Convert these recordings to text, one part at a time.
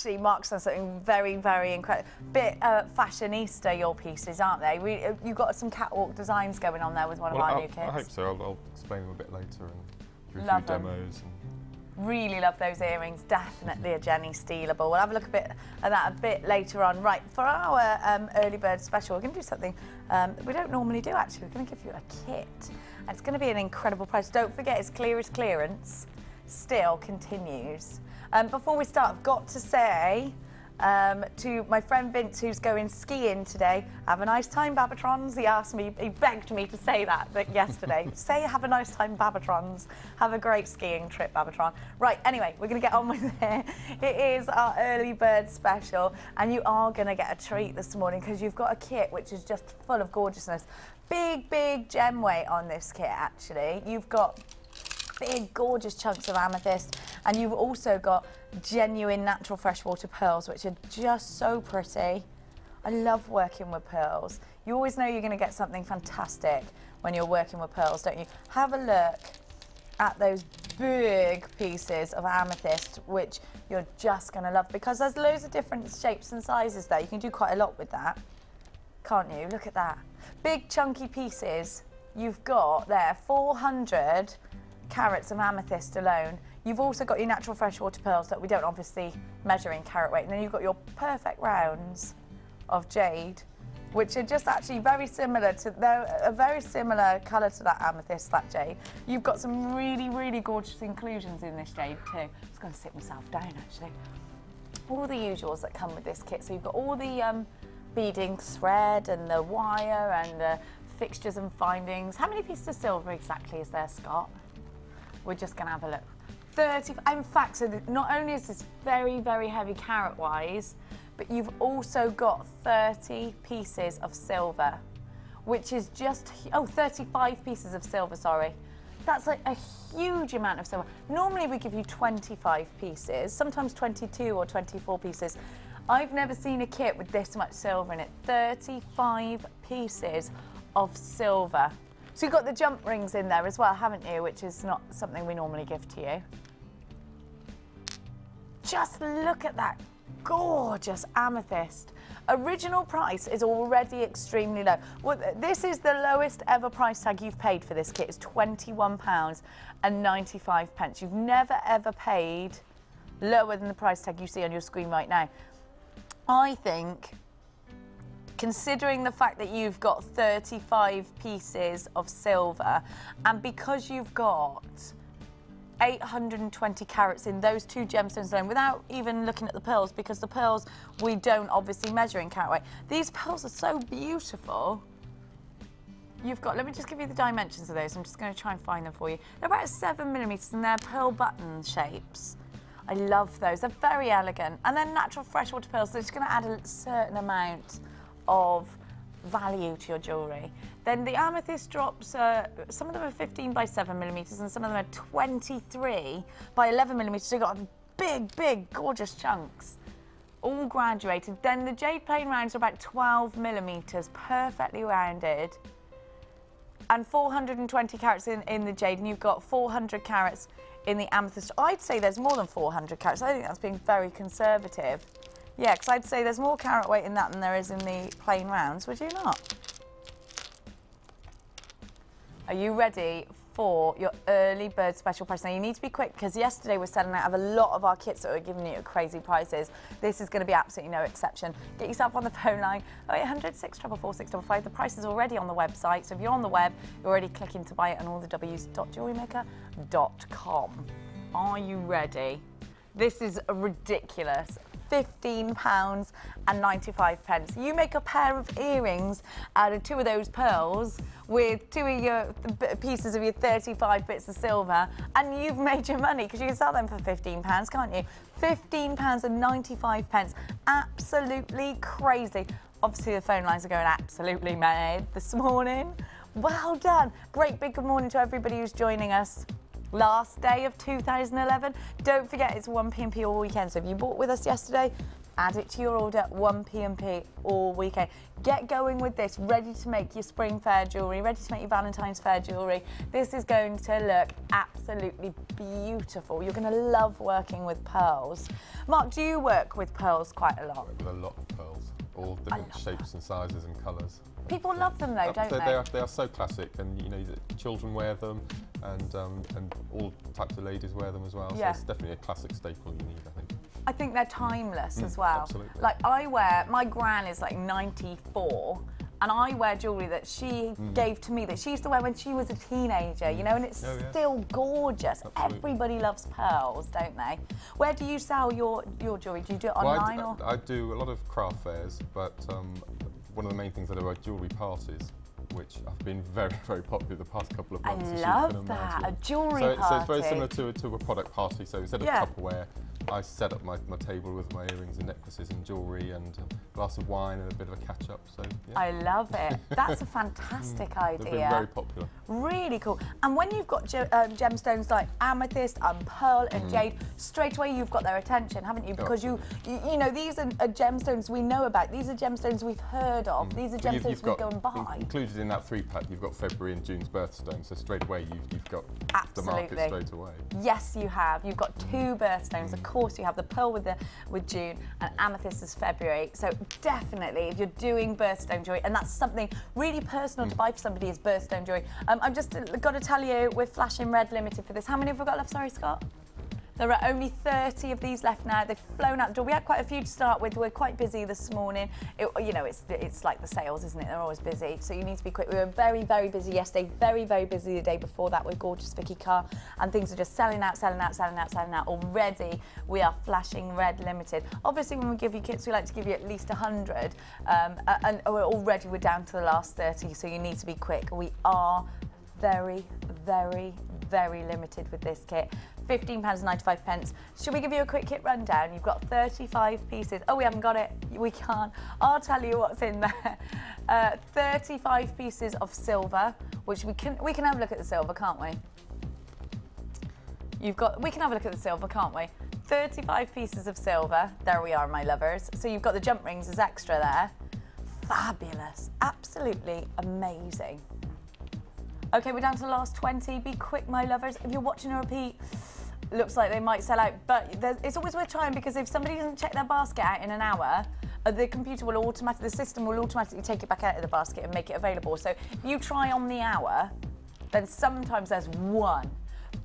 actually marks on something very, very incredible. Bit fashionista, your pieces, aren't they? You've got some catwalk designs going on there with one of our new kits. I hope so. I'll explain them a bit later and do a few demos. Really love those earrings. Definitely a Jenny stealable. We'll have a look at that a bit later on. Right, for our early bird special, we're going to do something that we don't normally do, actually. We're going to give you a kit. And it's going to be an incredible price. Don't forget, it's clear as clearance. Still continues. Before we start, I've got to say to my friend Vince, who's going skiing today, have a nice time, Babatrons. He begged me to say that yesterday. Say have a nice time, Babatrons. Have a great skiing trip, Babatron. Right, anyway, we're going to get on with it. It is our early bird special, and you are going to get a treat this morning because you've got a kit which is just full of gorgeousness. Big, big gem weight on this kit, actually. You've got big, gorgeous chunks of amethyst, and you've also got genuine natural freshwater pearls, which are just so pretty. I love working with pearls. You always know you're going to get something fantastic when you're working with pearls, don't you? Have a look at those big pieces of amethyst, which you're just going to love, because there's loads of different shapes and sizes there. You can do quite a lot with that, can't you? Look at that. Big chunky pieces. You've got there 400 carats of amethyst alone. You've also got your natural freshwater pearls that we don't obviously measure in carat weight, and then you've got your perfect rounds of jade, which are just actually very similar to, they're a very similar colour to that amethyst, that jade. You've got some really, really gorgeous inclusions in this jade too. I'm just going to sit myself down actually. All the usuals that come with this kit. So you've got all the beading thread and the wire and the fixtures and findings. How many pieces of silver exactly is there, Scott? We're just going to have a look. 30, in fact, so not only is this very, very heavy carat-wise, but you've also got 30 pieces of silver, which is just, 35 pieces of silver, sorry. That's like a huge amount of silver. Normally we give you 25 pieces, sometimes 22 or 24 pieces. I've never seen a kit with this much silver in it. 35 pieces of silver. So you've got the jump rings in there as well, haven't you? Which is not something we normally give to you. Just look at that gorgeous amethyst. Original price is already extremely low. Well, this is the lowest ever price tag you've paid for this kit. It's £21.95. You've never ever paid lower than the price tag you see on your screen right now. I think, considering the fact that you've got 35 pieces of silver, and because you've got 820 carats in those two gemstones alone, without even looking at the pearls, because the pearls we don't obviously measure in carat weight. These pearls are so beautiful. You've got, let me just give you the dimensions of those. I'm just going to try and find them for you. They're about 7mm and they're pearl button shapes. I love those. They're very elegant. And then natural freshwater pearls, they're just going to add a certain amount of value to your jewellery. Then the amethyst drops, some of them are 15 by 7mm and some of them are 23 by 11mm. So you've got big, big, gorgeous chunks, all graduated. Then the jade plain rounds are about 12mm, perfectly rounded. And 420 carats in the jade, and you've got 400 carats in the amethyst. I'd say there's more than 400 carats. I think that's being very conservative. Yeah, because I'd say there's more carat weight in that than there is in the plain rounds, would you not? Are you ready for your early bird special price? Now you need to be quick, because yesterday we're selling out of a lot of our kits that we're giving you at crazy prices. This is going to be absolutely no exception. Get yourself on the phone line, 0800 644 655. The price is already on the website, so if you're on the web, you're already clicking to buy it on allthews.jewellerymaker.com. Are you ready? This is ridiculous. £15.95. You make a pair of earrings out of two of those pearls with two of your pieces of your 35 bits of silver, and you've made your money, because you can sell them for £15, can't you? £15.95. Absolutely crazy. Obviously the phone lines are going absolutely mad this morning. Well done. Great big good morning to everybody who's joining us Last day of 2011. Don't forget it's 1 P&P all weekend. So if you bought with us yesterday, add it to your order, 1 P&P all weekend. Get going with this, ready to make your spring fair jewellery, ready to make your Valentine's fair jewellery. This is going to look absolutely beautiful. You're going to love working with pearls. Mark, do you work with pearls quite a lot? I work with a lot of pearls, all different shapes and sizes and colours. People love them though, don't they? They are so classic, and you know, children wear them, and all types of ladies wear them as well. Yeah. So it's definitely a classic staple you need, I think. I think they're timeless as well. Absolutely. Like my gran is like 94, and I wear jewellery that she gave to me that she used to wear when she was a teenager, you know, and it's still gorgeous. Absolutely. Everybody loves pearls, don't they? Where do you sell your jewellery? Do you do it online or? I do a lot of craft fairs, but one of the main things I do are jewellery parties, which have been very, very popular the past couple of months. I love that, a jewellery party. So it's very similar to a product party. So instead of Tupperware, I set up my table with my earrings and necklaces and jewellery and a glass of wine and a bit of a catch-up. So yeah. I love it. That's a fantastic idea. They've been very popular. Really cool. And when you've got gemstones like amethyst and pearl and jade, straight away you've got their attention, haven't you? Because you know, these are gemstones we know about. These are gemstones we've heard of. These are gemstones we go and buy. Included in that 3-pack, you've got February and June's birthstones. So straight away you've got the market straight away. Yes, you have. You've got 2 birthstones. Of course, you have the pearl with June and amethyst is February. So definitely, if you're doing birthstone jewellery, and that's something really personal to buy for somebody is birthstone jewellery. I've just got to tell you, we're flashing red limited for this. How many have we got left? Sorry, Scott. There are only 30 of these left now. They've flown out the door. We had quite a few to start with. We're quite busy this morning. You know, it's like the sales, isn't it? They're always busy, so you need to be quick. We were very, very busy yesterday. Very, very busy the day before that with gorgeous Vicky Carr, and things are just selling out, selling out, selling out, selling out. Already, we are flashing red limited. Obviously, when we give you kits, we like to give you at least 100, and we're down to the last 30, so you need to be quick. We are very, very, very limited with this kit. £15.95. Should we give you a quick kit rundown? You've got 35 pieces. Oh, we haven't got it. We can't. I'll tell you what's in there. 35 pieces of silver, which we can have a look at the silver, can't we? We can have a look at the silver, can't we? 35 pieces of silver. There we are, my lovers. So you've got the jump rings as extra there. Fabulous. Absolutely amazing. Okay, we're down to the last 20. Be quick, my lovers. If you're watching a repeat, looks like they might sell out, but it's always worth trying, because if somebody doesn't check their basket out in an hour, the system will automatically take it back out of the basket and make it available. So if you try on the hour, then sometimes there's one,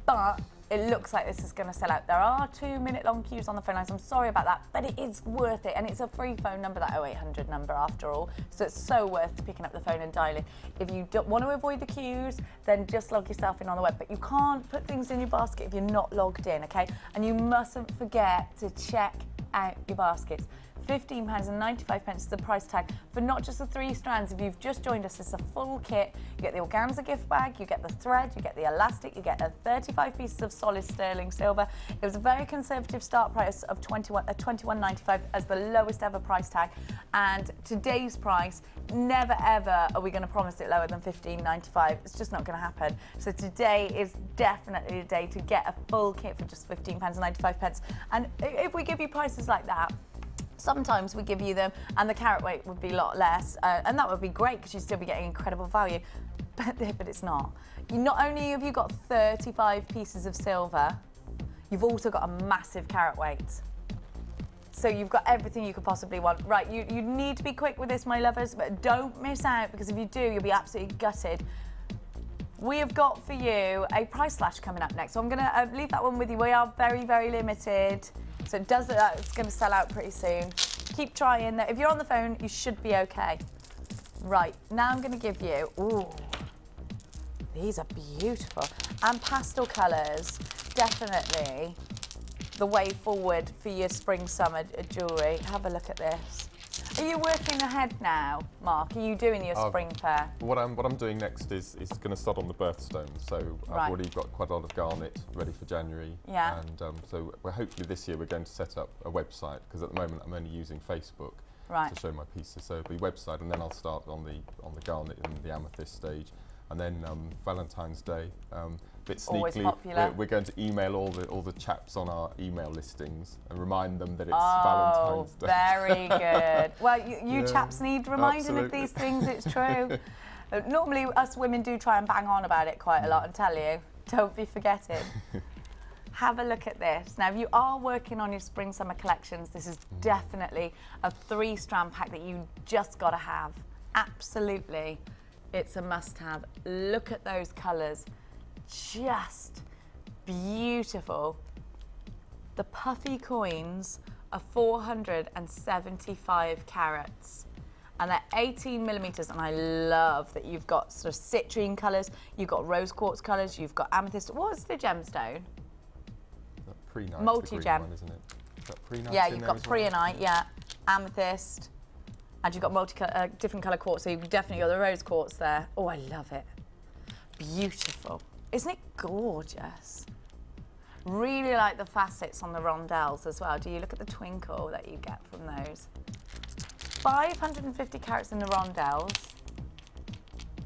but it looks like this is going to sell out. There are 2-minute-long queues on the phone lines. I'm sorry about that, but it is worth it. And it's a free phone number, that 0800 number, after all. So it's so worth picking up the phone and dialing. If you don't want to avoid the queues, then just log yourself in on the web. But you can't put things in your basket if you're not logged in, okay? And you mustn't forget to check out your baskets. £15.95 is the price tag for not just the 3 strands. If you've just joined us, it's a full kit. You get the organza gift bag, you get the thread, you get the elastic, you get 35 pieces of solid sterling silver. It was a very conservative start price of £21.95 as the lowest ever price tag. And today's price, never ever are we going to promise it lower than £15.95. It's just not going to happen. So today is definitely the day to get a full kit for just £15.95. And if we give you prices like that, sometimes we give you them and the carat weight would be a lot less, and that would be great because you'd still be getting incredible value, but it's not. Not only have you got 35 pieces of silver, you've also got a massive carat weight. So you've got everything you could possibly want. Right, you need to be quick with this, my lovers, but don't miss out, because if you do, you'll be absolutely gutted. We have got for you a price slash coming up next, so I'm going to leave that one with you. We are very, very limited. So it's going to sell out pretty soon. Keep trying. If you're on the phone, you should be okay. Right, now I'm going to give you, ooh, these are beautiful. And pastel colours, definitely the way forward for your spring summer jewellery. Have a look at this. Are you working ahead now, Mark? Are you doing your spring fair? What I'm doing next is going to start on the birthstone. So I've already got quite a lot of garnet ready for January. Yeah. And so hopefully this year we're going to set up a website, because at the moment I'm only using Facebook to show my pieces. So it'll be website, and then I'll start on the garnet and the amethyst stage, and then Valentine's Day. bit Always sneakily, popular. we're going to email all the chaps on our email listings and remind them that it's Oh, Valentine's Day. very good. Well, you Yeah, chaps need reminding of absolutely. these things, it's true. Normally, us women do try and bang on about it quite a lot and tell you, don't be forgetting. Have a look at this. Now, if you are working on your spring-summer collections, this is definitely a 3-strand pack that you just got to have. Absolutely, it's a must-have. Look at those colours. Just beautiful. The puffy coins are 475 carats. And they're 18 millimeters, and I love that you've got sort of citrine colours, you've got rose quartz colours, you've got amethyst. What's the gemstone? Pre-night's Multi-gem. the green one, isn't it? Got pre-night Yeah, in you've there got as well? preonite, yeah, amethyst, and you've got different colour quartz, so you've definitely got the rose quartz there. Oh, I love it. Beautiful. Isn't it gorgeous? Really like the facets on the rondelles as well. Do you look at the twinkle that you get from those? 550 carats in the rondelles.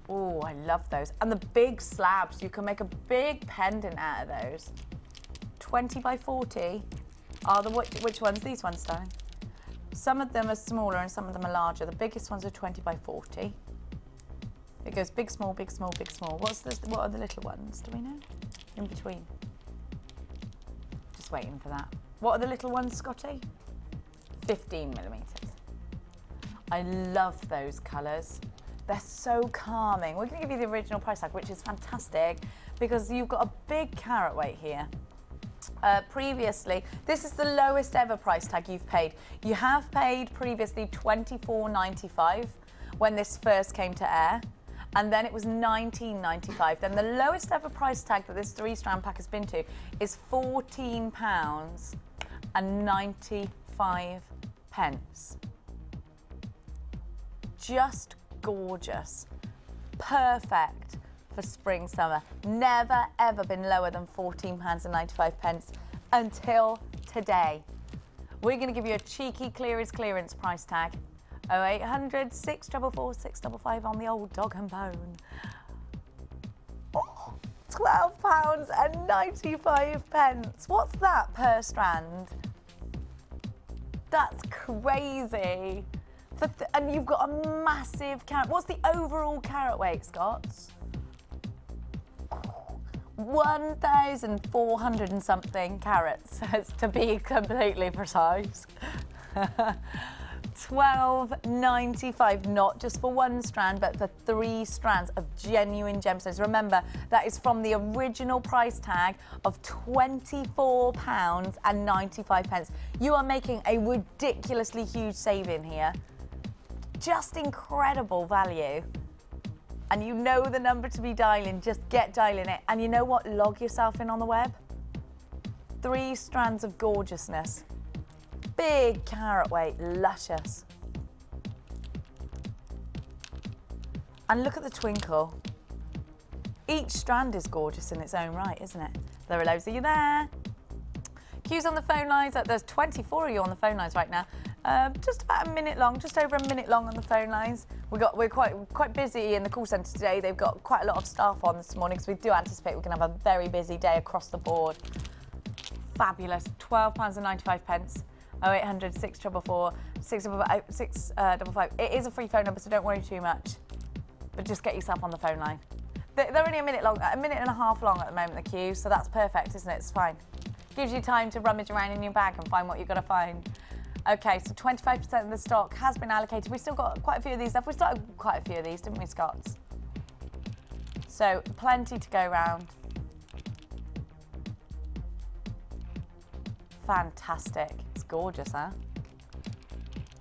Oh, I love those. And the big slabs, you can make a big pendant out of those. 20 by 40 are the, which ones? These ones, darling. Some of them are smaller and some of them are larger. The biggest ones are 20 by 40. It goes big, small, big, small, big, small. What are the little ones? Do we know? In between. Just waiting for that. What are the little ones, Scotty? 15 millimeters. I love those colours. They're so calming. We're going to give you the original price tag, which is fantastic because you've got a big carat weight here. Previously, this is the lowest ever price tag you've paid. You have paid previously $24.95 when this first came to air, and then it was $19.95. Then the lowest ever price tag that this 3-strand pack has been to is £14.95. Just gorgeous. Perfect for spring, summer. Never ever been lower than £14.95 until today. We're going to give you a cheeky clearance price tag. 0800 644 655 on the old dog and bone. Oh, £12.95. What's that per strand? That's crazy. And you've got a massive carat. What's the overall carat weight, Scots? 1,400 and something carats, to be completely precise. $12.95, not just for 1 strand, but for 3 strands of genuine gemstones. Remember, that is from the original price tag of £24.95. You are making a ridiculously huge saving here. Just incredible value. And you know the number to be dialing, just get dialing it. And you know what? Log yourself in on the web. 3 strands of gorgeousness. Big carat weight, luscious. And look at the twinkle. Each strand is gorgeous in its own right, isn't it? There are loads of you there. Queues on the phone lines. There's 24 of you on the phone lines right now. Just about a minute long, just over a minute long on the phone lines. We're quite busy in the call centre today. They've got quite a lot of staff on this morning, so we do anticipate we're going to have a very busy day across the board. Fabulous. £12.95. 0800 644 655. It is a free phone number, so don't worry too much. But just get yourself on the phone line. They're only a minute and a half long at the moment, the queue, so that's perfect, isn't it? It's fine. Gives you time to rummage around in your bag and find what you've got to find. Okay, so 25% of the stock has been allocated. We've still got quite a few of these left. We started quite a few of these, didn't we, Scots? So plenty to go round. Fantastic. It's gorgeous, huh?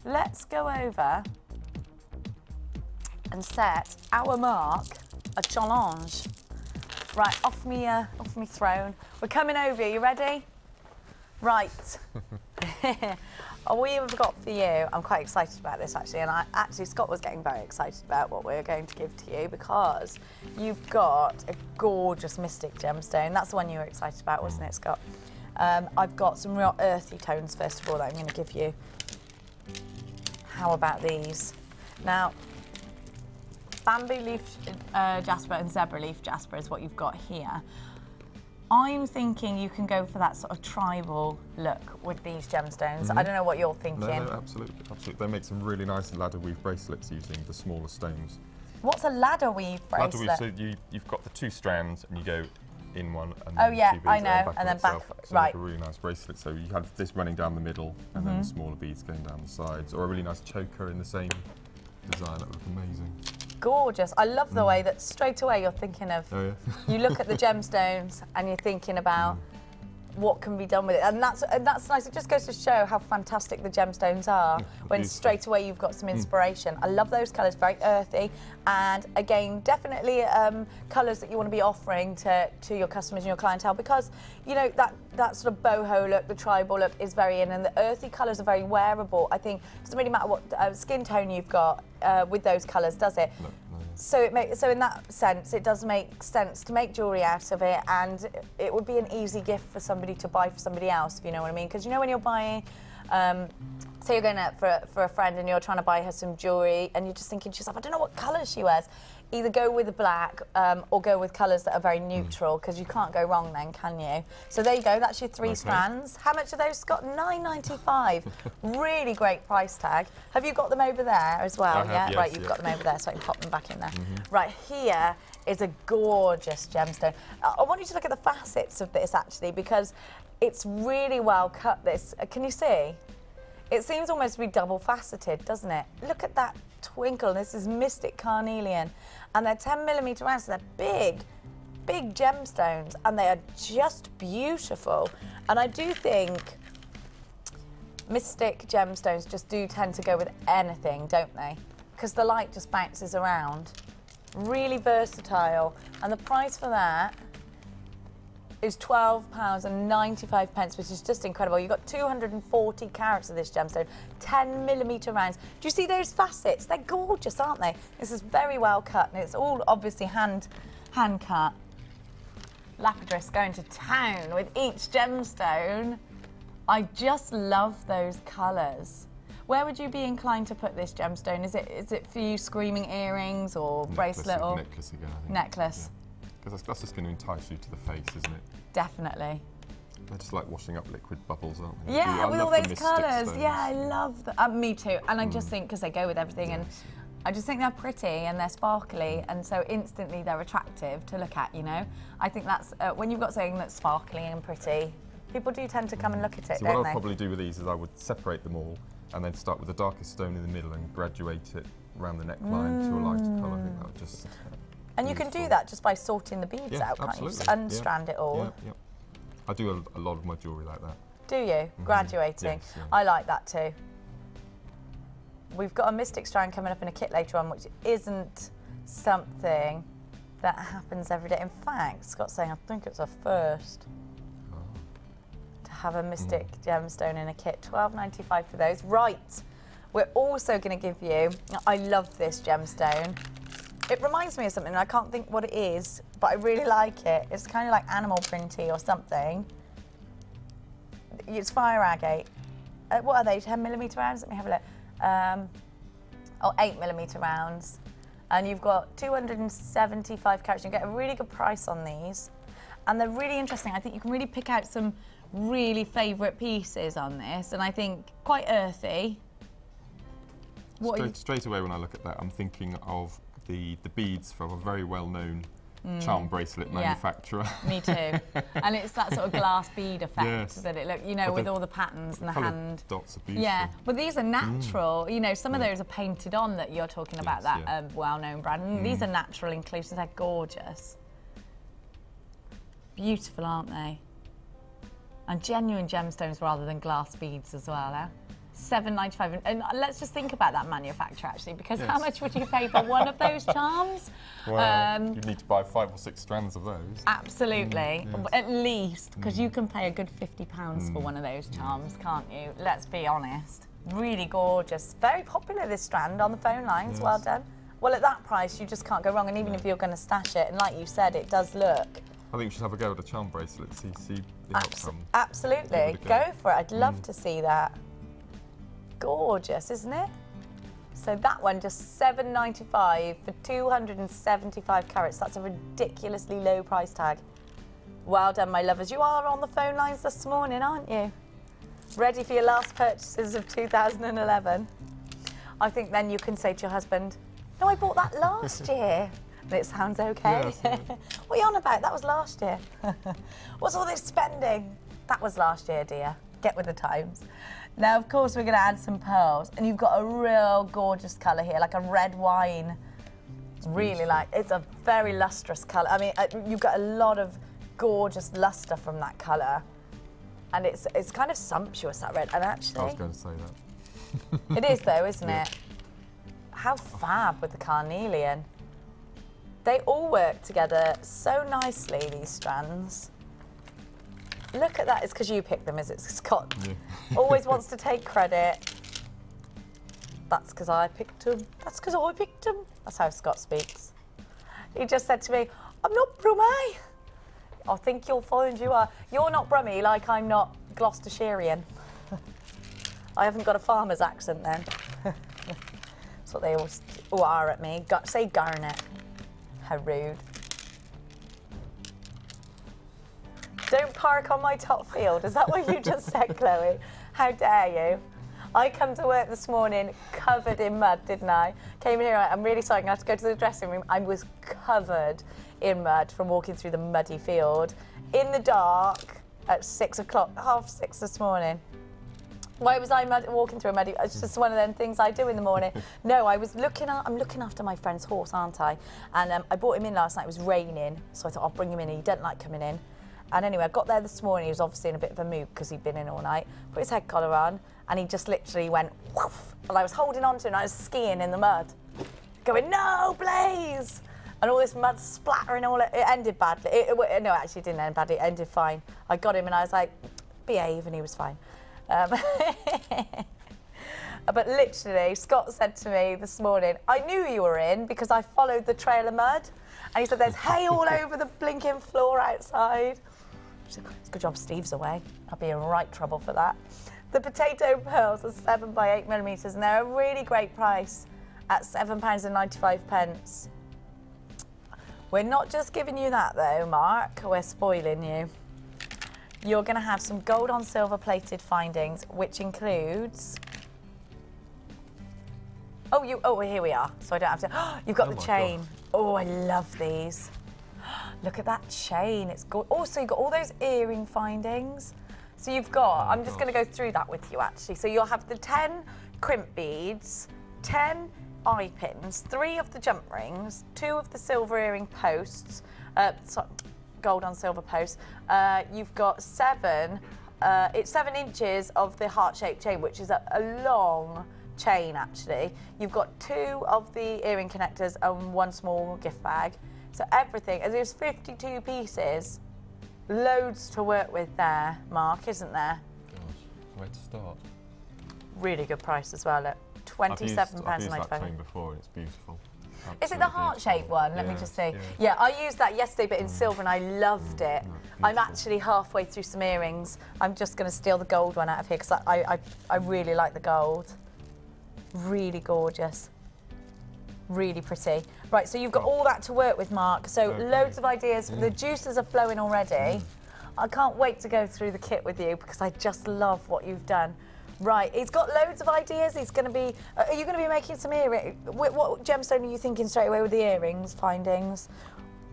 Let's go over and set our mark, a challenge. Right, off me throne. We're coming over. You ready? Right. We have got for you, I'm quite excited about this actually, and Scott was getting very excited about what we're going to give to you because you've got a gorgeous mystic gemstone. That's the one you were excited about, wasn't it, Scott? I've got some real earthy tones first of all that I'm going to give you. How about these? Now, bamboo leaf jasper and zebra leaf jasper is what you've got here. I'm thinking you can go for that sort of tribal look with these gemstones. I don't know what you're thinking. No, absolutely, absolutely. They make some really nice ladder weave bracelets using the smaller stones. What's a ladder weave bracelet? Ladder weave, so you've got the 2 strands and you go in one and then 2 beads I know, back and then itself. back, so right. Like a really nice bracelet. So you have this running down the middle and then the smaller beads going down the sides, or a really nice choker in the same design. That would look amazing. Gorgeous. I love the way that straight away you're thinking of, you look at the gemstones and you're thinking about what can be done with it, and that's nice. It just goes to show how fantastic the gemstones are when straight away you've got some inspiration. I love those colours, very earthy, and again, definitely colours that you want to be offering to your customers and your clientele, because you know that sort of boho look, the tribal look is very in, and the earthy colours are very wearable. I think it doesn't really matter what skin tone you've got with those colours, does it? No. So in that sense, it does make sense to make jewellery out of it, and it would be an easy gift for somebody to buy for somebody else, if you know what I mean. Because you know when you're buying, say you're going out for a friend and you're trying to buy her some jewellery, and you're just thinking to yourself, I don't know what colour she wears. Either go with the black or go with colours that are very neutral, because you can't go wrong then, can you? So there you go, that's your 3 strands. How much are those, Scott? $9.95. Really great price tag. Have you got them over there as well? Yes, Right, you've got them over there, so I can pop them back in there. Right, here is a gorgeous gemstone. I want you to look at the facets of this actually, because it's really well cut, this. Can you see? It seems almost to be double faceted, doesn't it? Look at that twinkle. This is Mystic Carnelian, and they're 10mm round, so they're big gemstones, and they are just beautiful. And I do think Mystic gemstones just do tend to go with anything, don't they? Because the light just bounces around. Really versatile, and the price for that is £12.95, which is just incredible. You've got 240 carats of this gemstone, 10mm rounds. Do you see those facets? They're gorgeous, aren't they? This is very well cut, and it's all obviously hand cut. Lapidus going to town with each gemstone. I just love those colours. Where would you be inclined to put this gemstone? Is it for you screaming earrings or bracelet or necklace again? I think. Necklace. Yeah. Because that's just going to entice you to the face, isn't it? Definitely. They're just like washing up liquid bubbles, aren't they? Yeah, with all those colours. Stones. Yeah, I love them. Me too. And I just think, because they go with everything, and I just think they're pretty and they're sparkly, and so instantly they're attractive to look at, you know? I think that's, when you've got something that's sparkly and pretty, people do tend to come and look at it, so don't what they? I'd probably do with these is I would separate them all and then start with the darkest stone in the middle and graduate it around the neckline to a lighter colour. I think that would just... And you can do that just by sorting the beads out, can't you? Just unstrand it all. Yeah. I do a lot of my jewellery like that. Do you? Graduating? Yes, yeah. I like that too. We've got a Mystic strand coming up in a kit later on, which isn't something that happens every day. In fact, Scott's saying I think it's a first to have a Mystic gemstone in a kit. £12.95 for those. Right. We're also going to give you, I love this gemstone. It reminds me of something, and I can't think what it is, but I really like it. It's kind of like animal printy or something. It's fire agate. What are they, 10mm rounds? Let me have a look. 8mm rounds. And you've got 275 carats. You get a really good price on these. And they're really interesting. I think you can really pick out some really favourite pieces on this, and I think quite earthy. Straight away when I look at that, I'm thinking of the beads from a very well-known charm bracelet manufacturer. Me too. And it's that sort of glass bead effect that it look, you know, with all the patterns and the hand dots are beautiful. Yeah, but these are natural. You know, some of those are painted on that you're talking about, that well-known brand. And these are natural inclusions. They're gorgeous. Beautiful, aren't they? And genuine gemstones rather than glass beads as well, eh? $7.95, and let's just think about that manufacturer actually, because how much would you pay for one of those charms? Well, you'd need to buy 5 or 6 strands of those. Absolutely, at least, because you can pay a good £50 for one of those charms, can't you? Let's be honest. Really gorgeous, very popular this strand on the phone lines. Well done. Well, at that price, you just can't go wrong, and even if you're going to stash it, and like you said, it does look. I think we should have a go at a charm bracelet. See the outcome. Absolutely, go for it. I'd love to see that. Gorgeous, isn't it? So that one just $7.95 for 275 carats. That's a ridiculously low price tag. Well done, my lovers. You are on the phone lines this morning, aren't you? Ready for your last purchases of 2011. I think then you can say to your husband, no, I bought that last year. And it sounds okay. Yeah, What are you on about? That was last year. What's all this spending? That was last year, dear. Get with the times. Now, of course, we're going to add some pearls. And you've got a real gorgeous colour here, like a red wine. Really like, it's a very lustrous colour. I mean, you've got a lot of gorgeous lustre from that colour. And it's kind of sumptuous, that red. And actually... I was going to say that. It is, though, isn't it? How fab with the carnelian. They all work together so nicely, these strands. Look at that. It's because you picked them, is it? Scott always wants to take credit. That's because I picked them. That's because I picked them. That's how Scott speaks. He just said to me, I'm not Brummy. I think you'll find you are. You're not Brummy like I'm not Gloucestershirean. I haven't got a farmer's accent then. That's what they always are at me. Say Garnet. How rude. Don't park on my top field. Is that what you just said, Chloe? How dare you? I come to work this morning covered in mud, didn't I? Came in here, I'm really sorry, I'm going to have to go to the dressing room. I was covered in mud from walking through the muddy field in the dark at 6 o'clock, 6:30 this morning. Why was I walking through a muddy? It's just one of them things I do in the morning. No, I'm looking after my friend's horse, aren't I? And I brought him in last night. It was raining, so I thought I'll bring him in. He doesn't like coming in. And anyway, I got there this morning. He was obviously in a bit of a mood because he'd been in all night. Put his head collar on, and he just literally went woof. And I was holding on to him. And I was skiing in the mud, going, "No, Blaze!" And all this mud splattering. It ended badly. No, actually, it didn't end badly. It ended fine. I got him, and I was like, "Behave," and he was fine. But literally, Scott said to me this morning, I knew you were in because I followed the trail of mud. And he said, there's hay all over the blinking floor outside. It's a good job Steve's away. I'll be in right trouble for that. The potato pearls are 7 by 8 millimetres and they're a really great price at £7.95. We're not just giving you that though, Mark. We're spoiling you. You're going to have some gold on silver plated findings, which includes... Oh, here we are. So I don't have to... You've got the chain. God. Oh, I love these. Look at that chain. It's good. Also, you've got all those earring findings. So you've got... I'm just going to go through that with you, actually. So you'll have the 10 crimp beads, 10 eye pins, 3 of the jump rings, 2 of the silver earring posts, gold on silver posts. You've got 7 inches of the heart-shaped chain, which is a long chain, actually. You've got 2 of the earring connectors and 1 small gift bag. So everything, and there's 52 pieces. Loads to work with there, Mark, isn't there? Gosh, where to start? Really good price as well at £27.95. I've used that chain before and it's beautiful. Is it the heart-shaped one? Let me just see. Yeah, I used that yesterday, but in silver, and I loved it. I'm actually halfway through some earrings. I'm just going to steal the gold one out of here because I really like the gold. Really gorgeous. Really pretty. Right, so you've got all that to work with, Mark. So loads of ideas. The juices are flowing already. I can't wait to go through the kit with you because I just love what you've done. Right, he's got loads of ideas. He's going to be... are you going to be making some earrings? What gemstone are you thinking straight away with the earrings findings?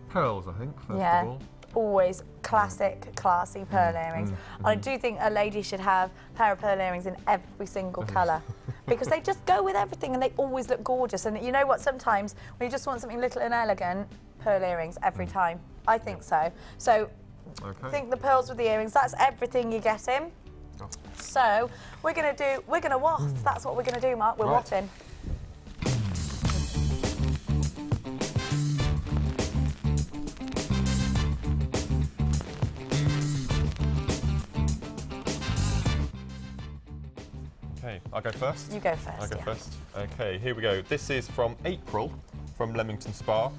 Pearls, I think, first of all. Always classic, classy pearl earrings. And I do think a lady should have a pair of pearl earrings in every single colour because they just go with everything and they always look gorgeous. And you know what, sometimes when you just want something little and elegant, pearl earrings every time. I think so. So I think the pearls with the earrings, that's everything you're getting. So we're gonna waft. That's what we're gonna do, Mark. We're wafting. Okay, I'll go first. You go first. I'll go first. Okay, here we go. This is from April, from Leamington Spa.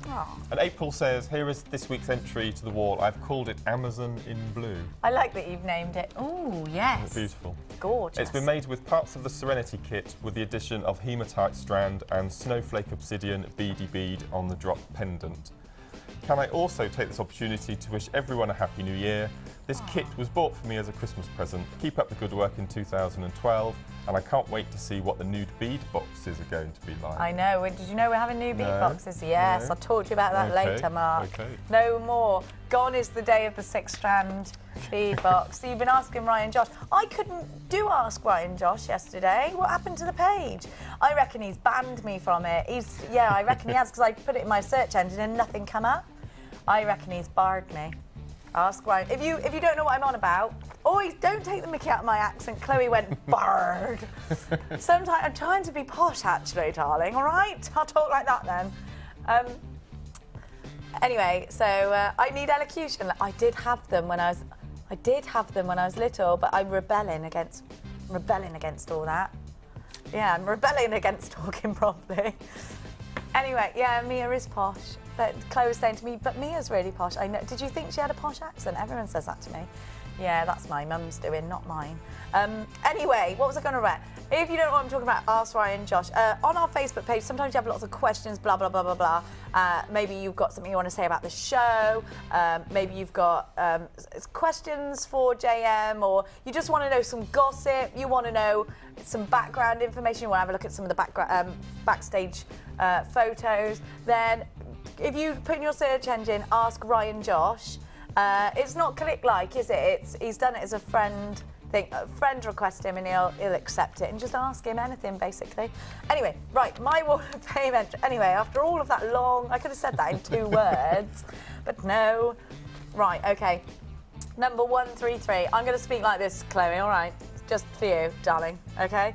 And April says, here is this week's entry to the wall. I've called it Amazon in Blue. I like that you've named it. Oh, yes. It's beautiful. Gorgeous. It's been made with parts of the Serenity kit with the addition of hematite strand and snowflake obsidian beady bead on the drop pendant. Can I also take this opportunity to wish everyone a Happy New Year? This kit was bought for me as a Christmas present. Keep up the good work in 2012, and I can't wait to see what the nude bead boxes are going to be like. I know. Did you know we're having new bead boxes? Yes, No. I'll talk to you about that later, Mark. Okay. No more. Gone is the day of the 6-strand bead box. So you've been asking Ryan Josh. I couldn't ask Ryan Josh yesterday. What happened to the page? I reckon he's banned me from it. I reckon he has, because I put it in my search engine and nothing come up. I reckon he's barred me. Ask Ryan. If you don't know what I'm on about, don't take the mickey out of my accent. Chloe went barred. Sometimes I'm trying to be posh, actually, darling. All right, I'll talk like that then. Anyway, so I need elocution. I did have them when I was little, but I'm rebelling against all that. Yeah, I'm rebelling against talking properly. Anyway, yeah, Mia is posh. But Chloe was saying to me, but Mia's really posh. I know. Did you think she had a posh accent? Everyone says that to me. Yeah, that's my mum's doing, not mine. Anyway, what was I going to write? If you don't know what I'm talking about, ask Ryan Josh. On our Facebook page, sometimes you have lots of questions, blah, blah, blah, blah, blah. Maybe you've got something you want to say about the show. Maybe you've got questions for JM, or you just want to know some gossip. You want to know some background information. You want to have a look at some of the backstage photos. Then if you put in your search engine, ask Ryan Josh, it's not click like, is it? He's done it as a friend thing. A friend request him and he'll accept it, and just ask him anything, basically. Anyway, right, my Wall of Fame entry. Anyway, after all of that long, I could have said that in 2 words, but no. Right, okay. Number 133. I'm going to speak like this, Chloe, all right? Just for you, darling, okay?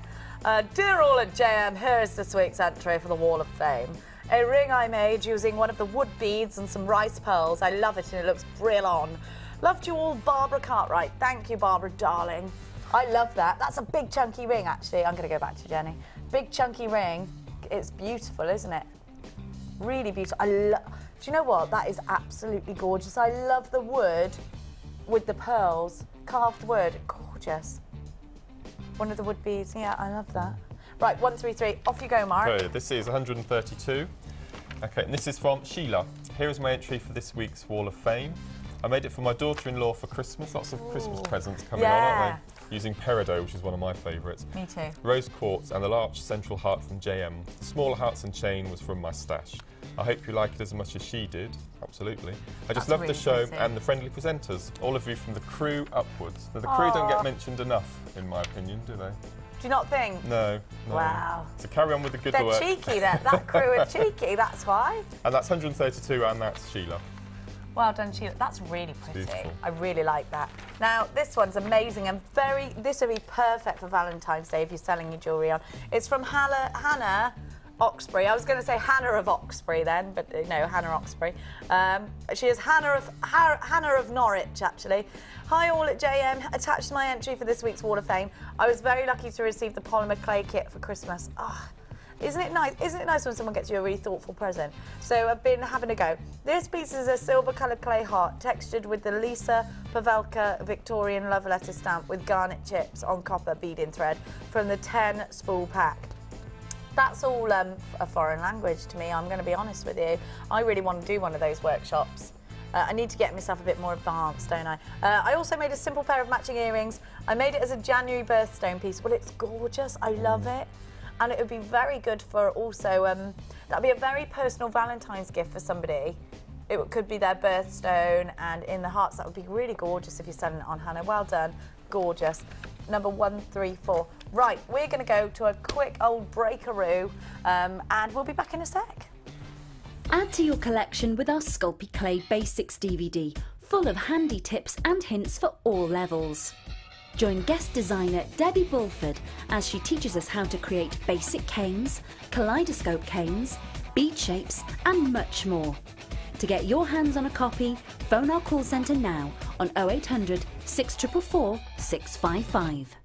Dear all at JM, here is this week's entry for the Wall of Fame. A ring I made using one of the wood beads and some rice pearls. I love it and it looks brilliant. Loved you all, Barbara Cartwright. Thank you, Barbara, darling. I love that. That's a big chunky ring, actually. I'm going to go back to Jenny. Big chunky ring. It's beautiful, isn't it? Really beautiful. Do you know what? That is absolutely gorgeous. I love the wood with the pearls. Carved wood. Gorgeous. One of the wood beads. Yeah, I love that. Right, 133. Off you go, Mark. Okay, this is 132. Okay, and this is from Sheila. Here is my entry for this week's Wall of Fame. I made it for my daughter-in-law for Christmas. Lots of Christmas presents coming on, aren't they? Using peridot, which is one of my favourites. Me too. Rose quartz and the large central heart from JM. The smaller hearts and chain was from my stash. I hope you like it as much as she did. Absolutely. I just love the show and the friendly presenters. All of you from the crew upwards. Now, the crew don't get mentioned enough, in my opinion, do they? Do you not think? No. Wow. So carry on with the good work. They're cheeky, that crew are cheeky, that's why. And that's 132, and that's Sheila. Well done, Sheila. That's really pretty. Beautiful. I really like that. Now, this one's amazing and this would be perfect for Valentine's Day if you're selling your jewellery on. It's from Hannah Oxbury. I was going to say Hannah of Oxbury then, but no, Hannah Oxbury. She is Hannah of Norwich, actually. Hi all at JM, attached to my entry for this week's Wall of Fame. I was very lucky to receive the polymer clay kit for Christmas. Oh, isn't it nice? Isn't it nice when someone gets you a really thoughtful present? So I've been having a go. This piece is a silver-coloured clay heart textured with the Lisa Pavelka Victorian love letter stamp with garnet chips on copper beading thread from the 10 spool pack. That's all a foreign language to me, I'm going to be honest with you. I really want to do one of those workshops. I need to get myself a bit more advanced, don't I? I also made a simple pair of matching earrings. I made it as a January birthstone piece. Well, it's gorgeous. I love it. And it would be very good for also, that'd be a very personal Valentine's gift for somebody. It could be their birthstone, and in the hearts, that would be really gorgeous if you're selling it on, Hannah. Well done. Gorgeous. Number 134. Right, we're going to go to a quick old breakaroo, and we'll be back in a sec. Add to your collection with our Sculpey Clay Basics DVD, full of handy tips and hints for all levels. Join guest designer Debbie Bulford as she teaches us how to create basic canes, kaleidoscope canes, bead shapes and much more. To get your hands on a copy, phone our call centre now on 0800 644 655.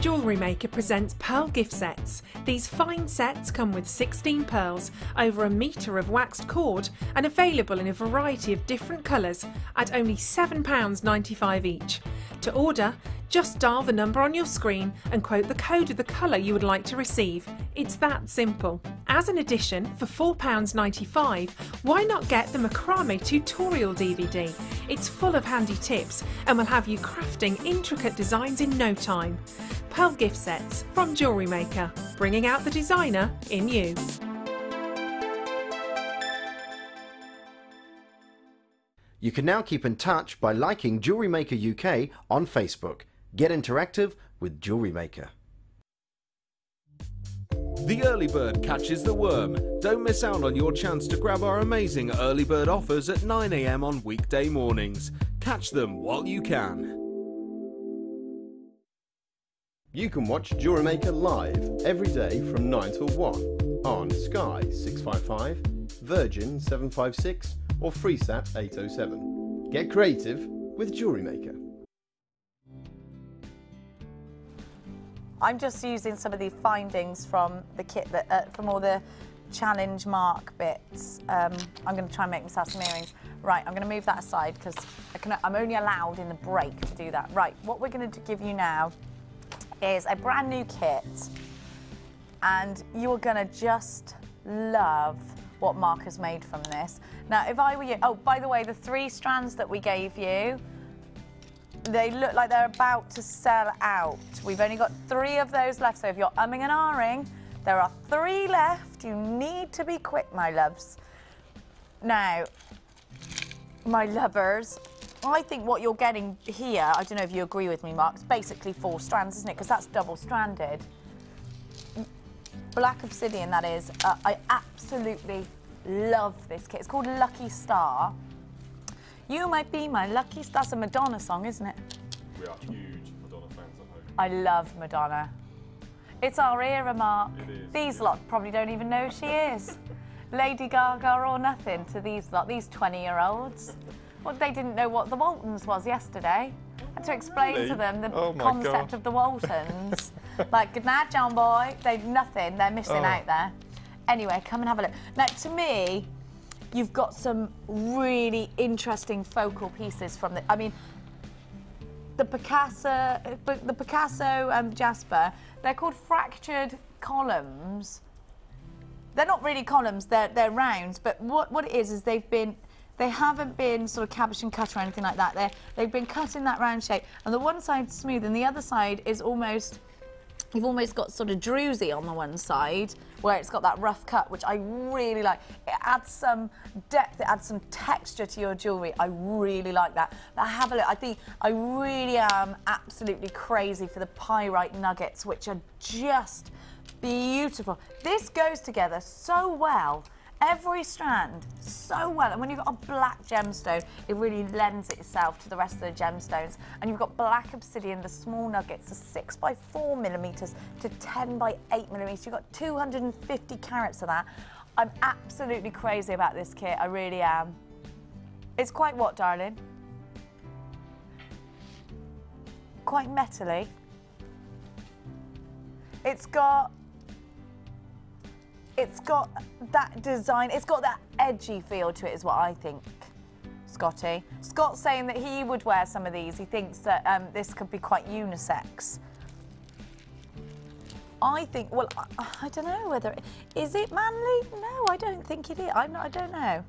Jewellery Maker presents Pearl Gift Sets. These fine sets come with 16 pearls, over 1 metre of waxed cord, and available in a variety of different colours at only £7.95 each. To order, just dial the number on your screen and quote the code of the colour you would like to receive. It's that simple. As an addition, for £4.95, why not get the Macrame tutorial DVD? It's full of handy tips and will have you crafting intricate designs in no time. Pearl Gift Sets from Jewellery Maker, bringing out the designer in you. You can now keep in touch by liking Jewellery Maker UK on Facebook. Get interactive with Jewellery Maker. The early bird catches the worm. Don't miss out on your chance to grab our amazing early bird offers at 9 AM on weekday mornings. Catch them while you can. You can watch Jewellery Maker live every day from 9 till 1 on Sky 655, Virgin 756 or FreeSat 807. Get creative with Jewellery Maker. I'm just using some of the findings from the kit, that, from all the challenge mark bits. I'm going to try and make myself some earrings. Right, I'm going to move that aside because I'm only allowed in the break to do that. Right, what we're going to give you now is a brand new kit, and you are going to just love what Mark has made from this. Now, if I were you, oh, by the way, the 3 strands that we gave you, they look like they're about to sell out. We've only got 3 of those left, so if you're umming and ahhing, there are 3 left. You need to be quick, my loves. Now, my lovers, I think what you're getting here, I don't know if you agree with me, Mark, it's basically 4 strands, isn't it? Because that's double-stranded. Black obsidian, that is. I absolutely love this kit. It's called Lucky Star. You might be my lucky star. That's a Madonna song, isn't it? We are huge Madonna fans at home. I love Madonna. It's our era, Mark. It is. These lot probably don't even know who she is. Lady Gaga or nothing to these lot, these 20-year-olds. Well, they didn't know what the Waltons was yesterday. I had to explain to them the concept of the Waltons. Like, good night, John boy. Nothing, they're missing out there. Anyway, come and have a look. Now, to me, you've got some really interesting focal pieces from the, I mean, the Picasso Jasper, they're called fractured columns. They're not really columns, they're rounds, but what it is they haven't been sort of caboche and cut or anything like that. They've been cut in that round shape, and the one side's smooth and the other side is almost, you've almost got sort of druzy on the one side where it's got that rough cut, which I really like. It adds some depth, it adds some texture to your jewellery. I really like that. But have a look. I really am absolutely crazy for the pyrite nuggets, which are just beautiful. This goes together so well. Every strand, so well. And when you've got a black gemstone, it really lends itself to the rest of the gemstones. And you've got black obsidian, the small nuggets, are 6 by 4 millimetres to 10 by 8 millimetres. You've got 250 carats of that. I'm absolutely crazy about this kit, I really am. It's quite what, darling? Quite metally. It's got that design, it's got that edgy feel to it is what I think, Scotty. Scott's saying that he would wear some of these. He thinks that this could be quite unisex. I think, well, I don't know whether, is it manly? No, I don't think it is. I don't know.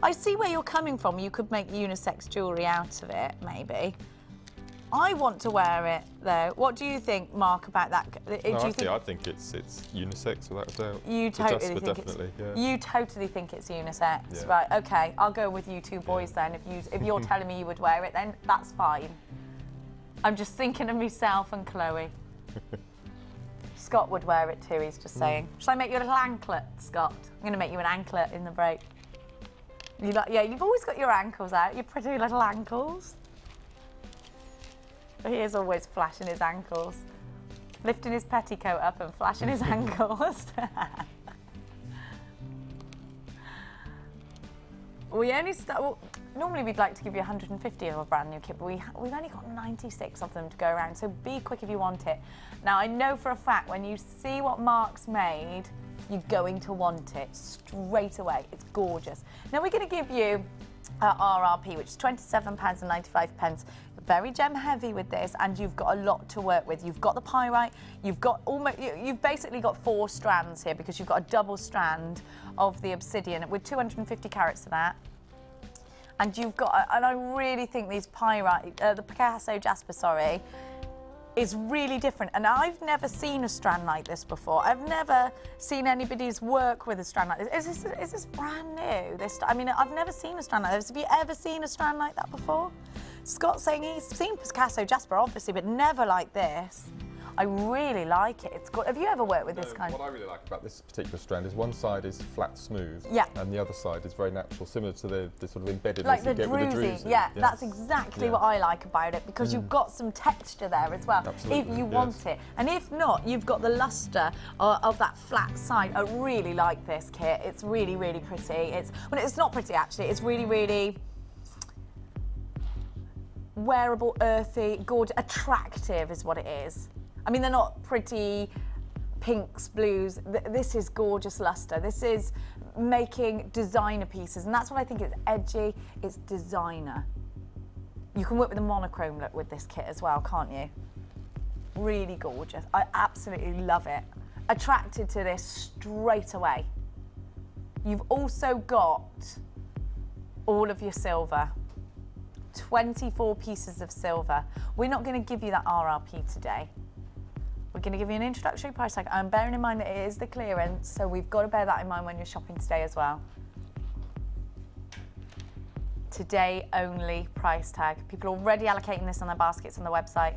I see where you're coming from. You could make unisex jewellery out of it, maybe. I want to wear it, though. What do you think, Mark, about that? I think it's unisex, without a doubt. You totally think definitely, yeah. You totally think it's unisex, yeah. Right? Okay, I'll go with you 2 boys then. If you're telling me you would wear it, then that's fine. I'm just thinking of myself and Chloe. Scott would wear it too. He's just saying. Shall I make you a little anklet, Scott? I'm going to make you an anklet in the break. Yeah, you've always got your ankles out. Your pretty little ankles. He is always flashing his ankles, lifting his petticoat up and flashing his ankles. We only start. Well, normally we'd like to give you 150 of a brand new kit, but we've only got 96 of them to go around, so be quick if you want it. Now, I know for a fact when you see what Mark's made, you're going to want it straight away. It's gorgeous. Now, we're going to give you RRP, which is £27.95. Very gem heavy with this, and you've got a lot to work with. You've got the pyrite, you've basically got 4 strands here because you've got a double strand of the obsidian with 250 carats of that. And you've got, and I really think these pyrite, the Picasso Jasper, sorry, is really different. And I've never seen a strand like this before. I've never seen anybody's work with a strand like this. Is this brand new? I mean, I've never seen a strand like this. Have you ever seen a strand like that before? Scott's saying he's seen Picasso Jasper, obviously, but never like this. I really like it. It's good. Have you ever worked with this kind? What I really like about this particular strand is one side is flat, smooth, yeah, and the other side is very natural, similar to the sort of embeddedness like you get with the druzy. Yeah, that's exactly what I like about it, because you've got some texture there as well, absolutely, if you want it. And if not, you've got the lustre of that flat side. I really like this kit. It's really, really pretty. It's not pretty, actually. It's really, really wearable, earthy, gorgeous, attractive is what it is. I mean, they're not pretty pinks, blues. This is gorgeous lustre. This is making designer pieces, and that's what I think. It's edgy, it's designer. You can work with a monochrome look with this kit as well, can't you? Really gorgeous. I absolutely love it. Attracted to this straight away. You've also got all of your silver. 24 pieces of silver. We're not going to give you that RRP today. We're going to give you an introductory price tag. I'm bearing in mind that it is the clearance, so we've got to bear that in mind when you're shopping today as well. Today only price tag. People are already allocating this on their baskets on the website.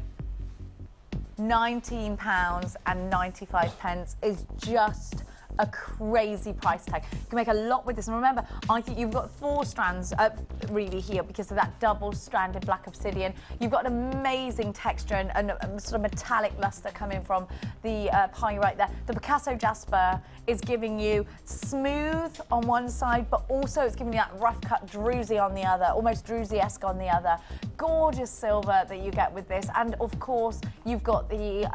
£19.95 is just a crazy price tag. You can make a lot with this, and remember, I think you've got 4 strands really here because of that double-stranded black obsidian. You've got an amazing texture and sort of metallic luster coming from the pyrite there. The Picasso Jasper is giving you smooth on one side, but also it's giving you that rough-cut druzy on the other, almost druzy-esque on the other. Gorgeous silver that you get with this, and of course, you've got the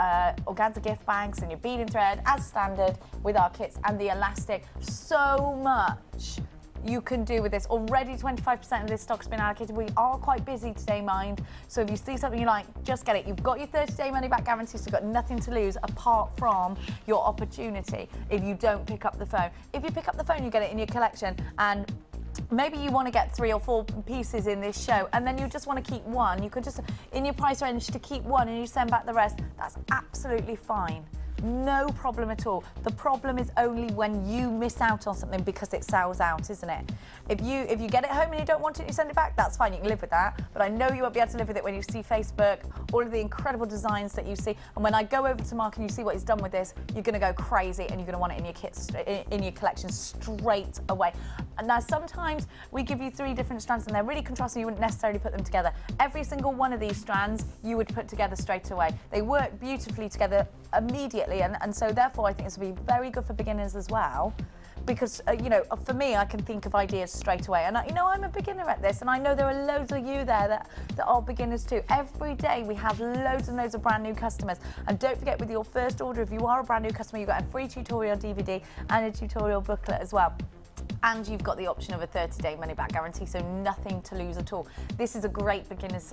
organza gift bags and your beading thread as standard with our kit, and the elastic. So much you can do with this. Already 25% of this stock's been allocated. We are quite busy today, mind. So if you see something you like, just get it. You've got your 30-day money-back guarantee, so you've got nothing to lose apart from your opportunity if you don't pick up the phone. If you pick up the phone, you get it in your collection, and maybe you want to get 3 or 4 pieces in this show, and then you just want to keep one. You could just, in your price range, to keep one and you send back the rest. That's absolutely fine. No problem at all. The problem is only when you miss out on something because it sells out, isn't it? If you get it home and you don't want it and you send it back, that's fine, you can live with that. But I know you won't be able to live with it when you see Facebook, all of the incredible designs that you see. And when I go over to Mark and you see what he's done with this, you're going to go crazy and you're going to want it in your kits, in your collection straight away. And now sometimes we give you 3 different strands and they're really contrasting, you wouldn't necessarily put them together. Every single one of these strands you would put together straight away. They work beautifully together immediately, and so therefore I think this will be very good for beginners as well, because you know, for me, I can think of ideas straight away, and you know, I'm a beginner at this, and I know there are loads of you there that are beginners too. Every day we have loads and loads of brand new customers, and don't forget, with your first order, if you are a brand new customer, you've got a free tutorial DVD and a tutorial booklet as well. And you've got the option of a 30-day money-back guarantee, so nothing to lose at all. This is a great beginner's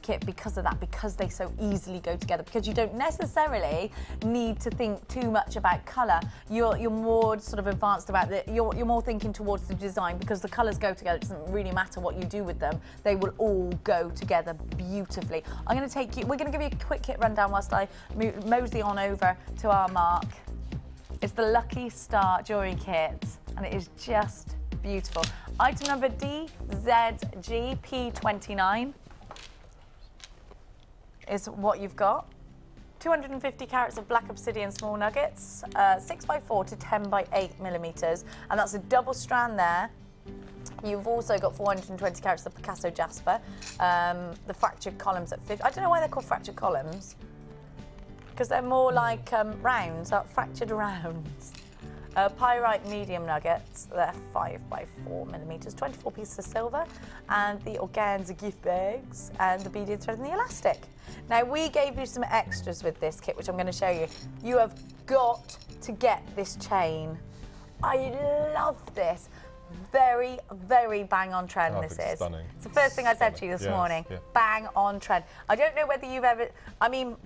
kit because of that, because they so easily go together, because you don't necessarily need to think too much about colour. You're more sort of advanced about you're more thinking towards the design, because the colours go together. It doesn't really matter what you do with them. They will all go together beautifully. We're going to give you a quick kit rundown whilst I mosey on over to our Mark. It's the Lucky Star Jewellery Kit, and it is just beautiful. Item number DZGP29 is what you've got. 250 carats of black obsidian small nuggets, 6x4 to 10x8 millimeters, and that's a double strand there. You've also got 420 carats of Picasso Jasper, the fractured columns at 50. I don't know why they're called fractured columns, because they're more like rounds, fractured rounds. Pyrite medium nuggets, they're 5x4mm, 24 pieces of silver, and the organza gift bags, and the beaded thread and the elastic. Now, we gave you some extras with this kit, which I'm going to show you. You have got to get this chain. I love this. Very, very bang on trend this is. Stunning. It's the first thing I said to you this morning. Yeah. Bang on trend. I don't know whether you've ever, I mean,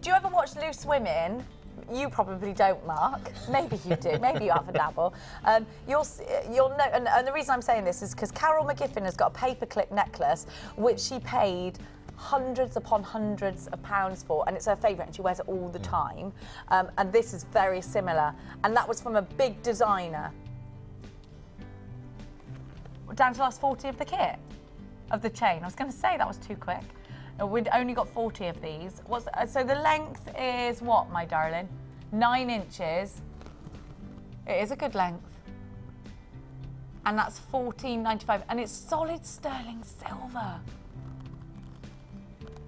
do you ever watch Loose Women? You probably don't, Mark. Maybe you do. Maybe you have a dabble. You'll know, and the reason I'm saying this is because Carol McGiffin has got a paperclip necklace which she paid hundreds upon hundreds of pounds for, and it's her favourite, and she wears it all the time. And this is very similar, and that was from a big designer. Down to the last 40 of the kit, of the chain. I was going to say that was too quick. We'd only got 40 of these. So the length is what, my darling? 9 inches. It is a good length. And that's $14.95, and it's solid sterling silver.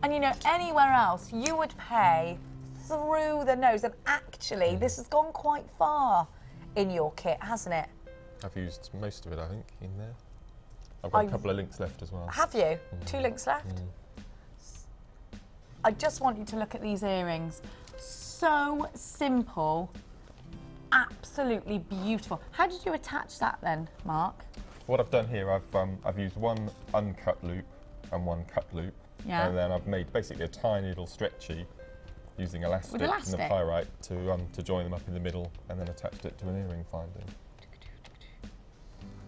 And you know, anywhere else, you would pay through the nose. And actually, this has gone quite far in your kit, hasn't it? I've used most of it, I think, in there. I've got a couple of links left as well. Have you? 2 links left? I just want you to look at these earrings. So simple, absolutely beautiful. How did you attach that then, Mark? What I've done here, I've used one uncut loop and one cut loop. Yeah. And then I've made basically a tiny little stretchy using elastic and the pyrite to join them up in the middle, and then attached it to an earring finding.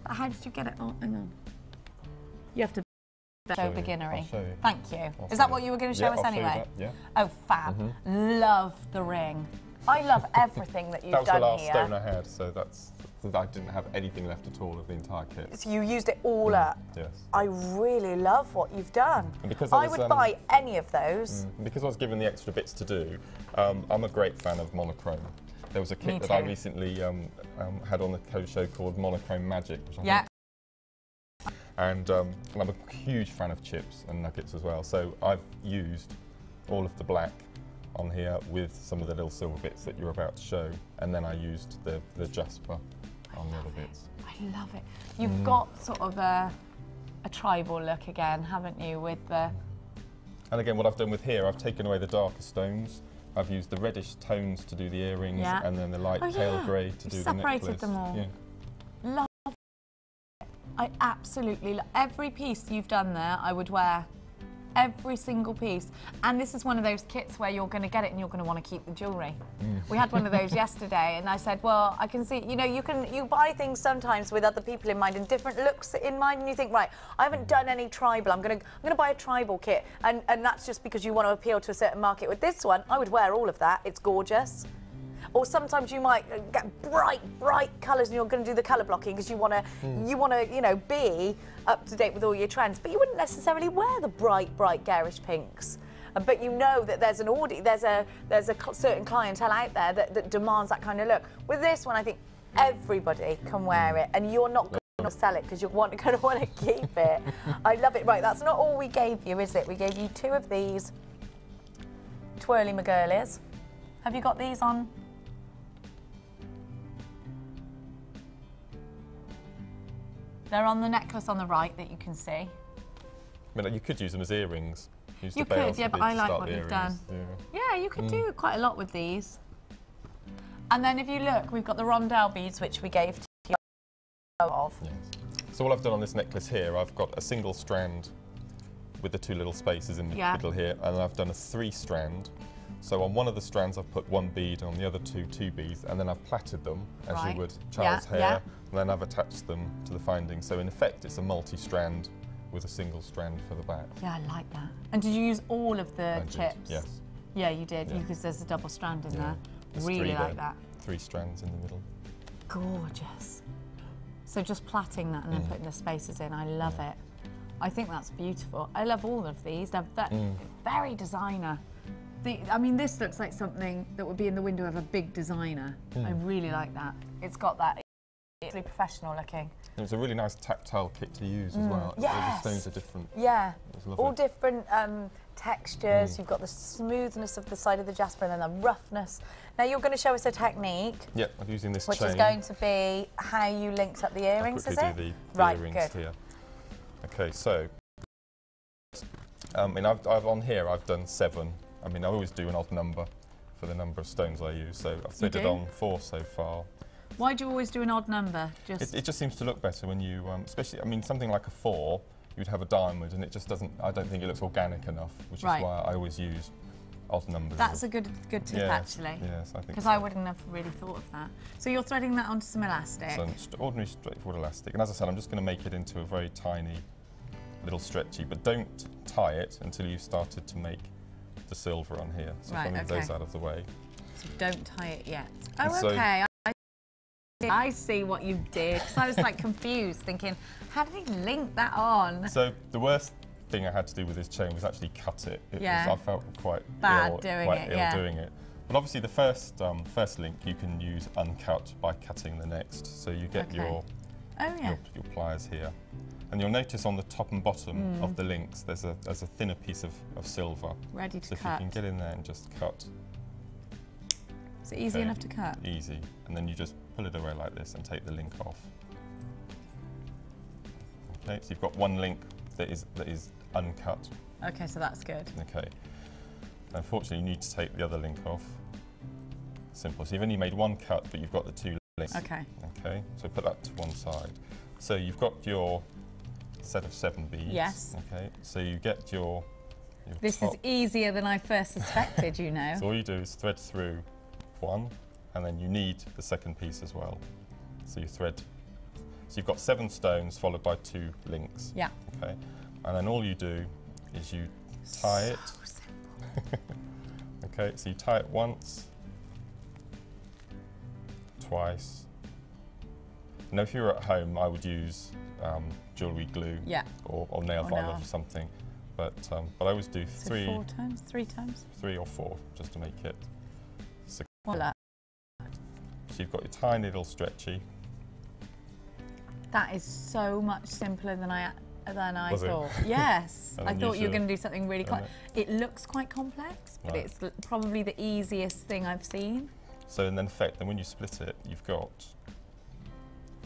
How did you get it on? Hang on. You have to show beginnery. I'll show you. Thank you. Is that what you were going to show us I'll anyway? Show you that, yeah. Oh, fab. Love the ring. I love everything that you've done here. That was the last stone I had, so I didn't have anything left at all of the entire kit. So you used it all up? Yes. I really love what you've done. And because I would buy any of those. Because I was given the extra bits to do, I'm a great fan of monochrome. There was a kit that I recently had on the code show called Monochrome Magic, which I think. And I'm a huge fan of chips and nuggets as well. So I've used all of the black on here with some of the little silver bits that you're about to show, and then I used the jasper on the other bits. I love it. You've got sort of a tribal look again, haven't you, with the... And again, what I've done with here, I've taken away the darker stones. I've used the reddish tones to do the earrings, and then the light pale grey to do the necklace. Separated them all. Yeah. Love it. I absolutely love every piece you've done there. I would wear every single piece. And this is one of those kits where you're going to get it and you're going to want to keep the jewellery. We had one of those yesterday, and I said, well, I can see, you know, you buy things sometimes with other people in mind and different looks in mind, and you think, right, I haven't done any tribal, I'm going to buy a tribal kit, and that's just because you want to appeal to a certain market. With this one, I would wear all of that. It's gorgeous. Or sometimes you might get bright colours, and you're going to do the colour blocking because you want to, you know, be up to date with all your trends. But you wouldn't necessarily wear the bright, garish pinks. But you know that there's an audience, there's a certain clientele out there that demands that kind of look. With this one, I think everybody can wear it, and you're not going to sell it because you're going to want to keep it. I love it. Right, that's not all we gave you, is it? We gave you 2 of these twirly McGirlies. Have you got these on? They're on the necklace on the right that you can see. I mean, you could use them as earrings. You could, yeah, but I like what you've done. Yeah, you could do quite a lot with these. And then if you look, we've got the rondelle beads, which we gave to you of. Yes. So all I've done on this necklace here, I've got a single strand with the 2 little spaces in the middle here, and I've done a 3-strand. So on one of the strands I've put 1 bead, on the other 2 beads, and then I've plaited them as you would Charles' hair, and then I've attached them to the finding. So in effect, it's a multi-strand with a single strand for the back. Yeah, I like that. And did you use all of the chips? Yes. Yeah, you did, because there's a double strand in there. There's really like that. 3 strands in the middle. Gorgeous. So just plaiting that and then putting the spaces in, I love it. I think that's beautiful. I love all of these. They're very designer. I mean, this looks like something that would be in the window of a big designer. I really like that. It's got that It's really professional looking. And it's a really nice tactile kit to use as well. Yes. All the stones are different. Yeah. It's lovely. All different textures. You've got the smoothness of the side of the jasper and then the roughness. Now you're going to show us a technique. Yep, I'm using this which chain. is going to be how you linked up the earrings, I'll is quickly it? do the Right, earrings good. here. Okay, so and I've on here I've done 7. I mean, I always do an odd number for the number of stones I use. So I've threaded on 4 so far. Why do you always do an odd number? It just seems to look better when you, especially, I mean, something like a 4, you'd have a diamond, and it just doesn't. I don't think it looks organic enough, which is why I always use odd numbers. That's a good tip, actually. Yes, I think. Because so. I wouldn't have really thought of that. So you're threading that onto some elastic. So ordinary straightforward elastic, and as I said, I'm just going to make it into a very tiny, little stretchy. But don't tie it until you've started to make the silver on here. So if I move those out of the way. So don't tie it yet. Oh, And so okay. I see what you did. Because I was like confused, thinking, how did he link that on? So the worst thing I had to do with this chain was actually cut it. I felt quite bad ill doing it. But obviously the first link you can use uncut by cutting the next. So you get your pliers here. And you'll notice on the top and bottom of the links there's a thinner piece of silver. Ready to so cut. So if you can get in there and just cut. Is it easy enough to cut? Easy. And then you just pull it away like this and take the link off. Okay, so you've got one link that is uncut. Okay, so that's good. Okay. Unfortunately, you need to take the other link off. Simple. So you've only made one cut, but you've got the 2 links. Okay. Okay, so put that to one side. So you've got your set of 7 beads. Yes. Okay, so you get your This top. is easier than I first suspected, you know. So all you do is thread through one, and then you need the second piece as well. So you thread. So you've got 7 stones followed by 2 links. Yeah. Okay, and then all you do is you tie it. Okay, so you tie it once, twice. Now, if you were at home, I would use jewellery glue or nail varnish or something. But I always do 3 times, 3 times? 3 or 4, just to make it secure. Voila. So you've got your tiny little stretchy. That is so much simpler than I Was it? thought. Yes. I thought you were going to do something really it looks quite complex, but it's probably the easiest thing I've seen. So in effect, then when you split it, you've got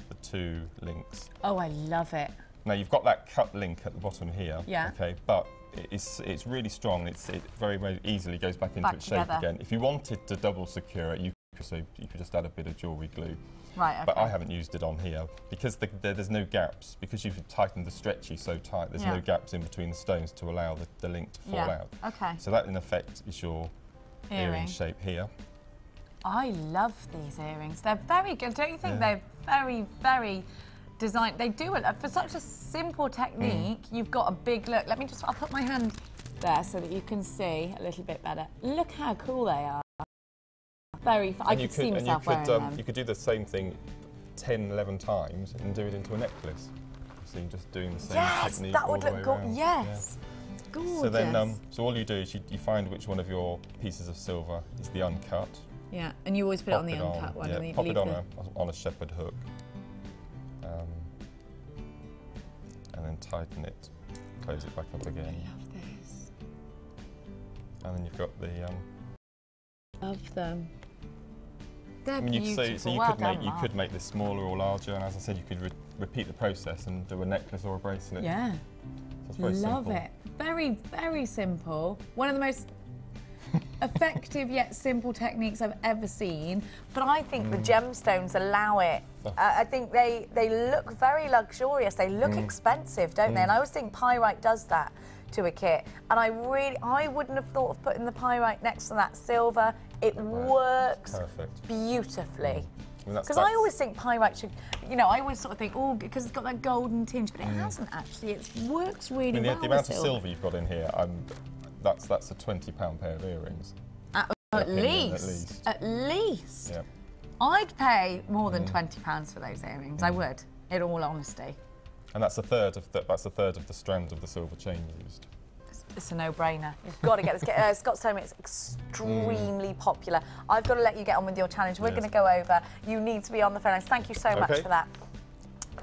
the 2 links. Oh, I love it. Now you've got that cut link at the bottom here. Yeah. Okay, but it's really strong. It very, very easily goes back into its shape again. If you wanted to double secure it, you could just add a bit of jewellery glue. Right, okay. But I haven't used it on here because there's no gaps, because you've tightened the stretchy so tight, there's no gaps in between the stones to allow the link to fall out. Okay. So that in effect is your earring shape here. I love these earrings. They're very good, don't you think? They're very, very designed. They do it for such a simple technique. You've got a big look. I'll put my hand there so that you can see a little bit better. Look how cool they are. I could see myself wearing them. You could do the same thing 10, 11 times and do it into a necklace. So you're just doing the same technique that all would the way look around. Yes. Gorgeous. So then, so all you do is you find which one of your pieces of silver is the uncut. Yeah, and you always put it on the uncut one. Yeah, and pop it on a shepherd hook. And then tighten it, close it back up again. I love this. And then you've got the... Love them. They're beautiful. So you could make this smaller or larger, and as I said, you could repeat the process and do a necklace or a bracelet. Yeah. So it's very love simple. it. Very, very simple. One of the most effective yet simple techniques I've ever seen. But I think the gemstones allow it. I think they look very luxurious. They look expensive, don't they? And I always think pyrite does that to a kit. And I wouldn't have thought of putting the pyrite next to that silver. It works beautifully. Because I always think pyrite should, I always sort of think, oh, because it's got that golden tinge, but it hasn't actually. It works really well. The amount of silver you've got in here, that's a £20 pair of earrings. At least. Yeah. I'd pay more than £20 for those earrings. I would, in all honesty. And that's a third of the strand of the silver chain used. It's a no-brainer. You've got to get this. Scott's telling me it's extremely popular. I've got to let you get on with your challenge. We're going to go over. You need to be on the phone lines. Thank you so much for that.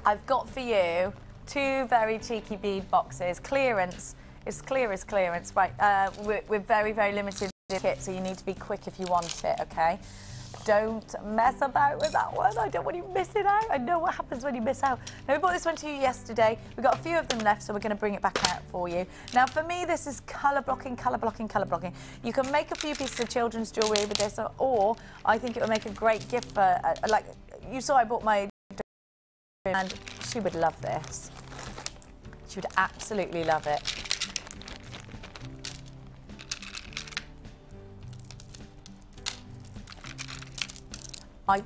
I've got for you 2 very cheeky bead boxes. Clearance. It's clear as clearance. Right, we're very, very limited kit, so you need to be quick if you want it, OK? Don't mess about with that one. I don't want you missing out. I know what happens when you miss out. Now, we bought this one to you yesterday. We've got a few of them left, so we're going to bring it back out for you. Now, for me, this is colour blocking, colour blocking, colour blocking. You can make a few pieces of children's jewellery with this, or I think it would make a great gift for, like, you saw I bought my, and she would love this. She would absolutely love it.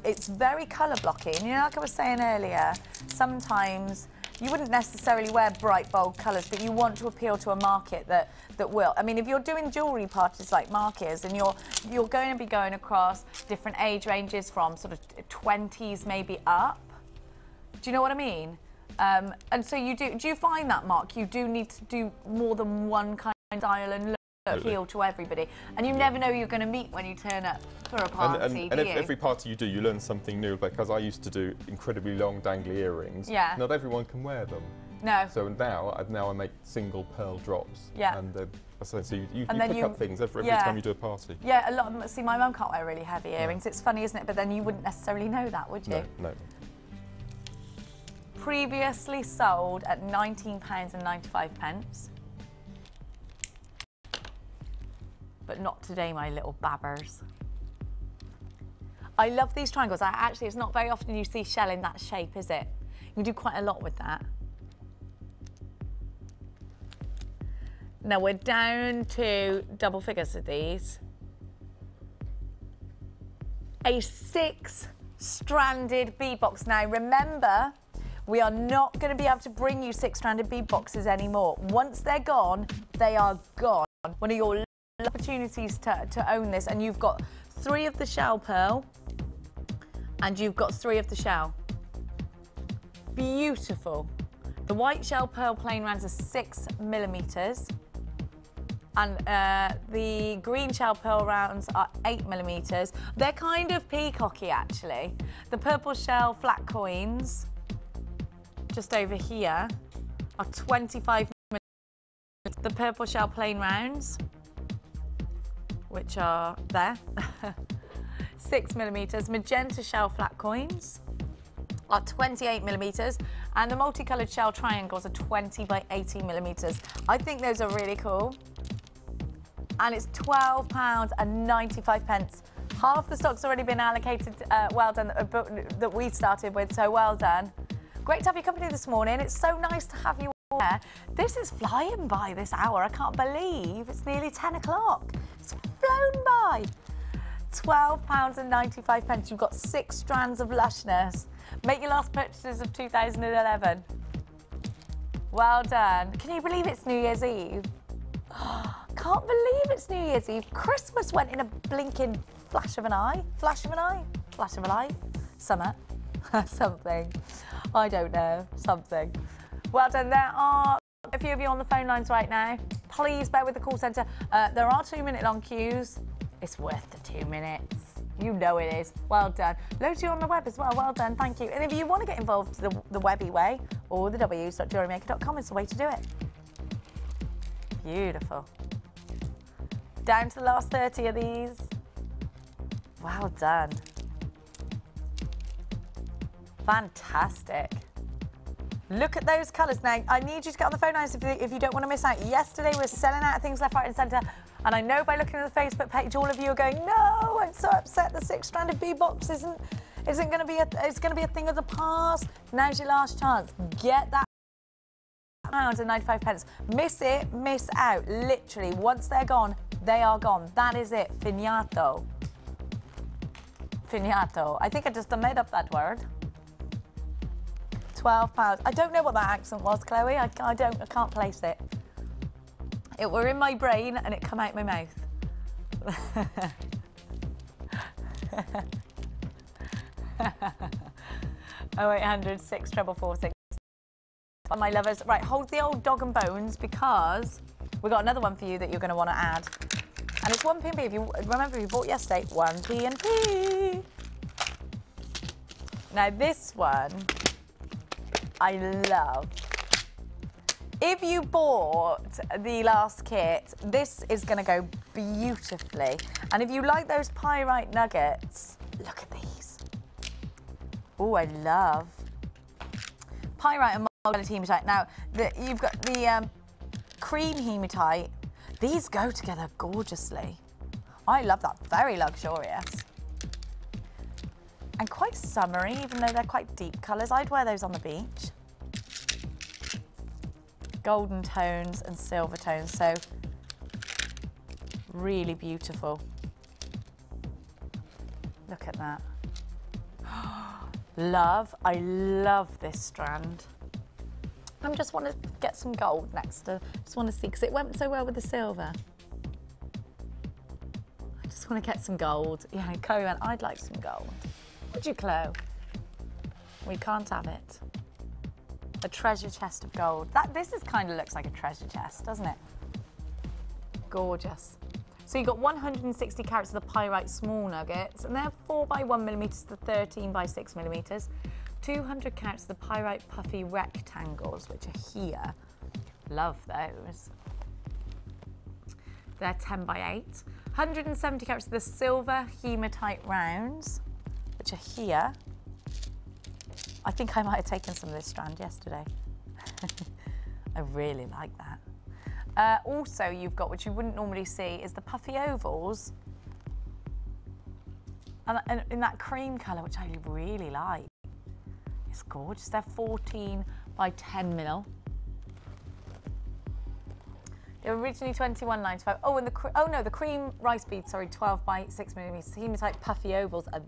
It's very colour blocking. You know, like I was saying earlier, sometimes you wouldn't necessarily wear bright, bold colours, but you want to appeal to a market that will. I mean, if you're doing jewellery parties like Mark is, and you're going to be going across different age ranges from sort of 20s maybe up. Do you know what I mean? And so you do you find that, Mark, you do need to do more than one kind of style and look appeal to everybody, and you never know who you're going to meet when you turn up for a party. And every party you do, you learn something new. Because I used to do incredibly long, dangly earrings. Yeah. Not everyone can wear them. No. So now I make single pearl drops. Yeah. And so you pick up things every time you do a party. Yeah. A lot. See, my mum can't wear really heavy earrings. It's funny, isn't it? But then you wouldn't necessarily know that, would you? No. Previously sold at £19.95. But not today, my little babbers. I love these triangles. Actually, it's not very often you see shell in that shape, is it? You can do quite a lot with that. Now we're down to double figures of these. A 6-stranded bead box. Now remember, we are not going to be able to bring you 6-stranded bead boxes anymore. Once they're gone, they are gone. One of your opportunities to own this, and you've got 3 of the shell pearl and you've got 3 of the shell. Beautiful. The white shell pearl plain rounds are 6mm and the green shell pearl rounds are 8mm. They're kind of peacocky actually. The purple shell flat coins just over here are 25mm. The purple shell plain rounds, which are there, 6mm. Magenta shell flat coins are 28mm, and the multicoloured shell triangles are 20 by 18mm. I think those are really cool. And it's £12.95. Half the stock's already been allocated, well done, that we started with, so well done. Great to have your company this morning. It's so nice to have you all there. This is flying by this hour. I can't believe it's nearly 10 o'clock. It's flown by. £12.95. You've got 6 strands of lushness. Make your last purchases of 2011. Well done. Can you believe it's New Year's Eve? Can't believe it's New Year's Eve. Christmas went in a blinking flash of an eye. Flash of an eye? Flash of a light? Summer? Something. I don't know. Something. Well done. There are a few of you on the phone lines right now. Please bear with the call centre. There are 2-minute-long queues. It's worth the 2 minutes. You know it is. Well done. Loads of you on the web as well. Well done. Thank you. And if you want to get involved the webby way, or the www.jewellerymaker.com is the way to do it. Beautiful. Down to the last 30 of these. Well done. Fantastic. Look at those colours. Now, I need you to get on the phone lines if you don't want to miss out. Yesterday, we were selling out of things left, right and centre. And I know by looking at the Facebook page, all of you are going, no, I'm so upset the 6-stranded bead box isn't going to be it's going to be a thing of the past. Now's your last chance. Get that £95. Miss it, miss out. Literally, once they're gone, they are gone. That is it. Finiato. Finiato. I think I just made up that word. £12. I don't know what that accent was, Chloe. I can't place it. It were in my brain and it come out my mouth. 0800 64446. My lovers, right, hold the old dog and bones because We've got another one for you that you're going to want to add. And it's 1p&p. If you remember, you bought yesterday 1p&p. Now this one, I love. If you bought the last kit, this is going to go beautifully. And if you like those pyrite nuggets, look at these. Oh, I love pyrite and molded hematite. Now, you've got the cream hematite. These go together gorgeously. I love that. Very luxurious. And quite summery, even though they're quite deep colours. I'd wear those on the beach. Golden tones and silver tones, so really beautiful. Look at that. Love, I love this strand. I just want to get some gold next to, just want to see, because it went so well with the silver. I just want to get some gold. Yeah, Chloe went, I'd like some gold. Would you, Chloe? We can't have it. A treasure chest of gold. This kind of looks like a treasure chest, doesn't it? Gorgeous. So you've got 160 carats of the pyrite small nuggets, and they're 4 by 1 millimeters to 13 by 6 millimeters. 200 carats of the pyrite puffy rectangles, which are here. Love those. They're 10 by 8. 170 carats of the silver hematite rounds, which are here. I think I might have taken some of this strand yesterday. I really like that. Also, you've got, which you wouldn't normally see, is the puffy ovals. And in that cream colour, which I really like. It's gorgeous. They're 14 by 10 mil. They were originally 21.95. Oh, and the cream rice beads, sorry, 12 by 6 millimeters. Hematite puffy ovals are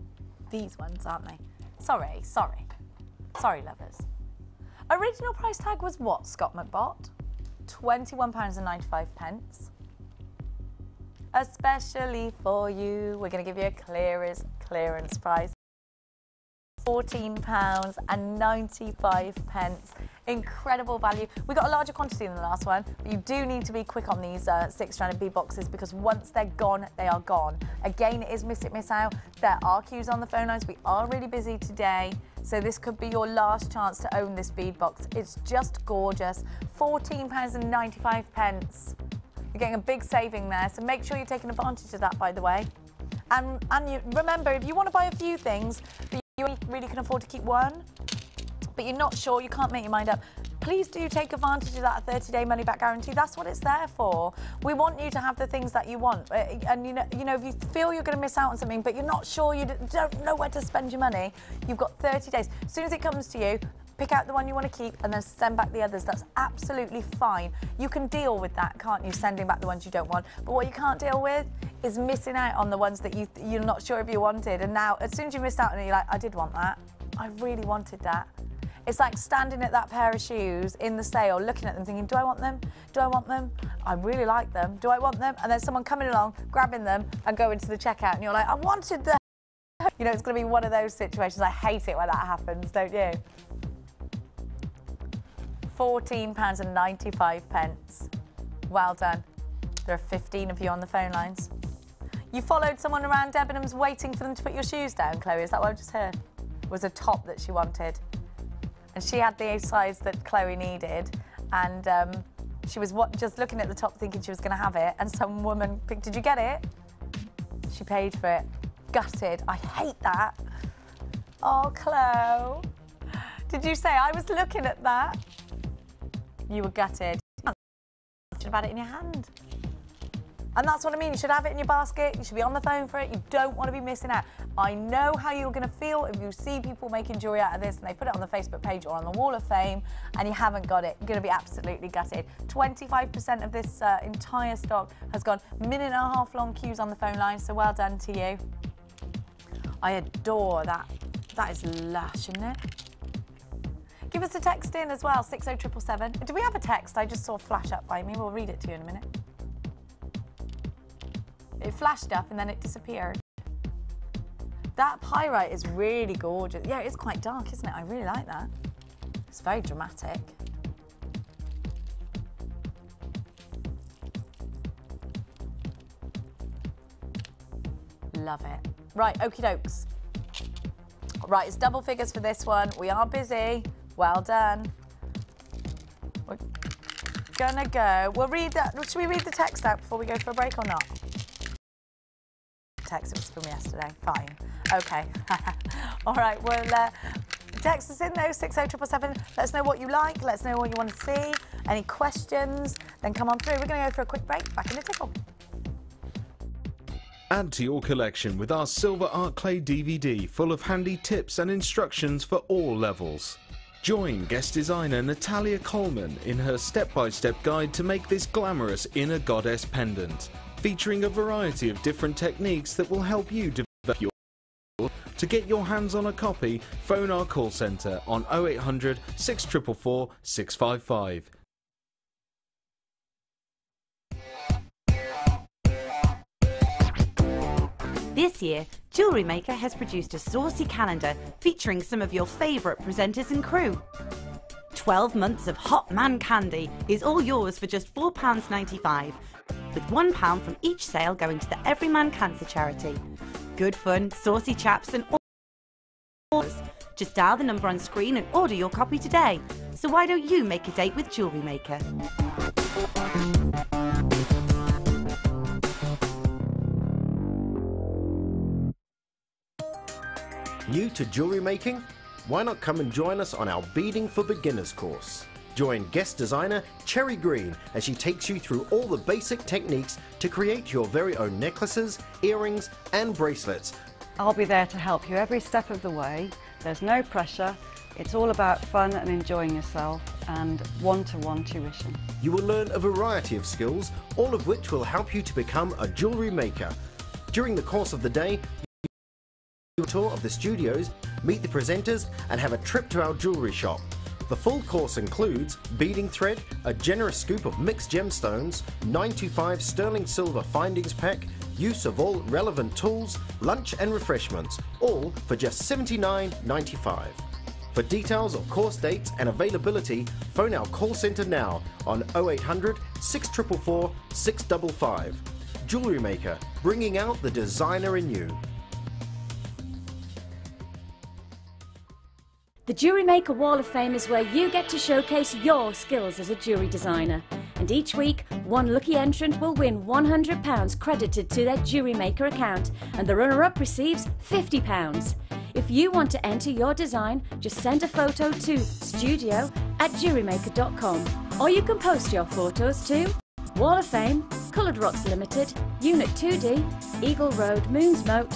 these ones, aren't they? Sorry, lovers. Original price tag was what, Scott McBot? £21.95. Especially for you, we're going to give you a clearance price. £14.95. Incredible value. We got a larger quantity than the last one, but you do need to be quick on these 6-stranded bead boxes, because once they're gone, they are gone. Again, it is miss it, miss out. There are queues on the phone lines. We are really busy today, so this could be your last chance to own this bead box. It's just gorgeous. £14.95. You're getting a big saving there, so make sure you're taking advantage of that, by the way. And you remember, if you want to buy a few things, but you really can afford to keep one, but you're not sure, you can't make your mind up, please do take advantage of that 30-day money-back guarantee. That's what it's there for. We want you to have the things that you want. And you know, if you feel you're going to miss out on something, but you're not sure, you don't know where to spend your money, you've got 30 days. As soon as it comes to you, pick out the one you want to keep and then send back the others. That's absolutely fine. You can deal with that, can't you, sending back the ones you don't want. But what you can't deal with is missing out on the ones that you're not sure if you wanted. And now, as soon as you missed out on it, you're like, I did want that. I really wanted that. It's like standing at that pair of shoes in the sale, looking at them thinking, do I want them? Do I want them? I really like them. Do I want them? And then someone coming along, grabbing them and going to the checkout, and you're like, I wanted them. You know, it's going to be one of those situations. I hate it when that happens, don't you? £14.95. Well done. There are 15 of you on the phone lines. You followed someone around Debenhams waiting for them to put your shoes down, Chloe. Is that what I just heard? It was a top that she wanted. And she had the size that Chloe needed. And she was just looking at the top thinking she was going to have it. And some woman picked, did you get it? She paid for it. Gutted. I hate that. Oh, Chloe. Did you say I was looking at that? You were gutted. You should have had it in your hand. And that's what I mean. You should have it in your basket. You should be on the phone for it. You don't want to be missing out. I know how you're going to feel if you see people making jewellery out of this and they put it on the Facebook page or on the Wall of Fame and you haven't got it. You're going to be absolutely gutted. 25% of this entire stock has gone. Minute-and-a-half long queues on the phone line, so well done to you. I adore that. That is lush, isn't it? Give us a text in as well, 60777. Do we have a text? I just saw a flash up by me. We'll read it to you in a minute. It flashed up and then it disappeared. That pyrite is really gorgeous. Yeah, it's quite dark, isn't it? I really like that. It's very dramatic. Love it. Right, okie dokes. Right, it's double figures for this one. We are busy. Well done. We're gonna go. We'll read that. Should we read the text out before we go for a break or not? Text, it was from yesterday. Fine. Okay. All right, well, text us in though, 60777. Let us know what you like. Let us know what you want to see. Any questions, then come on through. We're going to go for a quick break. Back in a tickle. Add to your collection with our Silver Art Clay DVD full of handy tips and instructions for all levels. Join guest designer Natalia Coleman in her step-by-step guide to make this glamorous inner goddess pendant, featuring a variety of different techniques that will help you develop your. To get your hands on a copy, phone our call centre on 0800 644 655. This year, Jewellery Maker has produced a saucy calendar featuring some of your favourite presenters and crew. 12 months of hot man candy is all yours for just £4.95, with £1 from each sale going to the Everyman Cancer Charity. Good fun, saucy chaps and all. Just dial the number on screen and order your copy today. So why don't you make a date with Jewellery Maker? New to jewellery making? Why not come and join us on our Beading for Beginners course? Join guest designer Cherry Green as she takes you through all the basic techniques to create your very own necklaces, earrings and bracelets. I'll be there to help you every step of the way. There's no pressure. It's all about fun and enjoying yourself and one-to-one tuition. You will learn a variety of skills, all of which will help you to become a jewellery maker. During the course of the day, a tour of the studios, meet the presenters and have a trip to our jewellery shop. The full course includes beading thread, a generous scoop of mixed gemstones, 925 sterling silver findings pack, use of all relevant tools, lunch and refreshments, all for just $79.95. For details of course dates and availability, phone our call centre now on 0800 644 655. Jewellery Maker, bringing out the designer in you. The Jewellery Maker Wall of Fame is where you get to showcase your skills as a jewellery designer. And each week, one lucky entrant will win £100 credited to their Jewellery Maker account, and the runner-up receives £50. If you want to enter your design, just send a photo to studio@jewellerymaker.com, or you can post your photos to Wall of Fame, Coloured Rocks Limited, Unit 2D, Eagle Road, Moonsmote,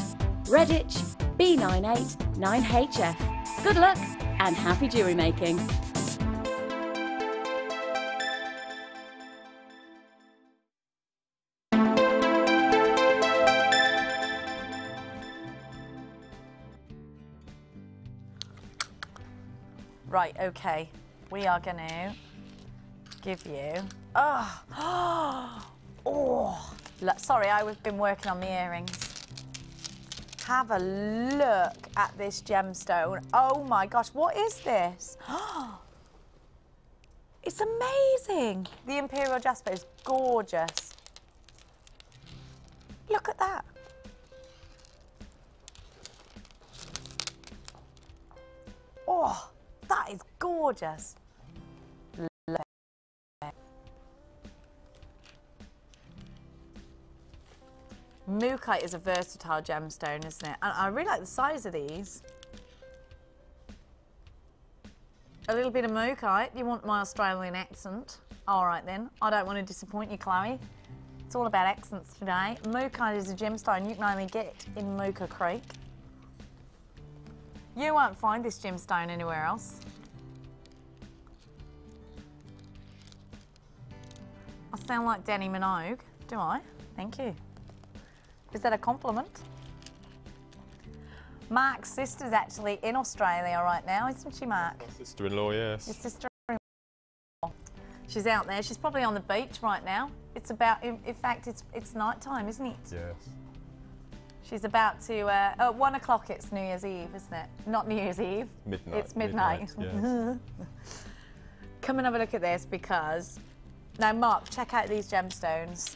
Redditch, B98 9HF. Good luck and happy jewellery making. Right, okay. We are going to give you... Oh, sorry, I've been working on the earrings. Have a look at this gemstone. Oh my gosh, what is this? It's amazing. The Imperial Jasper is gorgeous. Look at that. Oh, that is gorgeous. Mookaite is a versatile gemstone, isn't it? And I really like the size of these. A little bit of mookaite. You want my Australian accent? All right then. I don't want to disappoint you, Chloe. It's all about accents today. Mookaite is a gemstone you can only get in Mooka Creek. You won't find this gemstone anywhere else. I sound like Danny Minogue, do I? Thank you. Is that a compliment? Mark's sister's actually in Australia right now, isn't she, Mark? My sister-in-law, yes. Your sister-in-law. She's out there. She's probably on the beach right now. It's about, in fact, it's night time, isn't it? Yes. She's about to, 1 o'clock it's New Year's Eve, isn't it? Not New Year's Eve. Midnight. It's midnight. Yes. Come and have a look at this because, now Mark, check out these gemstones.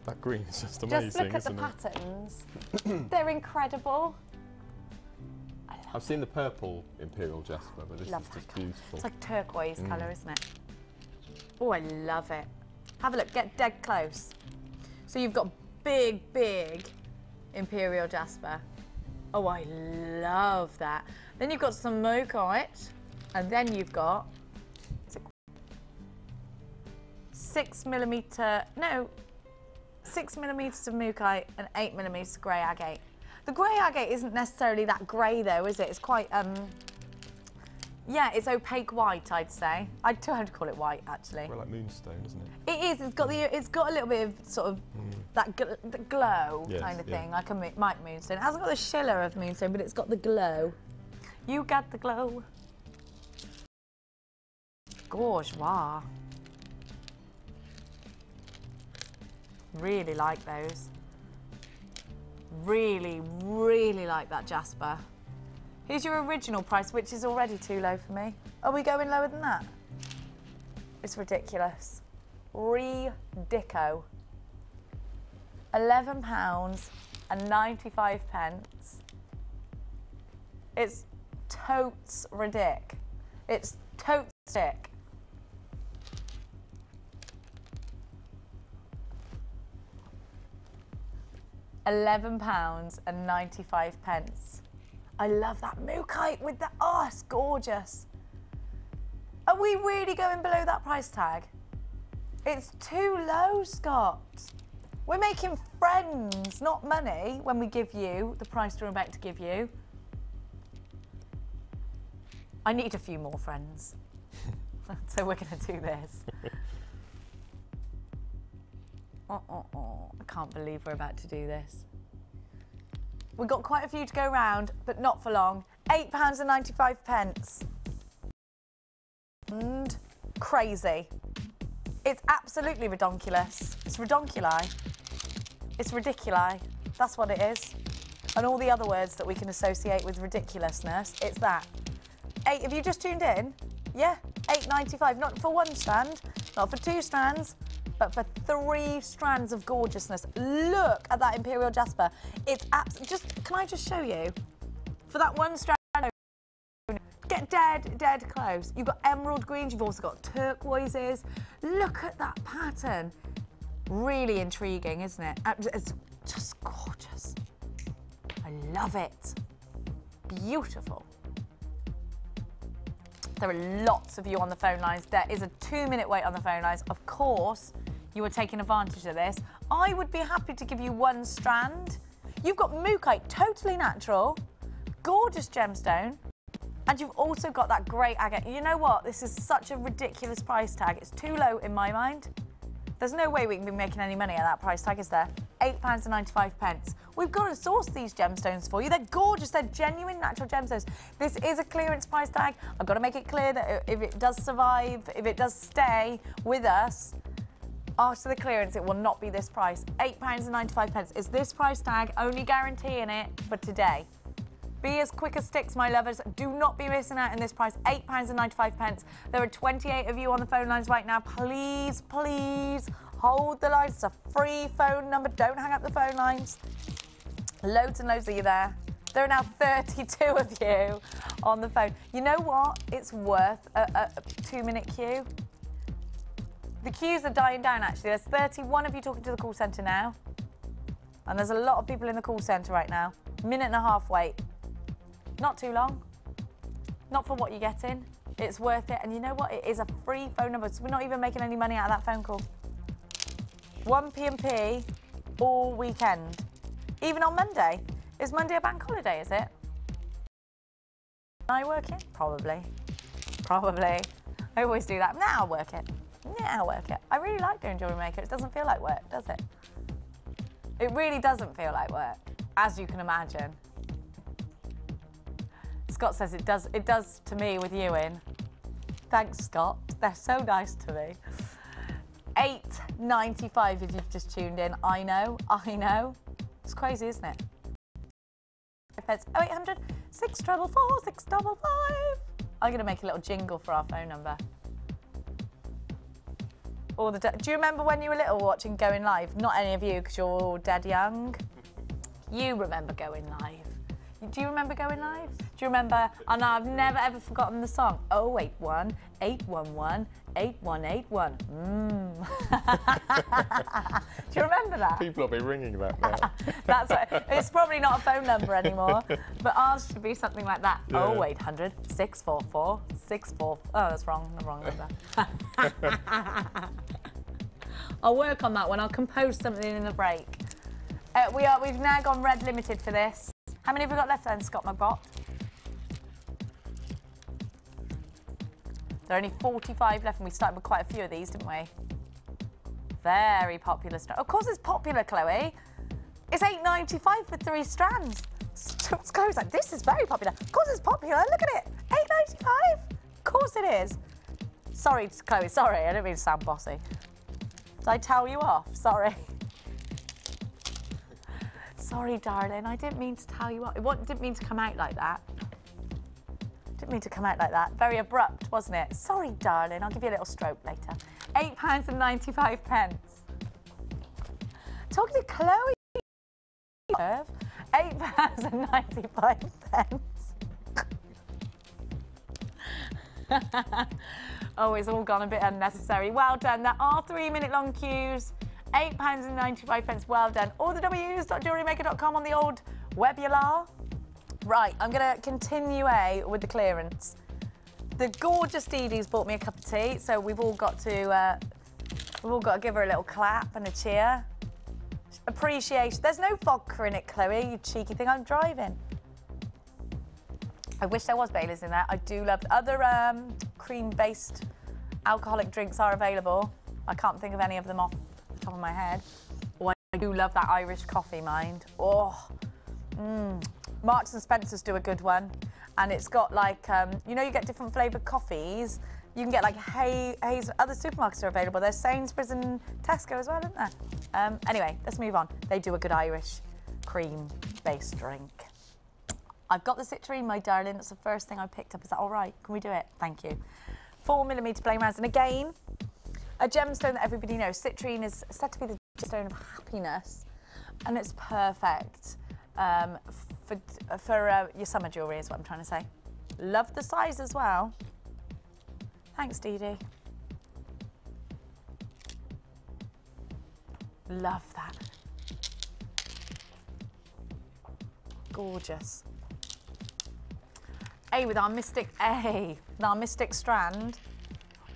That green is just amazing, Just look at the isn't it? patterns. They're incredible. I've seen the purple Imperial Jasper, but this Love is that just colour. beautiful. It's like turquoise colour, isn't it? Oh, I love it. Have a look, get dead close. So you've got big, big Imperial Jasper. Oh, I love that. Then you've got some Mochite, and then you've got 6 millimetres of Mochite and 8 millimetres of grey agate. The grey agate isn't necessarily that grey though, is it? It's quite, yeah, it's opaque white, I'd say. I'd too have to call it white, actually. Well, like moonstone, isn't it? It is. It's got a little bit of sort of that the glow Yes, kind of yeah. thing, like a white moonstone. It hasn't got the shiller of moonstone, but it's got the glow. You got the glow. Gorge, wow. Really like those. Really, really like that Jasper. Here's your original price, which is already too low for me. Are we going lower than that? It's ridiculous. Ridico. £11.95. It's totes ridic. It's totes sick. £11.95. I love that Mochite with the, oh, it's gorgeous. Are we really going below that price tag? It's too low, Scott. We're making friends, not money, when we give you the price we're about to give you. I need a few more friends. So we're going to do this. I can't believe we're about to do this. We've got quite a few to go round, but not for long. £8.95. And crazy. It's absolutely redonkulous. It's redonculi. It's ridiculi. That's what it is. And all the other words that we can associate with ridiculousness, it's that. Have you just tuned in? Yeah, £8.95. Not for one strand, not for 2 strands, but for 3 strands of gorgeousness. Look at that Imperial Jasper. It's can I just show you? For that one strand, get dead close. You've got emerald greens, you've also got turquoises. Look at that pattern. Really intriguing, isn't it? It's just gorgeous. I love it. Beautiful. There are lots of you on the phone lines. There is a 2-minute wait on the phone lines. Of course, you are taking advantage of this. I would be happy to give you 1 strand. You've got Mochite, totally natural, gorgeous gemstone, and you've also got that great agate. You know what? This is such a ridiculous price tag. It's too low in my mind. There's no way we can be making any money at that price tag, is there? £8.95. We've got to source these gemstones for you. They're gorgeous. They're genuine natural gemstones. This is a clearance price tag. I've got to make it clear that if it does survive, if it does stay with us, after the clearance, it will not be this price. £8.95 is this price tag, only guaranteeing it for today. Be as quick as sticks, my lovers. Do not be missing out on this price, £8.95. There are 28 of you on the phone lines right now. Please, please hold the lines. It's a free phone number. Don't hang up the phone lines. Loads and loads of you there. There are now 32 of you on the phone. You know what? It's worth a 2-minute queue. The queues are dying down, actually. There's 31 of you talking to the call centre now. And there's a lot of people in the call centre right now. 1.5-minute wait. Not too long. Not for what you're getting. It's worth it. And you know what? It is a free phone number, so we're not even making any money out of that phone call. 1 P&P all weekend. Even on Monday. Is Monday a bank holiday, is it? Am I working? Probably. Probably. I always do that. Now I'll work it. Yeah, I'll work it. I really like doing Jewellery Maker. It doesn't feel like work, does it? It really doesn't feel like work, as you can imagine. Scott says it does to me with you in. Thanks, Scott. They're so nice to me. £8.95 if you've just tuned in. I know. It's crazy, isn't it? 0800 644 655. I'm going to make a little jingle for our phone number. All the do you remember when you were little watching Going Live? Not any of you, because you're all dead young. You remember Going Live. Do you remember Going Live? Do you remember? And I've never ever forgotten the song. 081 811 8181. Do you remember that? People will be ringing that now. That's right. It's probably not a phone number anymore, but ours should be something like that. Yeah. 0800 644 644. Oh, that's wrong. I'm wrong with that. I'll work on that one. I'll compose something in the break. We've now gone red limited for this. How many have we got left then, Scott McBot? There are only 45 left, and we started with quite a few of these, didn't we? Very popular. Of course it's popular, Chloe. It's $8.95 for 3 strands. Chloe's like, this is very popular. Of course it's popular. Look at it. $8.95. Of course it is. Sorry, Chloe. Sorry. I don't mean to sound bossy. Did I tell you off? Sorry. Sorry, darling. I didn't mean to tell you off. It didn't mean to come out like that. Didn't mean to come out like that. Very abrupt, wasn't it? Sorry, darling. I'll give you a little stroke later. £8.95. Talking to Chloe. £8.95. Oh, it's all gone a bit unnecessary. Well done. There are 3-minute long queues. £8.95. Well done. All the W's.jewellerymaker.com on the old webular. Right, I'm going to continue with the clearance. The gorgeous Dee Dee's bought me a cup of tea, so we've all got to give her a little clap and a cheer. Appreciation. There's no vodka in it, Chloe, you cheeky thing. I'm driving. I wish there was Baileys in there. I do love other cream-based alcoholic drinks are available. I can't think of any of them off the top of my head. Oh, I do love that Irish coffee, mind. Oh, Marks and Spencer's do a good one, and it's got like you know, you get different flavoured coffees. You can get like haze. Other supermarkets are available. There's Sainsbury's and Tesco as well, isn't there? Anyway, let's move on. They do a good Irish cream-based drink. I've got the citrine, my darling. That's the first thing I picked up. Is that all right? Can we do it? Thank you. 4mm plain rounds. And again, a gemstone that everybody knows. Citrine is said to be the gemstone of happiness, and it's perfect for your summer jewellery is what I'm trying to say. Love the size as well. Thanks, Dee Dee. Love that. Gorgeous. With our mystic strand.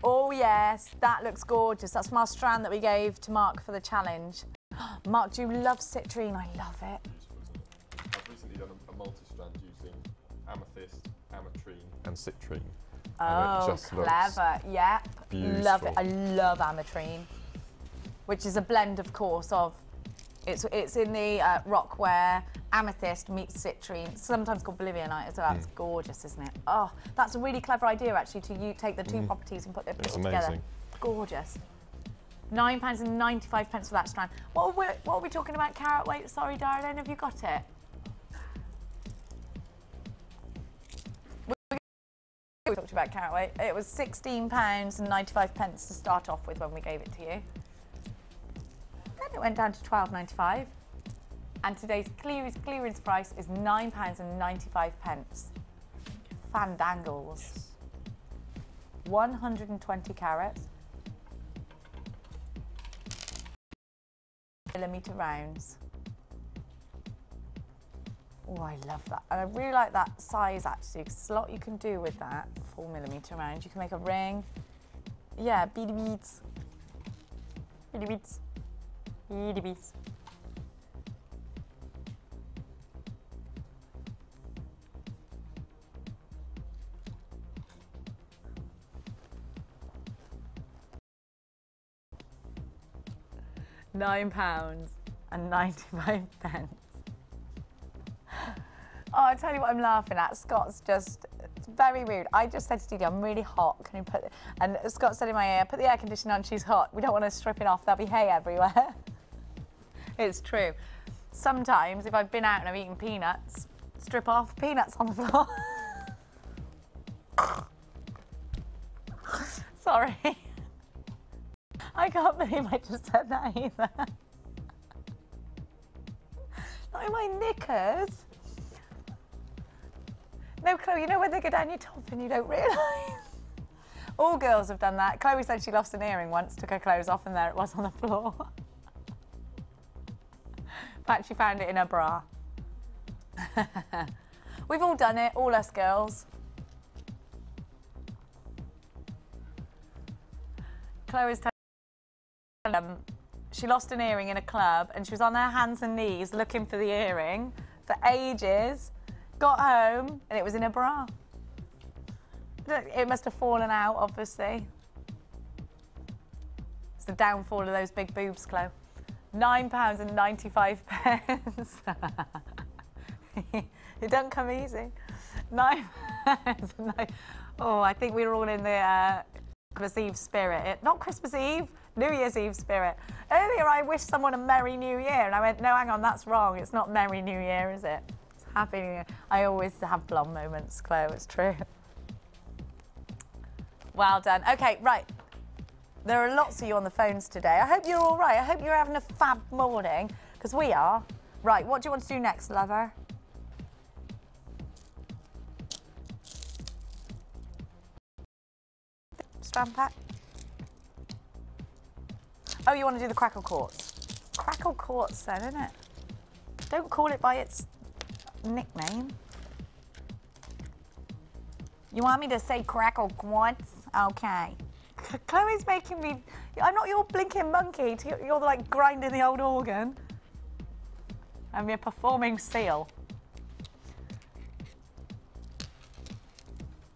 Oh yes, that looks gorgeous. That's from our strand that we gave to Mark for the challenge. Mark, do you love citrine? I love it. I've recently done a multi-strand using amethyst, ametrine and citrine. Oh, just clever. Yep. Beautiful. Love it. I love ametrine, which is a blend, of course, of it's in the Rockware amethyst meets citrine, sometimes called Bolivianite as well. It's gorgeous, isn't it? Oh, that's a really clever idea, actually, to take the two properties and put it together. Gorgeous. £9.95 for that strand. What are we talking about? Carat weight? Sorry, darling, have you got it? We talked about carat weight. It was £16.95 to start off with when we gave it to you. Then it went down to £12.95. And today's clearance price is £9.95. Fandangles. 120 carats. Millimetre rounds. Oh, I love that. And I really like that size, actually, because there's a lot you can do with that 4mm round. You can make a ring. Yeah, beady beads. Beady beads. Beady beads. £9.95. Oh, I tell you what I'm laughing at. Scott's just, it's very rude. I just said to Dee Dee, I'm really hot. Can you put, and Scott said in my ear, put the air conditioner on, she's hot. We don't want to strip it off, there'll be hay everywhere. It's true. Sometimes, if I've been out and I've eaten peanuts, strip off peanuts on the floor. Sorry. I can't believe I just said that either. Not in my knickers. No, Chloe, you know when they go down your top and you don't realise? All girls have done that. Chloe said she lost an earring once, took her clothes off, and there it was on the floor. In fact, she found it in her bra. We've all done it, all us girls. Chloe's telling she lost an earring in a club and she was on her hands and knees looking for the earring for ages, got home and it was in her bra. It must have fallen out, obviously. It's the downfall of those big boobs, Chloe. £9.95. It doesn't come easy. £9. Oh, I think we were all in the Christmas Eve spirit. Not Christmas Eve, New Year's Eve spirit. Earlier I wished someone a Merry New Year and I went, no, hang on, that's wrong. It's not Merry New Year, is it? It's Happy New Year. I always have blonde moments, Chloe, it's true. Well done. Okay, right. There are lots of you on the phones today. I hope you're all right. I hope you're having a fab morning, because we are. Right, what do you want to do next, lover? Strand pack? Oh, you want to do the crackle quartz? Crackle quartz then, isn't it? Don't call it by its nickname. You want me to say crackle quartz? Okay. Chloe's making me... I'm not your blinking monkey. You're like grinding the old organ. I'm your performing seal.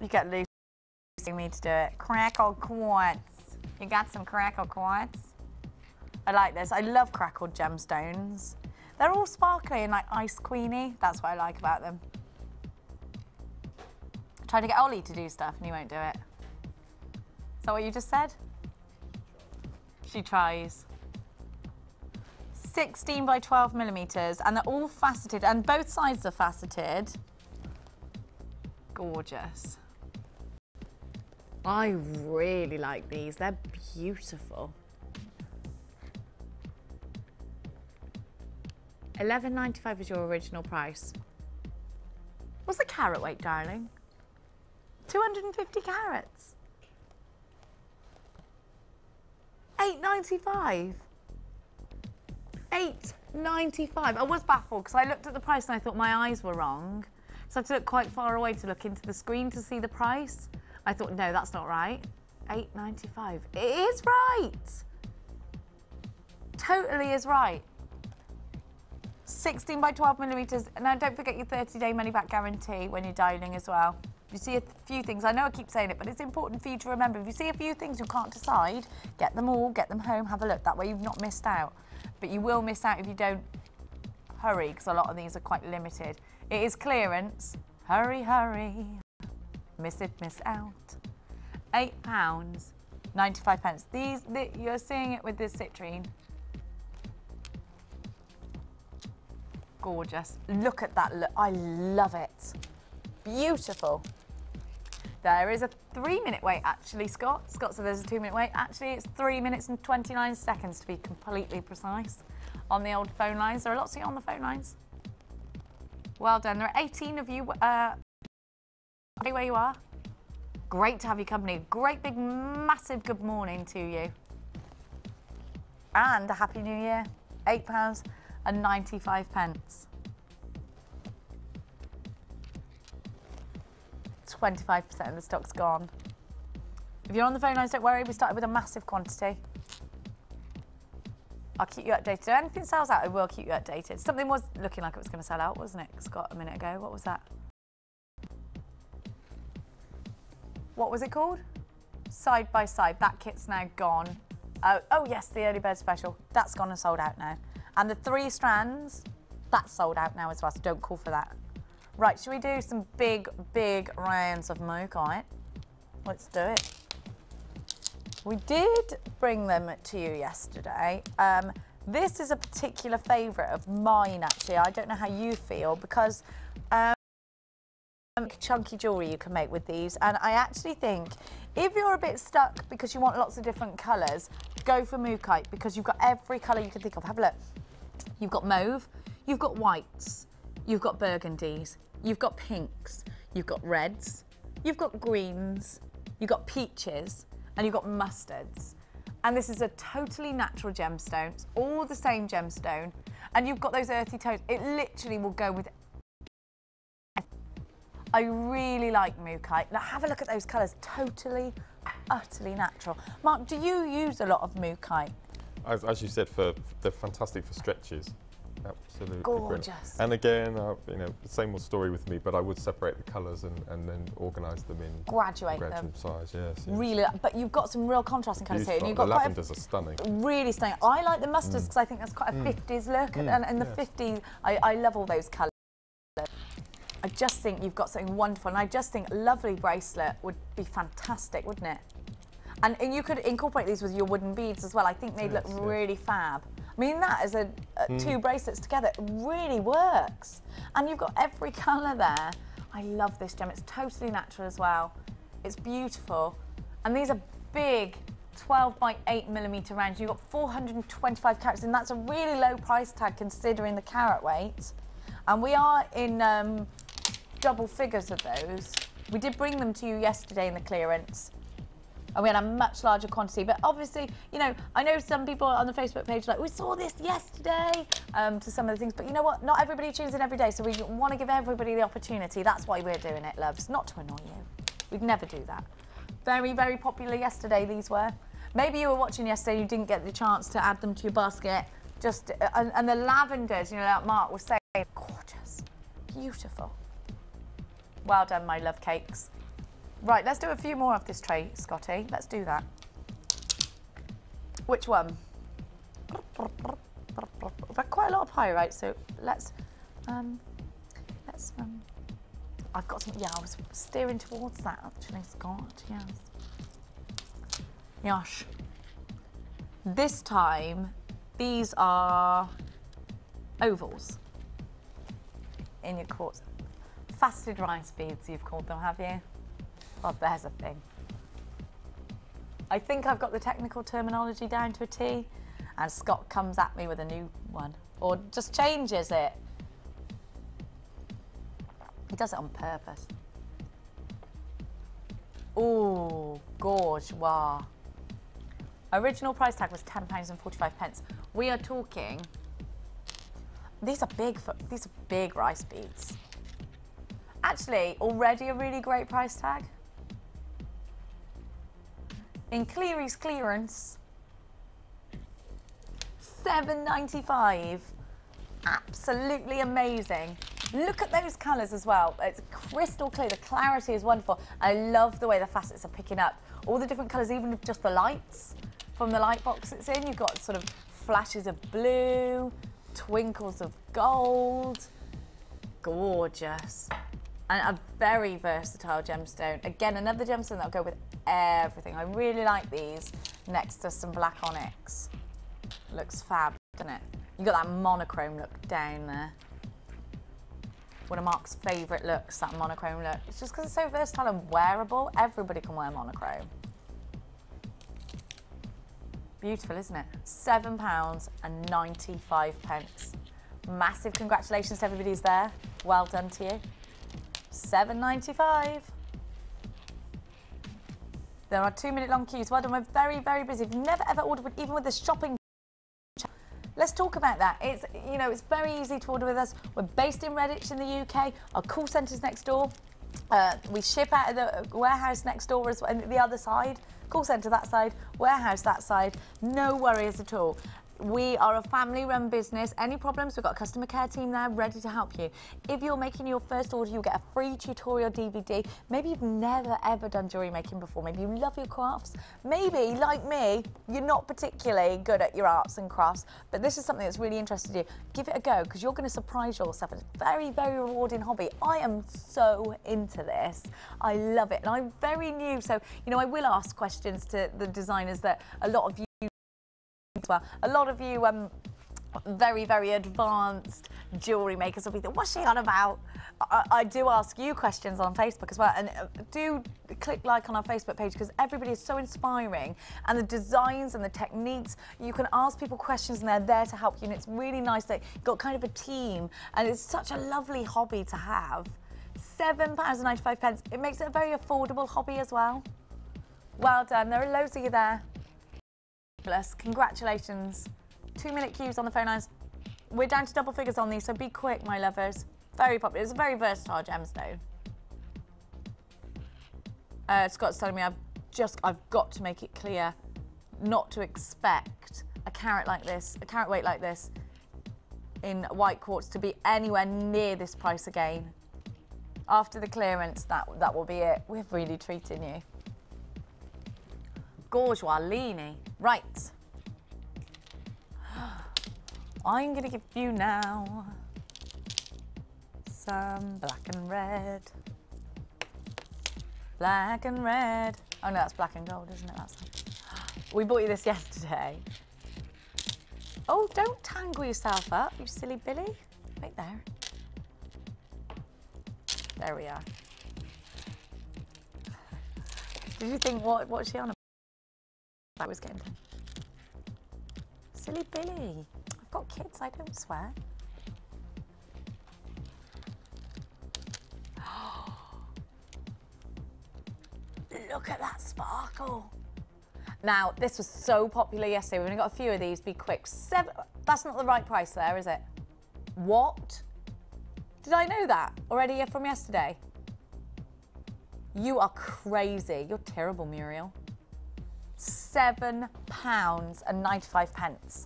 You get Lucy me to do it. Crackle quartz. You got some crackle quartz? I like this. I love crackled gemstones. They're all sparkly and like ice queeny. That's what I like about them. Trying to get Ollie to do stuff and he won't do it. Is that what you just said? She tries. 16 by 12 millimeters, and they're all faceted, and both sides are faceted. Gorgeous. I really like these. They're beautiful. $11.95 is your original price. What's the carat weight, darling? 250 carats. $8.95. $8.95. I was baffled because I looked at the price and I thought my eyes were wrong. So I had to look quite far away to look into the screen to see the price. I thought, no, that's not right. $8.95. It is right. Totally is right. 16 by 12 millimeters. Now, don't forget your 30-day money-back guarantee when you're dialing as well. If you see a few things, I know I keep saying it, but it's important for you to remember. If you see a few things you can't decide, get them all, get them home, have a look. That way you've not missed out. But you will miss out if you don't hurry, because a lot of these are quite limited. It is clearance. Hurry, hurry. Miss it, miss out. £8.95. You're seeing it with this citrine. Gorgeous. Look at that look. I love it. Beautiful. There is a 3-minute wait, actually, Scott. Scott said there's a 2-minute wait. Actually, it's 3 minutes and 29 seconds to be completely precise on the old phone lines. There are lots of you on the phone lines. Well done. There are 18 of you. Where you are. Great to have your company. Great big, massive good morning to you. And a Happy New Year. £8.95. 25% of the stock's gone. If you're on the phone lines, don't worry, we started with a massive quantity. I'll keep you updated. If anything sells out, I will keep you updated. Something was looking like it was going to sell out, wasn't it, Scott, a minute ago? What was that? What was it called? Side by Side. That kit's now gone. Oh yes, the early bird special. That's gone and sold out now. And the 3 strands, that's sold out now as well, so don't call for that. Right, should we do some big, big rounds of mookaite? Let's do it. We did bring them to you yesterday. This is a particular favourite of mine, actually. I don't know how you feel, because chunky jewellery you can make with these. And I actually think if you're a bit stuck because you want lots of different colours, go for Mookaite, because you've got every colour you can think of. Have a look. You've got mauve, you've got whites, you've got burgundies, you've got pinks, you've got reds, you've got greens, you've got peaches, and you've got mustards. And this is a totally natural gemstone. It's all the same gemstone. And you've got those earthy tones. It literally will go with... I really like Mookaite. Now have a look at those colours. Totally, utterly natural. Mark, do you use a lot of Mookaite? As you said, they're fantastic for stretches. Absolutely gorgeous. Brilliant. And again, you know, the same old story with me, but I would separate the colours and then organise them in graduate them. Size. Yes. Really, but you've got some real contrasting colours here. And you've got the lavenders are stunning. Really stunning. I like the mustards because I think that's quite a 50s look, and the 50s, I love all those colours. I just think you've got something wonderful, and I just think a lovely bracelet would be fantastic, wouldn't it? And you could incorporate these with your wooden beads as well. I think they'd look really fab. I mean, that as two bracelets together, it really works. And you've got every colour there. I love this gem. It's totally natural as well. It's beautiful. And these are big 12 by 8mm rounds. You've got 425 carats, and that's a really low price tag considering the carat weight. And we are in double figures of those. We did bring them to you yesterday in the clearance. And we had a much larger quantity, but obviously, you know, I know some people on the Facebook page are like, we saw this yesterday, to some of the things, but you know what, not everybody tunes in every day, so we want to give everybody the opportunity. That's why we're doing it, loves, not to annoy you. We'd never do that. Very, very popular yesterday, these were. Maybe you were watching yesterday, you didn't get the chance to add them to your basket. Just, and the lavenders, you know, like Mark was saying, gorgeous, beautiful. Well done, my love cakes. Right, let's do a few more of this tray, Scotty. Let's do that. Which one? We've had quite a lot of pyrite, so let's I've got some, yeah, I was steering towards that actually, Scott, yes. Yosh. This time, these are ovals in your quartz. Faceted rice beads, you've called them, have you? Oh, there's a thing. I think I've got the technical terminology down to a T, and Scott comes at me with a new one, or just changes it. He does it on purpose. Ooh, gorge, wow. Original price tag was £10.45. We are talking, these are big rice beads. Actually, already a really great price tag. In Cleary's clearance, $7.95. Absolutely amazing. Look at those colours as well. It's crystal clear. The clarity is wonderful. I love the way the facets are picking up. All the different colours, even just the lights from the light box it's in. You've got sort of flashes of blue, twinkles of gold. Gorgeous. And a very versatile gemstone. Again, another gemstone that'll go with everything. I really like these next to some black onyx. Looks fab, doesn't it? You got that monochrome look down there. One of Mark's favourite looks, that monochrome look. It's just because it's so versatile and wearable. Everybody can wear monochrome. Beautiful, isn't it? £7.95. Massive congratulations to everybody who's there. Well done to you. $7.95. There are 2-minute long queues. Well done, we're very, very busy. If you've never ever ordered, even with the shopping, let's talk about that. It's, you know, it's very easy to order with us. We're based in Redditch in the UK. Our call centre's next door. We ship out of the warehouse next door as well, and the other side. Call centre that side, warehouse that side. No worries at all. We are a family-run business. Any problems, we've got a customer care team there ready to help you. If you're making your first order, you'll get a free tutorial DVD. Maybe you've never, ever done jewellery making before. Maybe you love your crafts. Maybe, like me, you're not particularly good at your arts and crafts, but this is something that's really interesting to you. Give it a go, because you're going to surprise yourself. It's a very, very rewarding hobby. I am so into this. I love it, and I'm very new, so, you know, I will ask questions to the designers that a lot of you well. A lot of you very, very advanced jewellery makers will be thinking, what's she on about? I do ask you questions on Facebook as well, and do click like on our Facebook page because everybody is so inspiring, and the designs and the techniques, you can ask people questions and they're there to help you, and it's really nice that you've got kind of a team, and it's such a lovely hobby to have. £7.95. It makes it a very affordable hobby as well. Well done, there are loads of you there. Congratulations. 2-minute queues on the phone lines. We're down to double figures on these, so be quick, my lovers. Very popular. It's a very versatile gemstone. Scott's telling me I've got to make it clear not to expect a carat like this, a carat weight like this, in white quartz to be anywhere near this price again. After the clearance, that will be it. We're really treating you. Gorgeois right. I'm going to give you now some black and red. Black and red. Oh no, that's black and gold, isn't it? We bought you this yesterday. Oh, don't tangle yourself up, you silly Billy. Wait there. There we are. Did you think, what's she on about? That was getting done. Silly Billy. I've got kids, I don't swear. Look at that sparkle. Now, this was so popular yesterday. We've only got a few of these. Be quick. That's not the right price there, is it? What? Did I know that already from yesterday? You are crazy. You're terrible, Muriel. £7.95.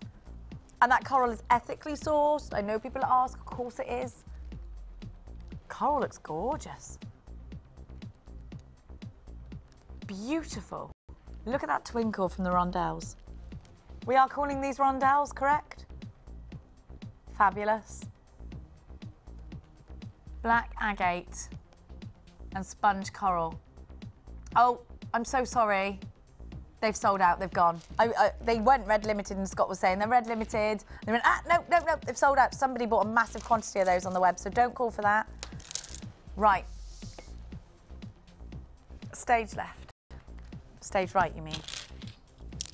And that coral is ethically sourced. I know people ask, of course it is. Coral looks gorgeous. Beautiful. Look at that twinkle from the rondelles. We are calling these rondelles, correct? Fabulous. Black agate and sponge coral. Oh, I'm so sorry. They've sold out, they've gone. They weren't red limited, and Scott was saying they're red limited. They went, no, they've sold out. Somebody bought a massive quantity of those on the web, so don't call for that. Right. Stage left. Stage right, you mean?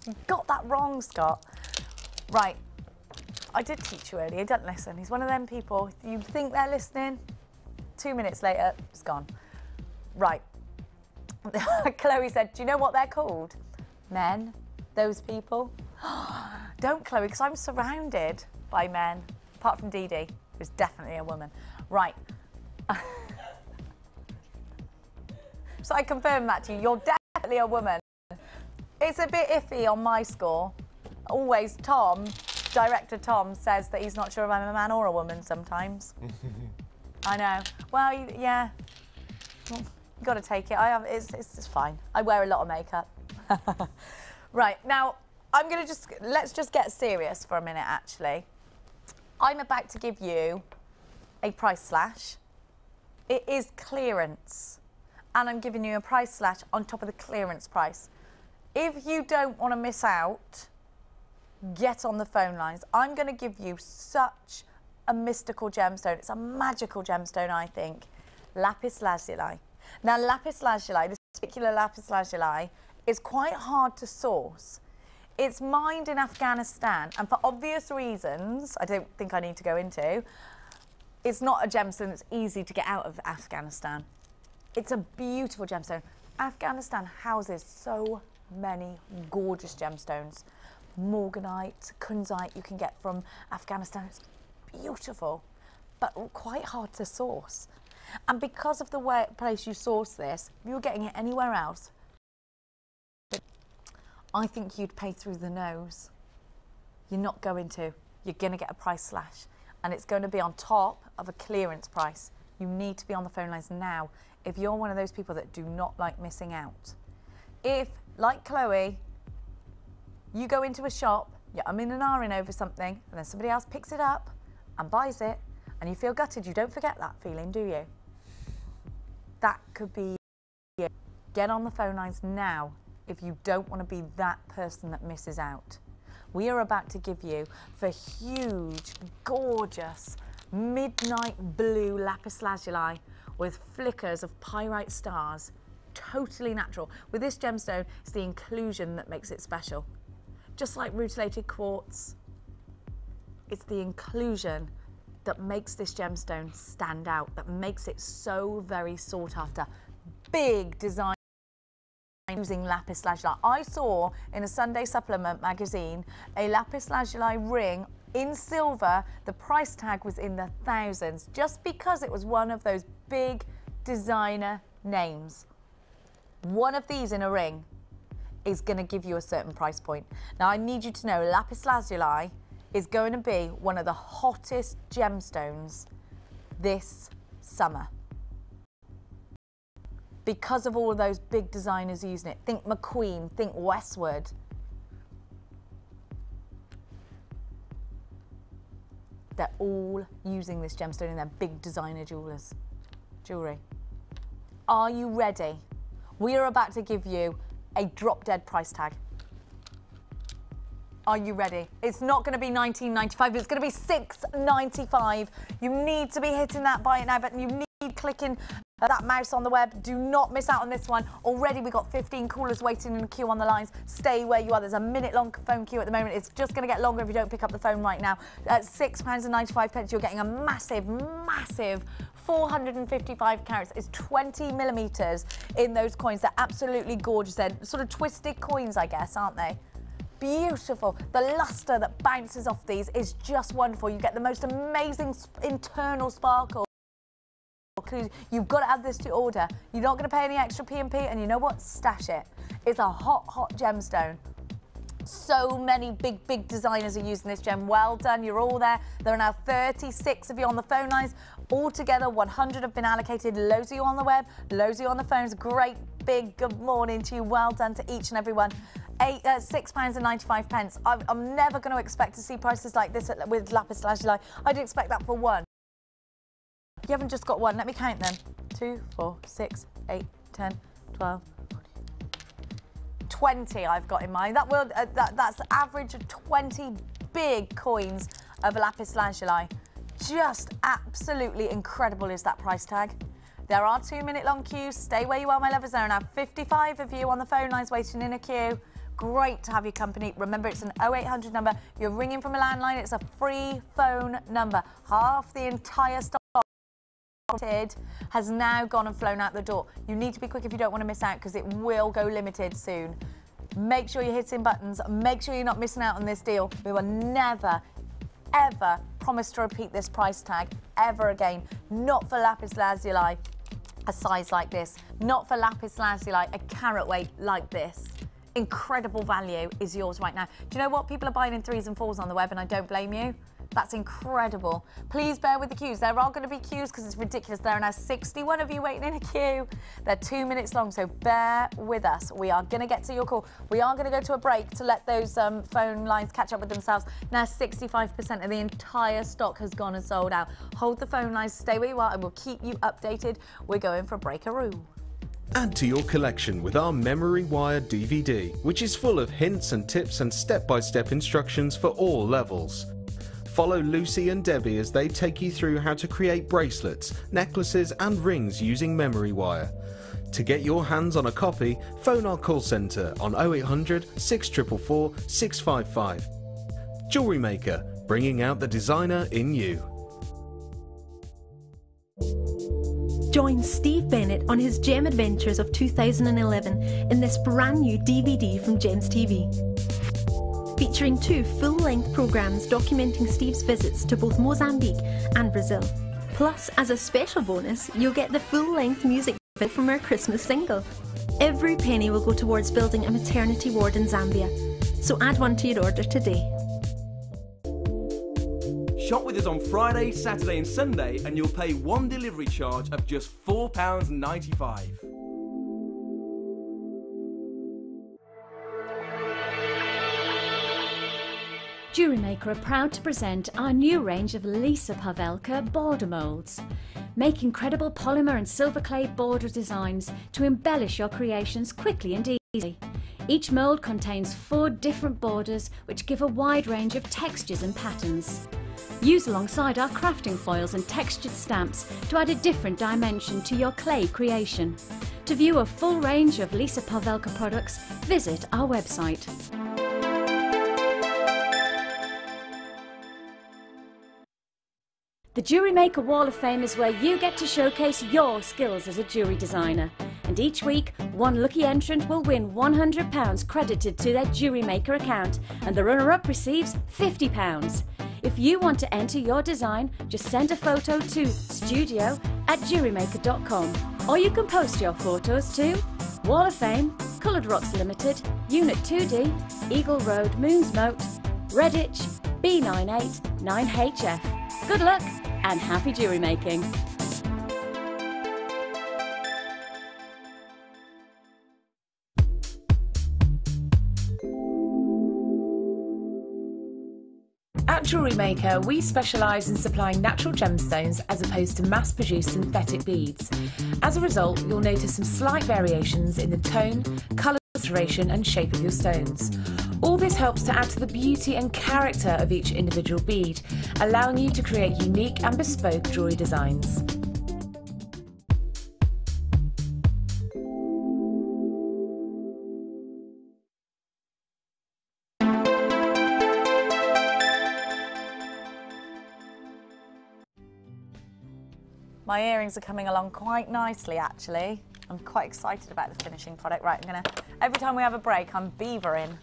You got that wrong, Scott. Right. I did teach you earlier, he doesn't listen. He's one of them people, you think they're listening, 2 minutes later, it's gone. Right. Chloe said, do you know what they're called? Men, those people. Don't, Chloe, because I'm surrounded by men, apart from Dee Dee, who's definitely a woman. Right. So I confirm that to you. You're definitely a woman. It's a bit iffy on my score. Always Tom, director Tom, says that he's not sure if I'm a man or a woman sometimes. I know. Well, yeah. You got to take it. It's fine. I wear a lot of makeup. Right, now, let's just get serious for a minute, actually. I'm about to give you a price slash. It is clearance. And I'm giving you a price slash on top of the clearance price. If you don't want to miss out, get on the phone lines. I'm going to give you such a mystical gemstone. It's a magical gemstone, I think. Lapis lazuli. Now, lapis lazuli, this particular lapis lazuli, is quite hard to source. It's mined in Afghanistan, and for obvious reasons, I don't think I need to go into, it's not a gemstone that's easy to get out of Afghanistan. It's a beautiful gemstone. Afghanistan houses so many gorgeous gemstones. Morganite, kunzite you can get from Afghanistan. It's beautiful, but quite hard to source. And because of the place you source this, if you're getting it anywhere else, I think you'd pay through the nose. You're not going to. You're going to get a price slash, and it's going to be on top of a clearance price. You need to be on the phone lines now if you're one of those people that do not like missing out. If, like Chloe, you go into a shop, you're umming and ahhing over something, and then somebody else picks it up and buys it, and you feel gutted, you don't forget that feeling, do you? That could be you. Get on the phone lines now if you don't want to be that person that misses out. we are about to give you for huge, gorgeous, midnight blue lapis lazuli with flickers of pyrite stars, totally natural. With this gemstone, it's the inclusion that makes it special. Just like rutilated quartz, it's the inclusion that makes this gemstone stand out, that makes it so very sought after. Big design using lapis lazuli. I saw in a Sunday supplement magazine a lapis lazuli ring in silver. The price tag was in the thousands, just because it was one of those big designer names. One of these in a ring is going to give you a certain price point. Now, I need you to know lapis lazuli is going to be one of the hottest gemstones this summer, because of all of those big designers using it. Think McQueen, think Westwood. They're all using this gemstone in their big designer jewellery. Are you ready? We are about to give you a drop-dead price tag. Are you ready? It's not going to be $19.95, it's going to be $6.95. You need to be hitting that buy it now button. You need clicking that mouse on the web. Do not miss out on this one. Already we've got 15 callers waiting in a queue on the lines. Stay where you are. There's a minute-long phone queue at the moment. It's just going to get longer if you don't pick up the phone right now. At £6.95, you're getting a massive, massive 455 carats. Is 20 millimeters in those coins. They're absolutely gorgeous. They're sort of twisted coins, I guess, aren't they? Beautiful. The luster that bounces off these is just wonderful. You get the most amazing internal sparkle. You've got to add this to your order. You're not going to pay any extra P&P, and you know what? Stash it. It's a hot, hot gemstone. So many big designers are using this gem. Well done, you're all there. There are now 36 of you on the phone lines. Altogether, 100 have been allocated. Loads of you on the web, loads of you on the phones. Great big good morning to you. Well done to each and every one. £6.95. I'm never going to expect to see prices like this with lapis lazuli. I'd expect that for one. You haven't just got one. Let me count them. 2, 4, 6, 8, 10, 12, 20 I've got in mind. That's average of 20 big coins of lapis lazuli. Just absolutely incredible is that price tag. There are 2-minute long queues. Stay where you are, my lovers. There are now 55 of you on the phone lines waiting in a queue. Great to have your company. Remember, it's an 0800 number. You're ringing from a landline. It's a free phone number. Half the entire stock has now gone and flown out the door. You need to be quick if you don't want to miss out, because it will go limited soon. Make sure you're hitting buttons. Make sure you're not missing out on this deal. We will never, ever promise to repeat this price tag ever again. Not for lapis lazuli a size like this. Not for lapis lazuli a carat weight like this. Incredible value is yours right now. Do you know what? People are buying in 3s and 4s on the web, and I don't blame you. That's incredible. Please bear with the queues. There are going to be queues because it's ridiculous. There are now 61 of you waiting in a queue. They're 2 minutes long, so bear with us. We are going to get to your call. We are going to go to a break to let those phone lines catch up with themselves. Now 65% of the entire stock has gone and sold out. Hold the phone lines, stay where you are, and we'll keep you updated. We're going for a breakaroo. Add to your collection with our Memory Wire DVD, which is full of hints and tips and step-by-step instructions for all levels. Follow Lucy and Debbie as they take you through how to create bracelets, necklaces and rings using Memory Wire. To get your hands on a copy, phone our call centre on 0800 644 655. Jewellery Maker, bringing out the designer in you. Join Steve Bennett on his Gem Adventures of 2011 in this brand new DVD from Gems TV. Featuring 2 full-length programmes documenting Steve's visits to both Mozambique and Brazil. Plus, as a special bonus, you'll get the full-length music video from our Christmas single. Every penny will go towards building a maternity ward in Zambia, so add one to your order today. Shop with us on Friday, Saturday and Sunday and you'll pay one delivery charge of just £4.95. Jewellery Maker are proud to present our new range of Lisa Pavelka border moulds. Make incredible polymer and silver clay border designs to embellish your creations quickly and easily. Each mould contains 4 different borders which give a wide range of textures and patterns. Use alongside our crafting foils and textured stamps to add a different dimension to your clay creation. To view a full range of Lisa Pavelka products, visit our website. The Jewellery Maker Wall of Fame is where you get to showcase your skills as a jewellery designer. And each week, one lucky entrant will win £100 credited to their Jewellery Maker account, and the runner-up receives £50. If you want to enter your design, just send a photo to studio@jewellerymaker.com, or you can post your photos to Wall of Fame, Coloured Rocks Limited, Unit 2D, Eagle Road, Moonsmote, Redditch, B98 9HF. Good luck and happy jewellery making! At Jewellery Maker, we specialise in supplying natural gemstones as opposed to mass-produced synthetic beads. As a result, you'll notice some slight variations in the tone, colour, saturation and shape of your stones. All this helps to add to the beauty and character of each individual bead, allowing you to create unique and bespoke jewellery designs. My earrings are coming along quite nicely, actually. I'm quite excited about the finishing product. Right, every time we have a break, I'm beavering.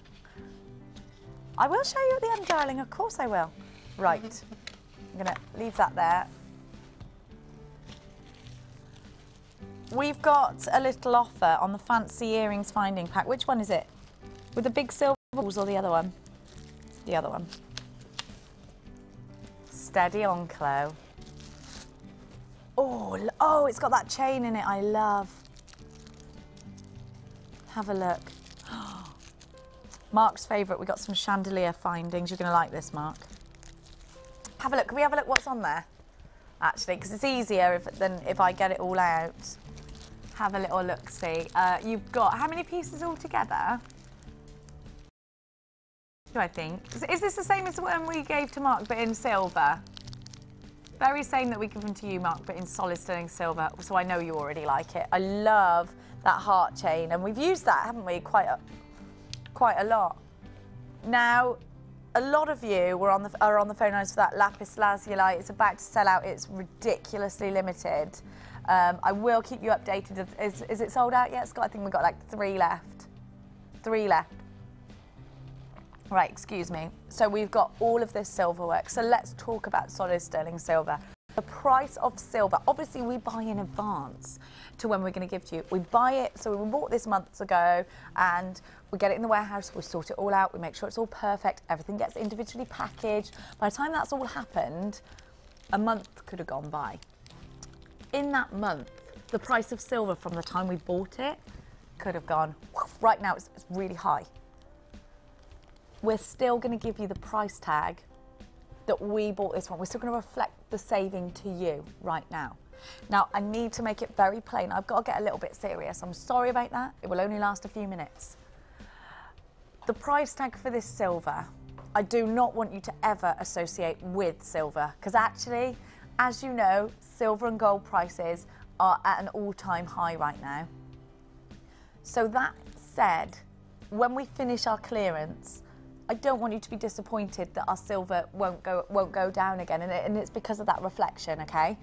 I will show you at the end, darling, of course I will. Right, I'm gonna leave that there. We've got a little offer on the fancy earrings finding pack. Which one is it? With the big silver balls or the other one? The other one. Steady on, Chloe. Oh, it's got that chain in it I love. Have a look. Mark's favourite, we got some chandelier findings. You're going to like this, Mark. Have a look. Can we have a look what's on there? Actually, because it's easier than if I get it all out. Have a little look-see. You've got, how many pieces altogether? Do I think? Is this the same as the one we gave to Mark, but in silver? Very same that we given to you, Mark, but in solid sterling silver, so I know you already like it. I love that heart chain, and we've used that, haven't we, quite a lot. Now, a lot of you are on the phone lines for that lapis lazuli. It's about to sell out. It's ridiculously limited. I will keep you updated. Is it sold out yet, Scott? I think we've got like 3 left. 3 left. Right, excuse me. So we've got all of this silver work. So let's talk about solid sterling silver. The price of silver, obviously we buy in advance to when we're going to give to you. We buy it, so we bought this months ago, and we get it in the warehouse, we sort it all out, we make sure it's all perfect, everything gets individually packaged. By the time that's all happened, a month could have gone by. In that month, the price of silver from the time we bought it could have gone, right now it's really high. We're still going to give you the price tag that we bought this one. We're still going to reflect the saving to you right now. Now, I need to make it very plain. I've got to get a little bit serious. I'm sorry about that. It will only last a few minutes. The price tag for this silver, I do not want you to ever associate with silver, because actually, as you know, silver and gold prices are at an all-time high right now. So that said, when we finish our clearance, I don't want you to be disappointed that our silver won't go down again, and it's because of that reflection, okay?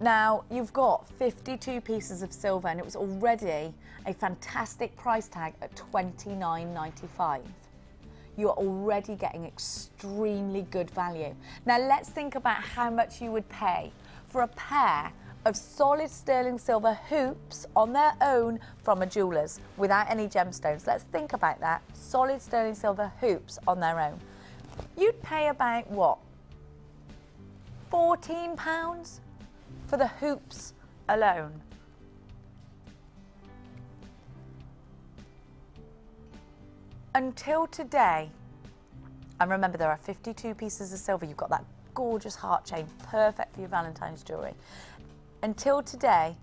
Now, you've got 52 pieces of silver, and it was already a fantastic price tag at $29.95. You're already getting extremely good value. Now, let's think about how much you would pay for a pair of solid sterling silver hoops on their own from a jeweller's without any gemstones. Let's think about that. Solid sterling silver hoops on their own. You'd pay about, what, £14 for the hoops alone. Until today, and remember there are 52 pieces of silver, you've got that gorgeous heart chain, perfect for your Valentine's jewellery. Until today,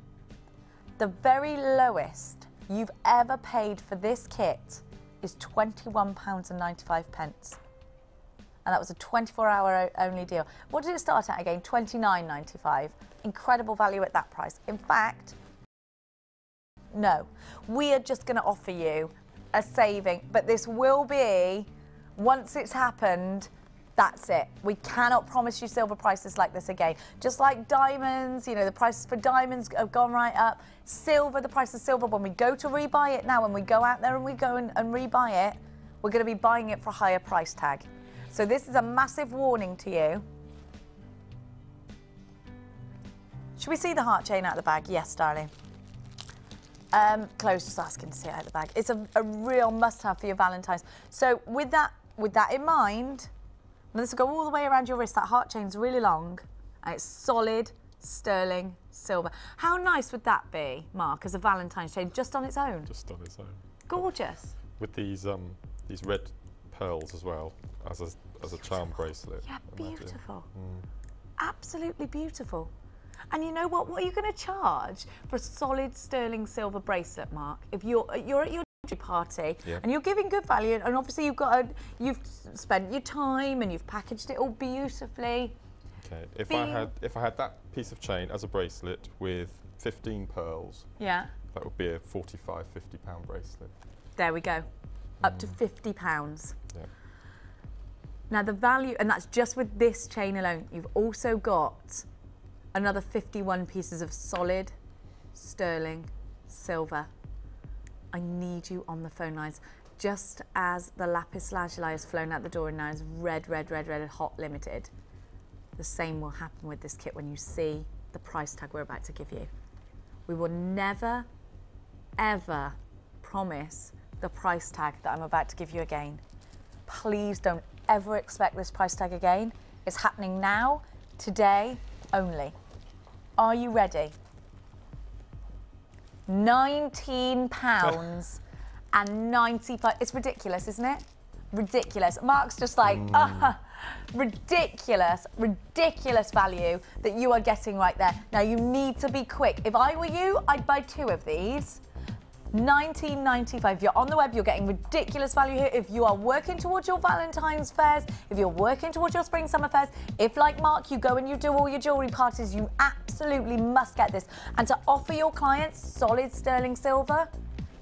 the very lowest you've ever paid for this kit is £21.95. And that was a 24-hour only deal. What did it start at again? £29.95. Incredible value at that price. In fact, no, we are just going to offer you a saving, but this will be, once it's happened, that's it. We cannot promise you silver prices like this again. Just like diamonds, you know, the prices for diamonds have gone right up. Silver, the price of silver, when we go to rebuy it now, when we go out there and we go and rebuy it, we're going to be buying it for a higher price tag. So this is a massive warning to you. Should we see the heart chain out of the bag? Yes, darling. Chloe's just asking to see it out of the bag. It's a real must-have for your Valentine's. So with that in mind, this will go all the way around your wrist. That heart chain's really long, and it's solid sterling silver. How nice would that be, Mark, as a Valentine's chain, just on its own? Just on its own. Gorgeous. With these red pearls as well, as a charm bracelet. Yeah, beautiful. Absolutely beautiful. And you know what? What are you going to charge for a solid sterling silver bracelet, Mark? If you're at your party and you're giving good value, and obviously you've spent your time and you've packaged it all beautifully. Okay. If I had that piece of chain as a bracelet with 15 pearls, that would be a £45–50 bracelet. There we go. Up to £50. Yeah. Now the value, and that's just with this chain alone. You've also got another 51 pieces of solid sterling silver. I need you on the phone lines. Just as the lapis lazuli has flown out the door and now is red, hot limited, the same will happen with this kit when you see the price tag we're about to give you. We will never, ever promise the price tag that I'm about to give you again. Please don't ever expect this price tag again. It's happening now, today only. Are you ready? £19.95. It's ridiculous, isn't it? Ridiculous. Mark's just like, ridiculous value that you are getting right there. Now you need to be quick. If I were you, I'd buy 2 of these. £19.95. If you're on the web, you're getting ridiculous value here. If you are working towards your Valentine's fairs, if you're working towards your spring summer fairs, if like Mark, you go and you do all your jewellery parties, you absolutely must get this. And to offer your clients solid sterling silver,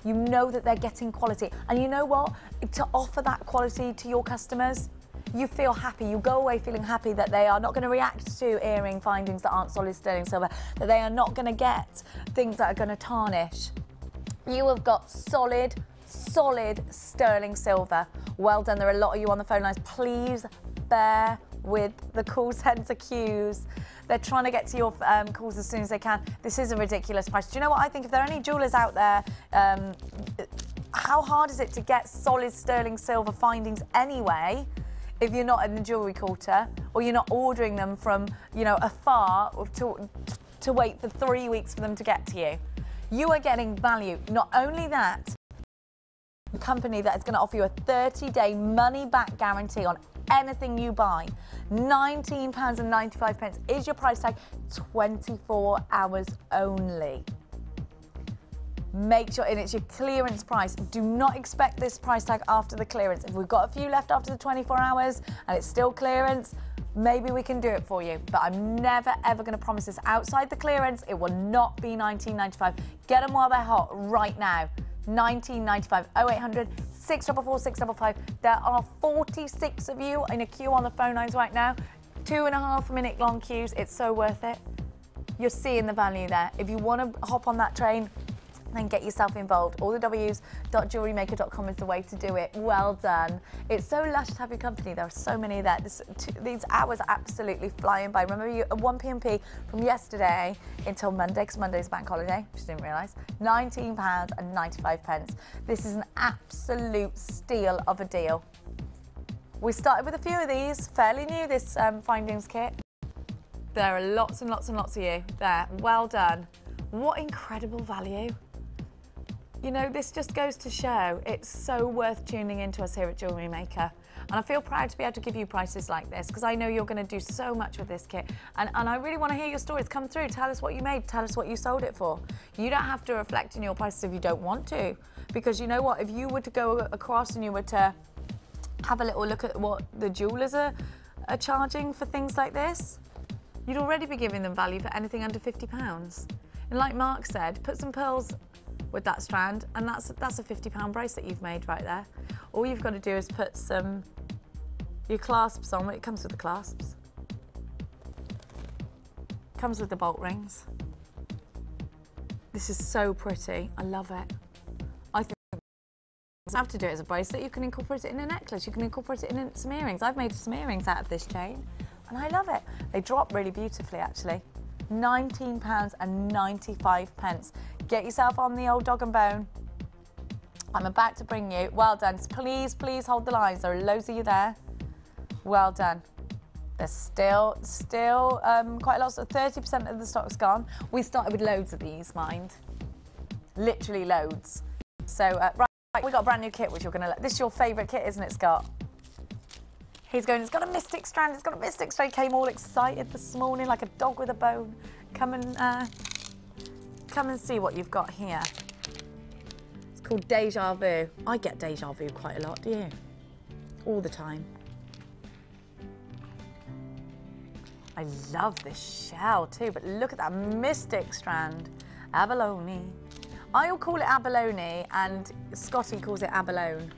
you know that they're getting quality. And you know what? To offer that quality to your customers, you feel happy. You go away feeling happy that they are not going to react to earring findings that aren't solid sterling silver, that they are not going to get things that are going to tarnish. You have got solid sterling silver. Well done. There are a lot of you on the phone lines. Please bear with the call centre queues. They're trying to get to your calls as soon as they can. This is a ridiculous price. Do you know what I think? If there are any jewellers out there, how hard is it to get solid sterling silver findings anyway if you're not in the jewellery quarter, or you're not ordering them from, you know, afar to wait for 3 weeks for them to get to you? You are getting value. Not only that, a company that is going to offer you a 30-day money-back guarantee on anything you buy. £19.95 is your price tag, 24 hours only. Make sure, and it's your clearance price. Do not expect this price tag after the clearance. If we've got a few left after the 24 hours and it's still clearance, maybe we can do it for you, but I'm never ever going to promise this outside the clearance. It will not be £19.95. Get them while they're hot right now. £19.95. 0800 644 655. There are 46 of you in a queue on the phone lines right now. 2.5 minute long queues. It's so worth it. You're seeing the value there. If you want to hop on that train, then get yourself involved. All the W's.jewellerymaker.com is the way to do it. Well done. It's so lush to have your company. There are so many there. These hours are absolutely flying by. Remember, you at 1 p.m. from yesterday until Monday, because Monday's bank holiday, which I didn't realise. £19.95. This is an absolute steal of a deal. We started with a few of these, fairly new, this findings kit. There are lots and lots and lots of you there. Well done. What incredible value. you know, this just goes to show it's so worth tuning into us here at Jewellery Maker. And I feel proud to be able to give you prices like this because I know you're going to do so much with this kit. And I really want to hear your stories. Come through, tell us what you made, tell us what you sold it for. You don't have to reflect in your prices if you don't want to. Because you know what, if you were to go across and you were to have a little look at what the jewellers are charging for things like this, you'd already be giving them value for anything under £50. And like Mark said, put some pearls with that strand and that's a £50 bracelet you've made right there. All you've got to do is put your clasps on. It comes with the clasps. Comes with the bolt rings. This is so pretty. I love it. I think you don't have to do it as a bracelet. You can incorporate it in a necklace. You can incorporate it in some earrings. I've made some earrings out of this chain and I love it. They drop really beautifully actually. £19.95. Get yourself on the old dog and bone. I'm about to bring you, well done. Please, please hold the lines. There are loads of you there. Well done. There's still quite a lot, so 30% of the stock's gone. We started with loads of these, mind. Literally loads. So, right, we got a brand new kit, which you're gonna, this is your favorite kit, isn't it, Scott? He's going, it's got a mystic strand, it's got a mystic strand. Came all excited this morning, like a dog with a bone. Come and see what you've got here. It's called Deja Vu. I get Deja Vu quite a lot, do you? All the time. I love this shell too, but look at that mystic strand. Abalone. I'll call it abalone and Scotty calls it abalone.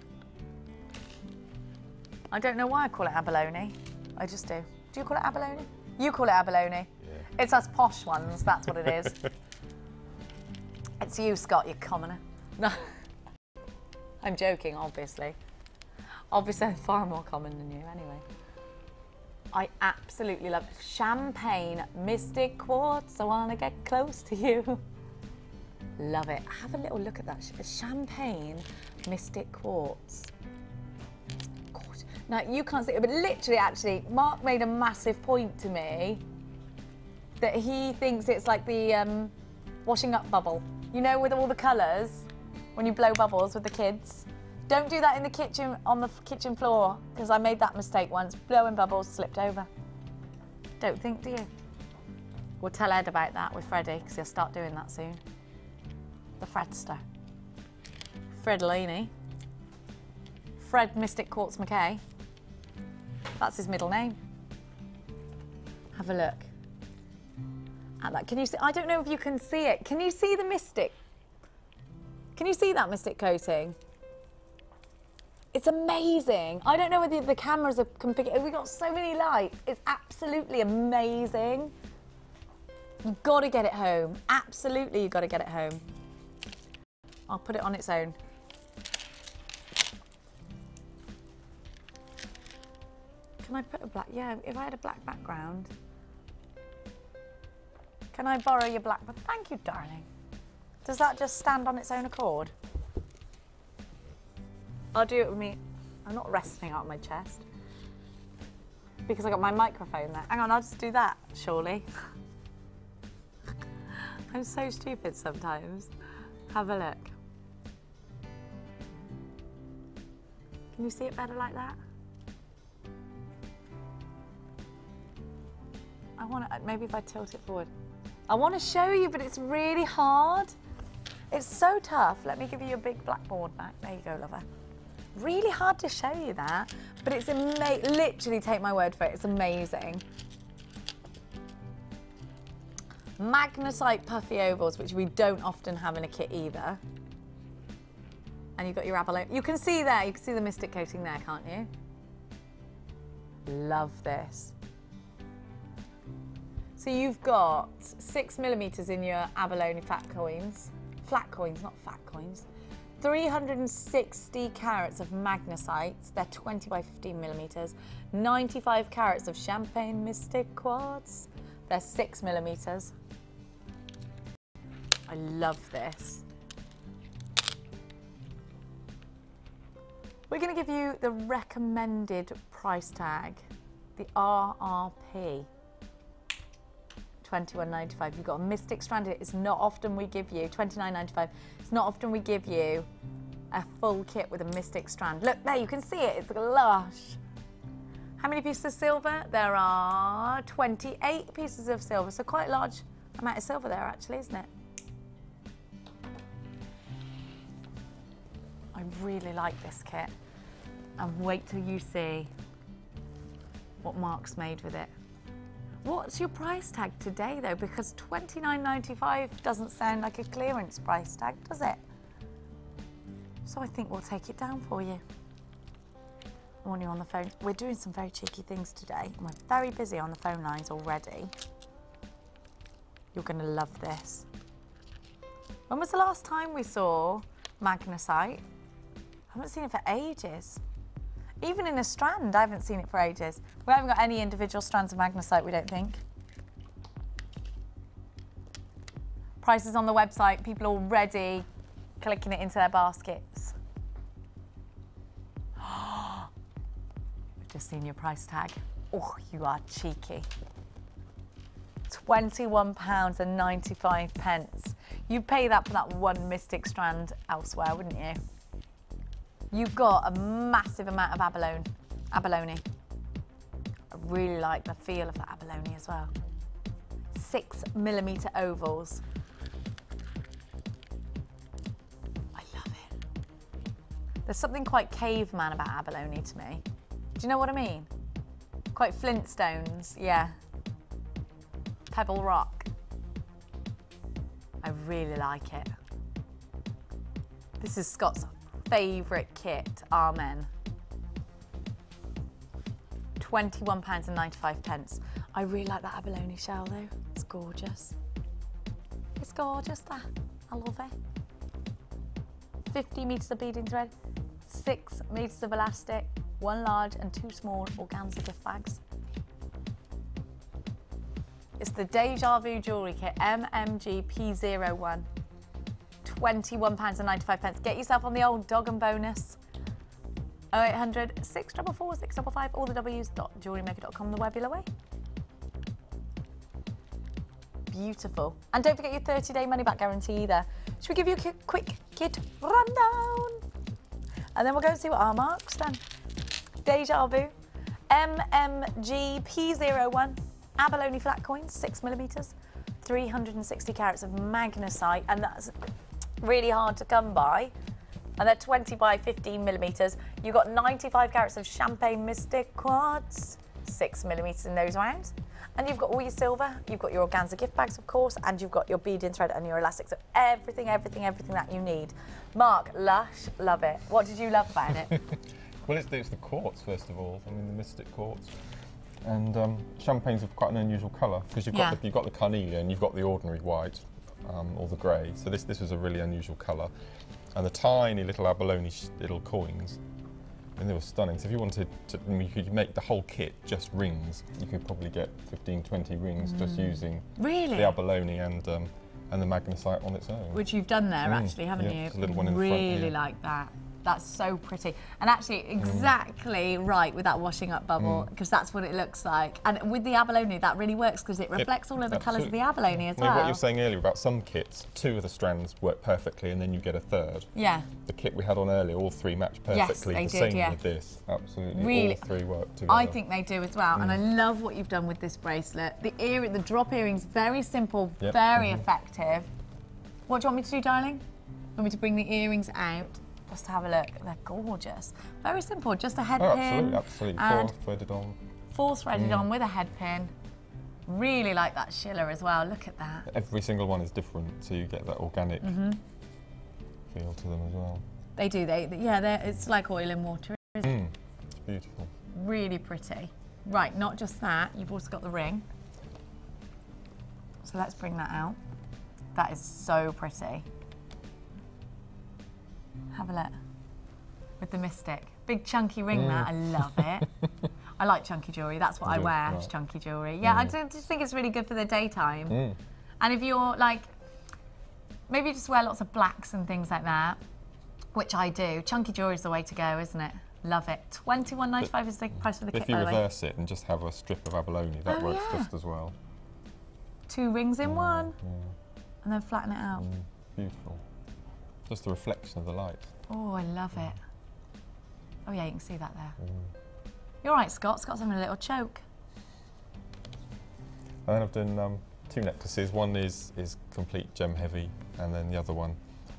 I don't know why I call it abalone. I just do. Do you call it abalone? You call it abalone. Yeah. It's us posh ones, that's what it is. It's you, Scott, you commoner. No. I'm joking, obviously. Obviously, I'm far more common than you, anyway. I absolutely love champagne mystic quartz. I want to get close to you. Love it. Have a little look at that. Champagne mystic quartz. Gorgeous. Now, you can't see it, but literally, actually, Mark made a massive point to me that he thinks it's like the washing up bubble. You know, with all the colours, when you blow bubbles with the kids. Don't do that in the kitchen, on the kitchen floor, because I made that mistake once. Blowing bubbles, slipped over. Don't think, do you? We'll tell Ed about that with Freddie, because he'll start doing that soon. The Fredster. Fredolini. Fred Mystic Quartz McKay. That's his middle name. Have a look at that. Can you see? I don't know if you can see it. Can you see the mystic? Can you see that mystic coating? It's amazing. I don't know whether the cameras are configured. We've got so many lights. It's absolutely amazing. You've got to get it home. Absolutely, you've got to get it home. I'll put it on its own. Can I put a black? Yeah, if I had a black background. Can I borrow your black? Thank you, darling. Does that just stand on its own accord? I'll do it with me. I'm not resting out on my chest because I got my microphone there. Hang on, I'll just do that, surely. I'm so stupid sometimes. Have a look. Can you see it better like that? I want to, maybe if I tilt it forward. I want to show you, but it's really hard. It's so tough. Let me give you a big blackboard back. There you go, lover. Really hard to show you that, but it's amazing. Literally, take my word for it, it's amazing. Magnesite puffy ovals, which we don't often have in a kit either. And you've got your abalone. You can see there, you can see the mystic coating there, can't you? Love this. So you've got 6mm in your abalone flat coins, not fat coins. 360 carats of magnesites, they're 20 by 15mm. 95 carats of champagne mystic quartz, they're 6mm. I love this. We're going to give you the recommended price tag, the RRP, 21.95. You've got a mystic strand. It's not often we give you $29.95. It's not often we give you a full kit with a mystic strand. Look there, you can see it. It's lush. How many pieces of silver? There are 28 pieces of silver, so quite a large amount of silver there actually, isn't it? I really like this kit. And wait till you see what Mark's made with it. What's your price tag today though? Because $29.95 doesn't sound like a clearance price tag, does it? So I think we'll take it down for you. I want you on the phone. We're doing some very cheeky things today. And we're very busy on the phone lines already. You're going to love this. When was the last time we saw magnesite? I haven't seen it for ages. Even in a strand, I haven't seen it for ages. We haven't got any individual strands of magnesite, we don't think. Prices on the website, people already clicking it into their baskets. We've just seen your price tag. Oh, you are cheeky. £21.95. You'd pay that for that one mystic strand elsewhere, wouldn't you? You've got a massive amount of abalone. I really like the feel of the abalone as well. 6mm ovals. I love it. There's something quite caveman about abalone to me. Do you know what I mean? Quite Flintstones, yeah. Pebble Rock. I really like it. This is Scott's favourite kit, Amen. £21.95. I really like that abalone shell though. It's gorgeous. It's gorgeous, that. I love it. 50 metres of beading thread, 6 metres of elastic, 1 large and 2 small organza gift bags. It's the Deja Vu Jewellery Kit, MMG P01. £21.95. Get yourself on the old dog and bonus. 0800 644 655, all the W's.jewellerymaker.com, the web you'll away. Beautiful. And don't forget your 30-day money-back guarantee either. Should we give you a quick kit rundown? And then we'll go and see what our Mark's done. Deja Vu, MMG P01, abalone flat coins, 6mm, 360 carats of magnesite, and that's really hard to come by. And they're 20 by 15mm. You've got 95 carats of champagne mystic quartz, 6mm in those rounds. And you've got all your silver, you've got your organza gift bags, of course, and you've got your beading thread and your elastic. So everything that you need. Mark, lush, love it. What did you love about it? Well, it's the quartz, first of all. I mean, the mystic quartz. And champagne's quite an unusual colour, because you've got the carnelian, you've got the ordinary white, or the grey. So this was a really unusual colour. And the tiny little abalone little coins, and they were stunning. So if you wanted to, you could make the whole kit just rings. You could probably get 15, 20 rings just using the abalone and the magnesite on its own. Which you've done there, actually, haven't you? There's a little one in the really front here. like that. That's so pretty. And actually exactly right with that washing up bubble, because that's what it looks like. And with the abalone, that really works because it reflects all of the colours of the abalone as well. What you were saying earlier about some kits, 2 of the strands work perfectly and then you get a 3rd. Yeah. The kit we had on earlier, all 3 match perfectly. Yes, the they did, same yeah. with this, absolutely. Really, all 3 work together. I think they do as well. And I love what you've done with this bracelet. The drop earrings, very simple, very effective. What do you want me to do, darling? Want me to bring the earrings out? Just to have a look. They're gorgeous. Very simple, just a head pin. Absolutely. 4 threaded on. 4 threaded on with a head pin. Really like that shiller as well. Look at that. Every single one is different, so you get that organic feel to them as well. They do. It's like oil and water, isn't it? It's beautiful. Really pretty. Right, not just that. You've also got the ring. So let's bring that out. That is so pretty. Have a look. With the mystic. Big chunky ring that, I love it. I like chunky jewellery, that's what I wear, is chunky jewellery. Yeah, I just think it's really good for the daytime. And if you're like, maybe you just wear lots of blacks and things like that, which I do. Chunky jewellery is the way to go, isn't it? Love it. $21.95 is the price for the kit, If you by the way. reverse it and just have a strip of abalone, that works just as well. 2 rings in one, and then flatten it out. Beautiful. Just the reflection of the light. Oh, I love it. Oh yeah, you can see that there. You're right, Scott. Scott's having a little choke. And then I've done 2 necklaces. One is complete gem heavy, and then the other one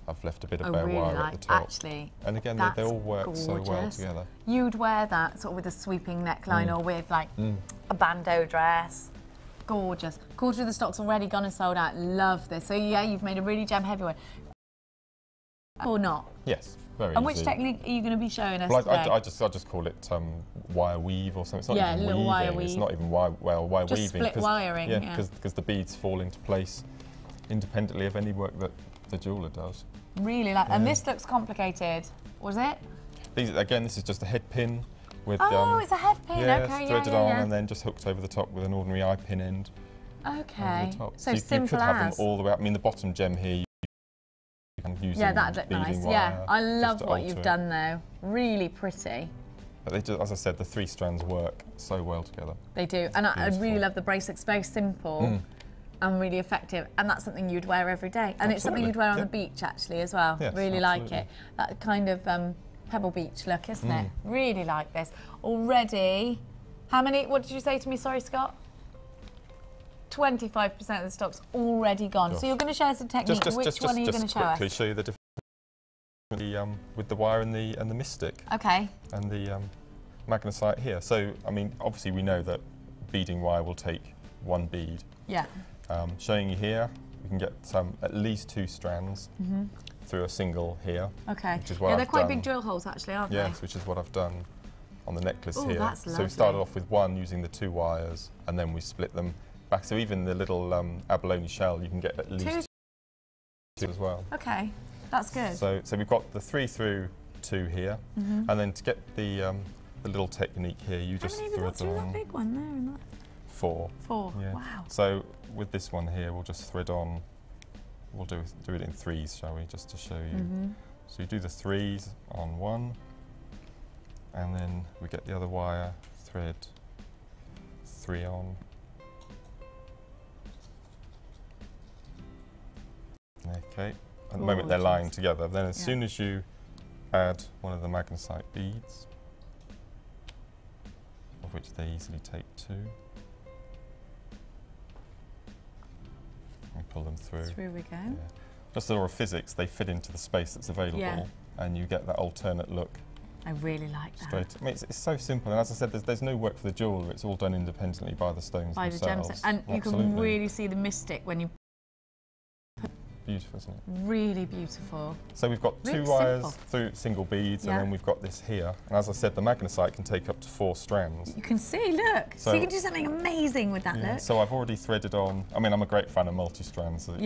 I've left a bit of bare wire at the top. Actually, and again, they all work so well together. You'd wear that sort of with a sweeping neckline or with like a bandeau dress. Gorgeous. Quarter of the stock's already gone and sold out. Love this. So yeah, you've made a really gem heavy one. Or not? Yes, very And easy. which technique are you going to be showing us Well, today? I just call it wire weave or something. It's not even little weaving. wire weave. It's not even wire just weaving. Split wiring. Yeah, because the beads fall into place independently of any work that the jeweller does. Really like, and this looks complicated. Was it? Again, this is just a head pin with. It's a head pin. Yeah, okay, threaded on and then just hooked over the top with an ordinary eye pin end. Okay. Over the top. So you simple could have them all the way up. I mean, the bottom gem here. You can use that'd look nice. wire, Yeah, I love what you've it. done though. Really pretty. But they do, as I said, the 3 strands work so well together. They do, and I really love the bracelets. Very simple. And really effective, and that's something you'd wear every day. And it's something you'd wear on the beach actually as well. Yes, really like it. That kind of Pebble Beach look, isn't it? Really like this. Already, how many, what did you say to me, sorry Scott? 25% of the stock's already gone. So you're going to show us a technique. Which one are you going to show us? Just quickly show you the difference with the wire and the mystic. Okay. And the magnesite here. So, I mean, obviously we know that beading wire will take 1 bead. Yeah. Showing you here, we can get at least 2 strands through a single here. Okay. Which is what they're I've quite done. big drill holes actually, aren't they? Yes, which is what I've done on the necklace here. That's so lovely. we started off with 1 using the 2 wires, and then we split them back. So even the little abalone shell, you can get at least 2 as well. Okay, that's good. So we've got the 3 through 2 here, and then to get the little technique here, you just thread on. Through that big one there and that. 4. 4. Yeah. Wow. So with this one here, we'll just thread on. We'll do it in 3s, shall we, just to show you. So you do the 3s on 1, and then we get the other wire, thread 3 on. Okay. At the moment they're lying together. Then as soon as you add one of the magnesite beads, of which they easily take 2. And pull them through. Through we go. Yeah. Just a law of physics, they fit into the space that's available, and you get that alternate look. I really like that. Straight. I mean, it's so simple, and as I said, there's no work for the jeweller. It's all done independently by the stones themselves. The gems, and you can really see the mystic when you. Beautiful, isn't it? Really beautiful. So we've got 2 wires through single beads, and then we've got this here. And as I said, the magnesite can take up to 4 strands. You can see, look. So you can do something amazing with that look. So I've already threaded on. I mean, I'm a great fan of multi-strands. So,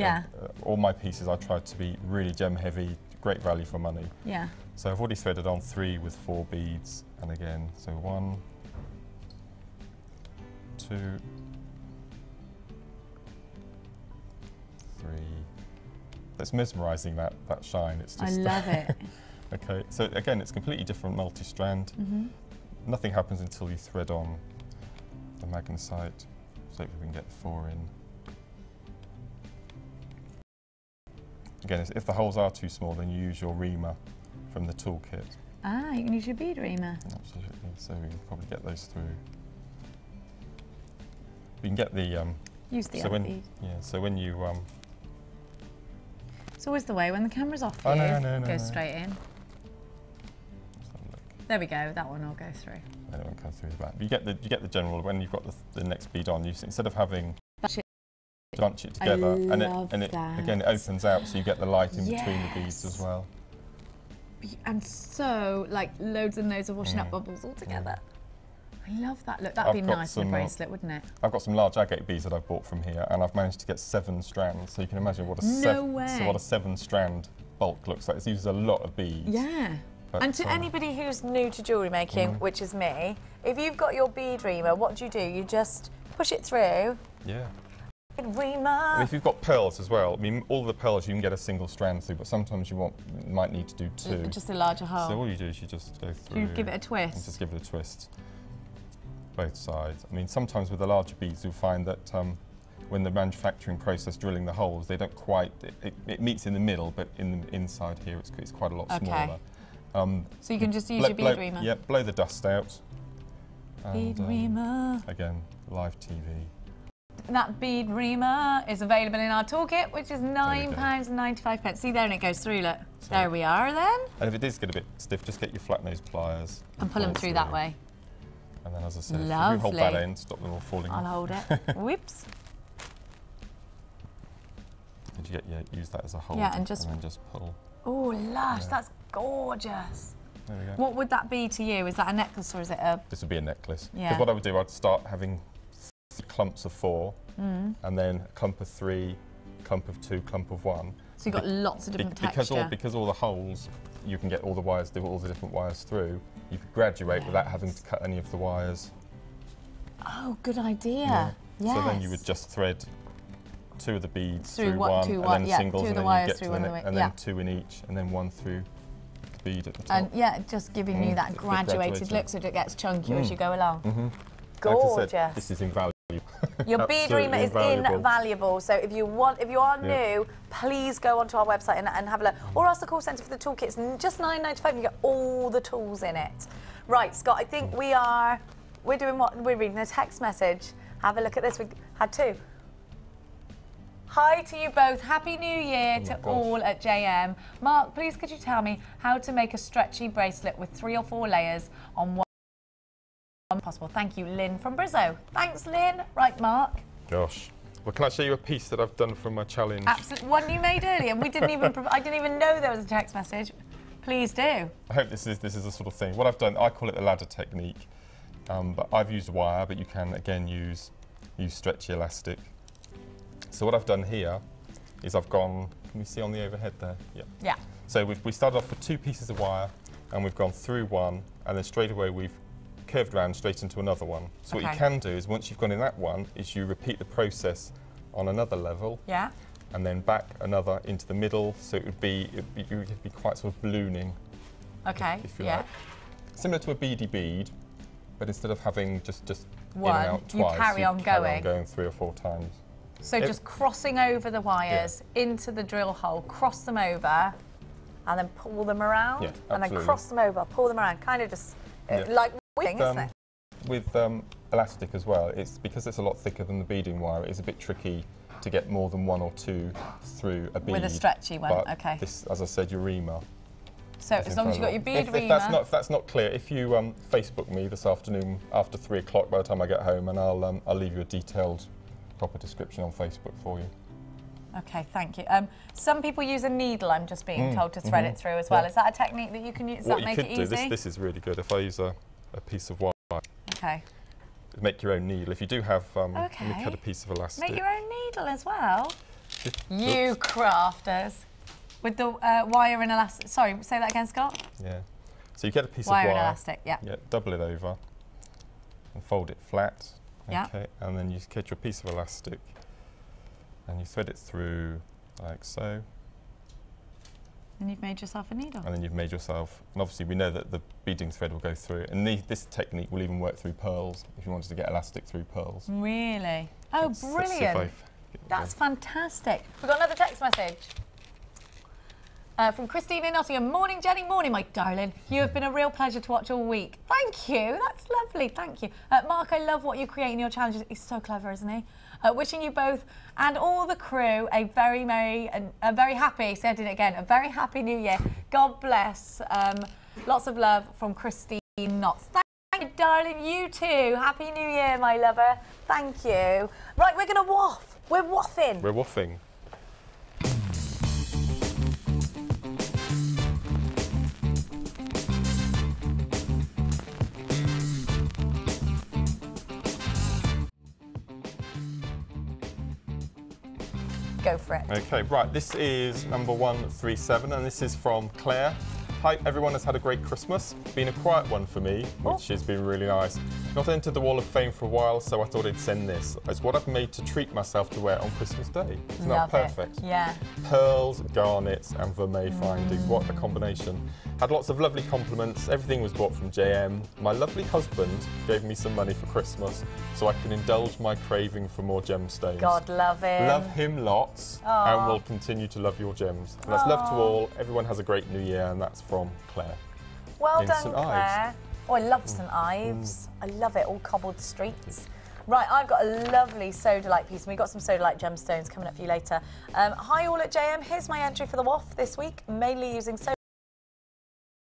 all my pieces I try to be really gem heavy, great value for money. Yeah. So I've already threaded on 3 with 4 beads, and again, so 1, 2, 3. It's mesmerising, that shine. It's just I love it. Okay, so again, it's completely different multi-strand. Nothing happens until you thread on the magnesite. So if we can get 4 in. Again, if the holes are too small, then you use your reamer from the toolkit. Ah, you can use your bead reamer. Absolutely. So we can probably get those through. We can get the use the other bead. Yeah. So when you It's always the way when the camera's off. Go straight in. There we go. That one will go through. That one comes through the back. But you get the general when you've got the next bead on. You instead of having bunch it together, and it again it opens out, so you get the light in between the beads as well. And so like loads and loads of washing up bubbles all together. I love that look. That'd be nice in a bracelet, wouldn't it? I've got some large agate beads that I've bought from here, and I've managed to get 7 strands. So you can imagine what a what a 7-strand bulk looks like. It uses a lot of beads. Yeah. But and to anybody who's new to jewellery making, which is me, if you've got your bead reamer, what do? You just push it through. Yeah. Reamer. And if you've got pearls as well, I mean, all the pearls you can get a single strand through, but sometimes you might need to do 2. Just a larger hole. So all you do is you just go through. You give it a twist. And just give it a twist. Both sides. I mean, sometimes with the larger beads, you'll find that when the manufacturing process drilling the holes, they don't quite, it meets in the middle, but in the inside here it's quite a lot smaller. So you can just use your bead reamer? Yeah, blow the dust out. Bead reamer. Again, live TV. That bead reamer is available in our toolkit, which is £9.95. See there, and it goes through, look. So there we are then. And if it does get a bit stiff, just get your flat nose pliers. And pull them through that way. And then, as I said, if Lovely. you hold that end, stop them all falling off. I'll hold it. Whoops. And you use that as a hold. Yeah, and then just pull. Oh, lush, that's gorgeous. There we go. What would that be to you? Is that a necklace or is it a... This would be a necklace. Yeah. Because what I would do, I'd start having clumps of 4, and then a clump of 3, clump of 2, clump of 1. So you've got lots of different texture. Because all the holes, you can get all the wires, all the different wires through. You could graduate without having to cut any of the wires. Oh, good idea. Yeah. Yes. So then you would just thread 2 of the beads through one, and then singles, and then you get to the next, and then 2 in each, and then 1 through the bead at the top. And yeah, just giving you that graduated look so that it gets chunkier as you go along. Gorgeous. Like I said, this is invaluable. Your bead reamer is invaluable. So if you are new, please go onto our website and have a look. Or ask the call centre for the toolkit. It's just £9.95. You get all the tools in it. Right, Scott. I think we're doing what? We're reading a text message. Have a look at this. We had 2. Hi to you both. Happy New Year to all at JM. Mark, please could you tell me how to make a stretchy bracelet with 3 or 4 layers on one possible? Thank you, Lynn from Brizzo. Thanks, Lynn. Right, Mark. Gosh. Well, can I show you a piece that I've done from my challenge? Absolutely. One you made earlier. We didn't even. I didn't even know there was a text message. Please do. I hope this is the sort of thing. What I've done, I call it the ladder technique, but I've used wire, but you can again use stretchy elastic. So what I've done here is I've gone. Can we see on the overhead there? Yeah. Yeah. So we started off with 2 pieces of wire, and we've gone through one, and then straight away we've curved round straight into another one. So what you can do is once you've gone in that one, is you repeat the process on another level. Yeah. And then back another into the middle. So it would be quite sort of ballooning. Okay. If you like. Similar to a beady bead, but instead of having just one, in and out twice, you carry on going 3 or 4 times. So just crossing over the wires into the drill hole, cross them over, and then pull them around, and then cross them over, pull them around, kind of just like weaving, isn't it? With elastic as well, it's because it's a lot thicker than the beading wire. It's a bit tricky to get more than 1 or 2 through a bead. With a stretchy one, but okay. This, as I said, your reamer. So as long as you've got your bead reamer. If that's not clear, if you Facebook me this afternoon after 3 o'clock by the time I get home, and I'll leave you a detailed, proper description on Facebook for you. Okay, thank you. Some people use a needle, I'm just being told, to thread it through as well. Is that a technique that you can use? Does that make it easy? This is really good. If I use a piece of wire, make your own needle. If you do have, let me cut a piece of elastic. Make your own needle as well. You crafters. With the wire and elastic. Sorry, say that again, Scott. Yeah. So you get a piece of wire and elastic. Yeah. Yeah. Double it over and fold it flat. Yeah. Okay. And then you get your piece of elastic and you thread it through like so. And you've made yourself a needle. And then you've made yourself. And obviously we know that the beading thread will go through. And this technique will even work through pearls if you wanted to get elastic through pearls. Really? Oh, brilliant. That's fantastic. We've got another text message. From Christine in Nottingham. Morning, Jenny. Morning, my darling. You have been a real pleasure to watch all week. Thank you. That's lovely. Thank you. Mark, I love what you create in your challenges. He's so clever, isn't he? Wishing you both and all the crew a very merry and a very happy, say I did it again, a very happy New Year. God bless. Lots of love from Christine Knotts. Thank you, darling. You too. Happy New Year, my lover. Thank you. Right, we're going to waff. We're waffing. We're waffing. Go for it. Okay, right, this is number 137, and this is from Claire. Hi, everyone has had a great Christmas. Been a quiet one for me, which has been really nice. Not entered the Wall of Fame for a while, so I thought I'd send this. It's what I've made to treat myself to wear on Christmas Day. Isn't that perfect? Yeah. Pearls, garnets and vermeil findings. What a combination. Had lots of lovely compliments. Everything was bought from JM. My lovely husband gave me some money for Christmas so I can indulge my craving for more gemstones. God love him. Love him lots. Aww. And will continue to love your gems. And that's love to all. Everyone has a great new year, and that's from Claire. Well done, St. Claire. Ives. Oh, I love St. Ives. I love it, all cobbled streets. Right, I've got a lovely sodalite piece, and we've got some sodalite gemstones coming up for you later. Hi all at JM, here's my entry for the WAF this week, mainly using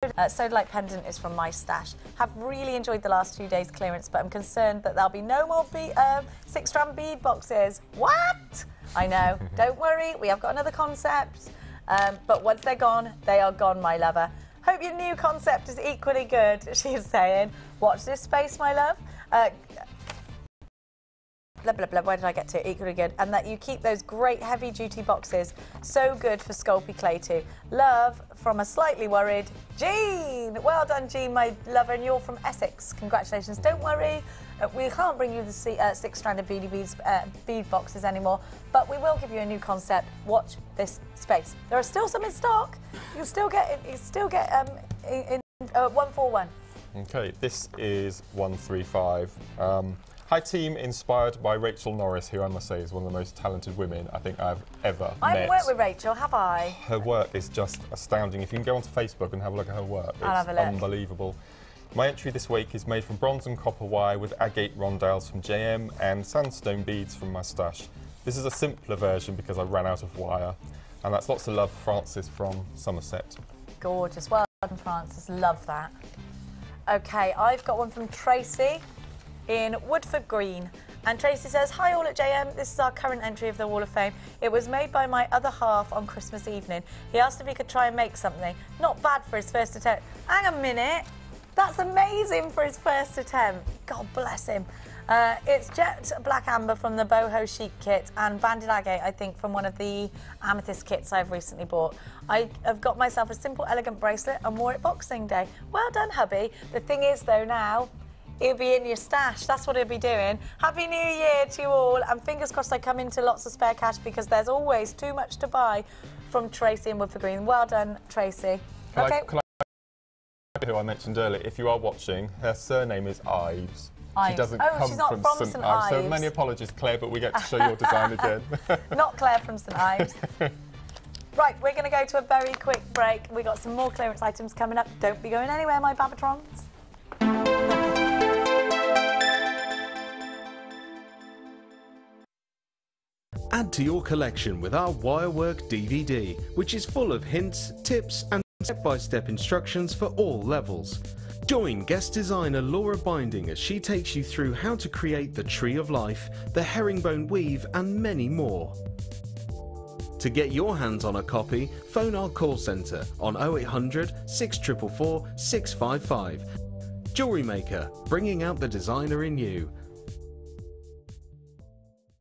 sodalite pendant is from my stash. Have really enjoyed the last 2 days clearance, but I'm concerned that there'll be no more 6-strand bead boxes. What? I know, don't worry, we have got another concept. But once they're gone, they are gone, my lover. Hope your new concept is equally good, she's saying. Watch this space, my love. Blah, blah, blah, where did I get to? Equally good. And that you keep those great heavy-duty boxes. So good for Sculpey Clay too. Love from a slightly worried Jean. Well done, Jean, my lover, and you're from Essex. Congratulations. Don't worry, we can't bring you the 6-stranded bead boxes anymore, but we will give you a new concept. Watch this space. There are still some in stock. You still get 141. Okay, this is 135. Hi team, inspired by Rachel Norris, who I must say is one of the most talented women I think I've ever met. I haven't worked with Rachel, have I? Her work is just astounding. If you can go onto Facebook and have a look at her work, I'll it's unbelievable. My entry this week is made from bronze and copper wire with agate rondelles from JM and sandstone beads from my stash. This is a simpler version because I ran out of wire. And that's lots of love, Francis from Somerset. Gorgeous. Well done, Francis. Love that. Okay, I've got one from Tracy in Woodford Green. And Tracy says, hi all at JM, this is our current entry of the Wall of Fame. It was made by my other half on Christmas evening. He asked if he could try and make something. Not bad for his first attempt. Hang a minute, that's amazing for his first attempt. God bless him. It's jet black amber from the boho chic kit and banded agate, I think, from one of the amethyst kits I've recently bought. I have got myself a simple, elegant bracelet and wore it Boxing Day. Well done, hubby. The thing is, though, now, it'll be in your stash. That's what it'll be doing. Happy New Year to you all, and fingers crossed I come into lots of spare cash because there's always too much to buy from Tracy in Woodford Green. Well done, Tracy. Who I mentioned earlier, if you are watching, her surname is Ives. She doesn't come she's not from St. Ives. So Ives. many apologies, Claire, but we get to show your design again. Not Claire from St. Ives. Right, we're going to go to a very quick break. We've got some more clearance items coming up. Don't be going anywhere, my Babatrons. Add to your collection with our Wirework DVD, which is full of hints, tips and step-by-step instructions for all levels. Join guest designer Laura Binding as she takes you through how to create the Tree of Life, the herringbone weave and many more. To get your hands on a copy, phone our call centre on 0800 644 655. Jewellery Maker, bringing out the designer in you.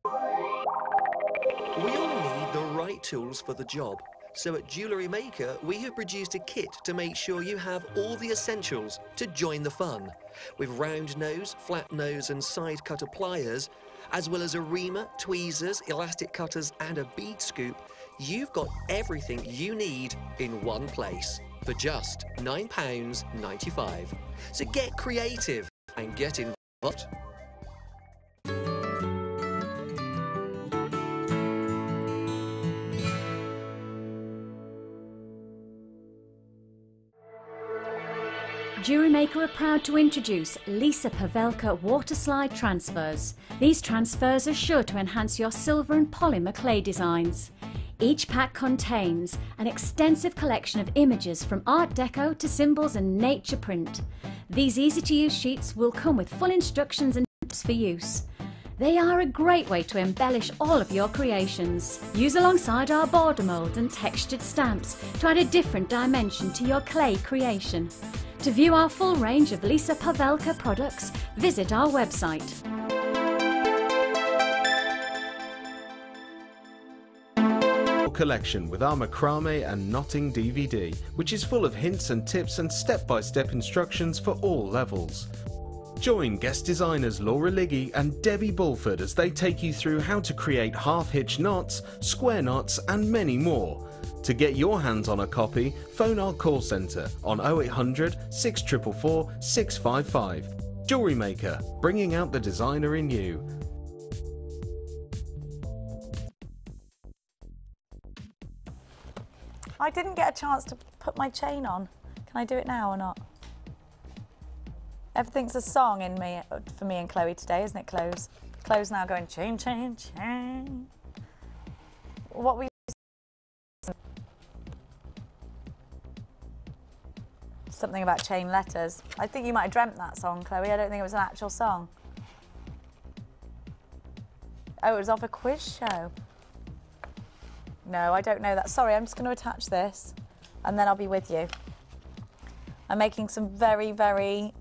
We all need the right tools for the job. So at Jewellery Maker, we have produced a kit to make sure you have all the essentials to join the fun. With round nose, flat nose and side cutter pliers, as well as a reamer, tweezers, elastic cutters and a bead scoop, you've got everything you need in one place for just £9.95. So get creative and get involved. Jewellery Maker are proud to introduce Lisa Pavelka water slide transfers. These transfers are sure to enhance your silver and polymer clay designs. Each pack contains an extensive collection of images from Art Deco to symbols and nature print. These easy-to-use sheets will come with full instructions and tips for use. They are a great way to embellish all of your creations. Use alongside our border mould and textured stamps to add a different dimension to your clay creation. To view our full range of Lisa Pavelka products, visit our website. Collection with our macrame and knotting DVD, which is full of hints and tips and step-by-step instructions for all levels. Join guest designers Laura Liggy and Debbie Bulford as they take you through how to create half-hitch knots, square knots and many more. To get your hands on a copy, phone our call centre on 0800 644 655. Jewellery Maker, bringing out the designer in you. I didn't get a chance to put my chain on. Can I do it now or not? Everything's a song in me for me and Chloe today, isn't it, Chloe's? Chloe's now going chain, chain, chain. What were you saying? Something about chain letters. I think you might have dreamt that song, Chloe. I don't think it was an actual song. Oh, it was off a quiz show. No, I don't know that. Sorry, I'm just going to attach this and then I'll be with you. I'm making some very, very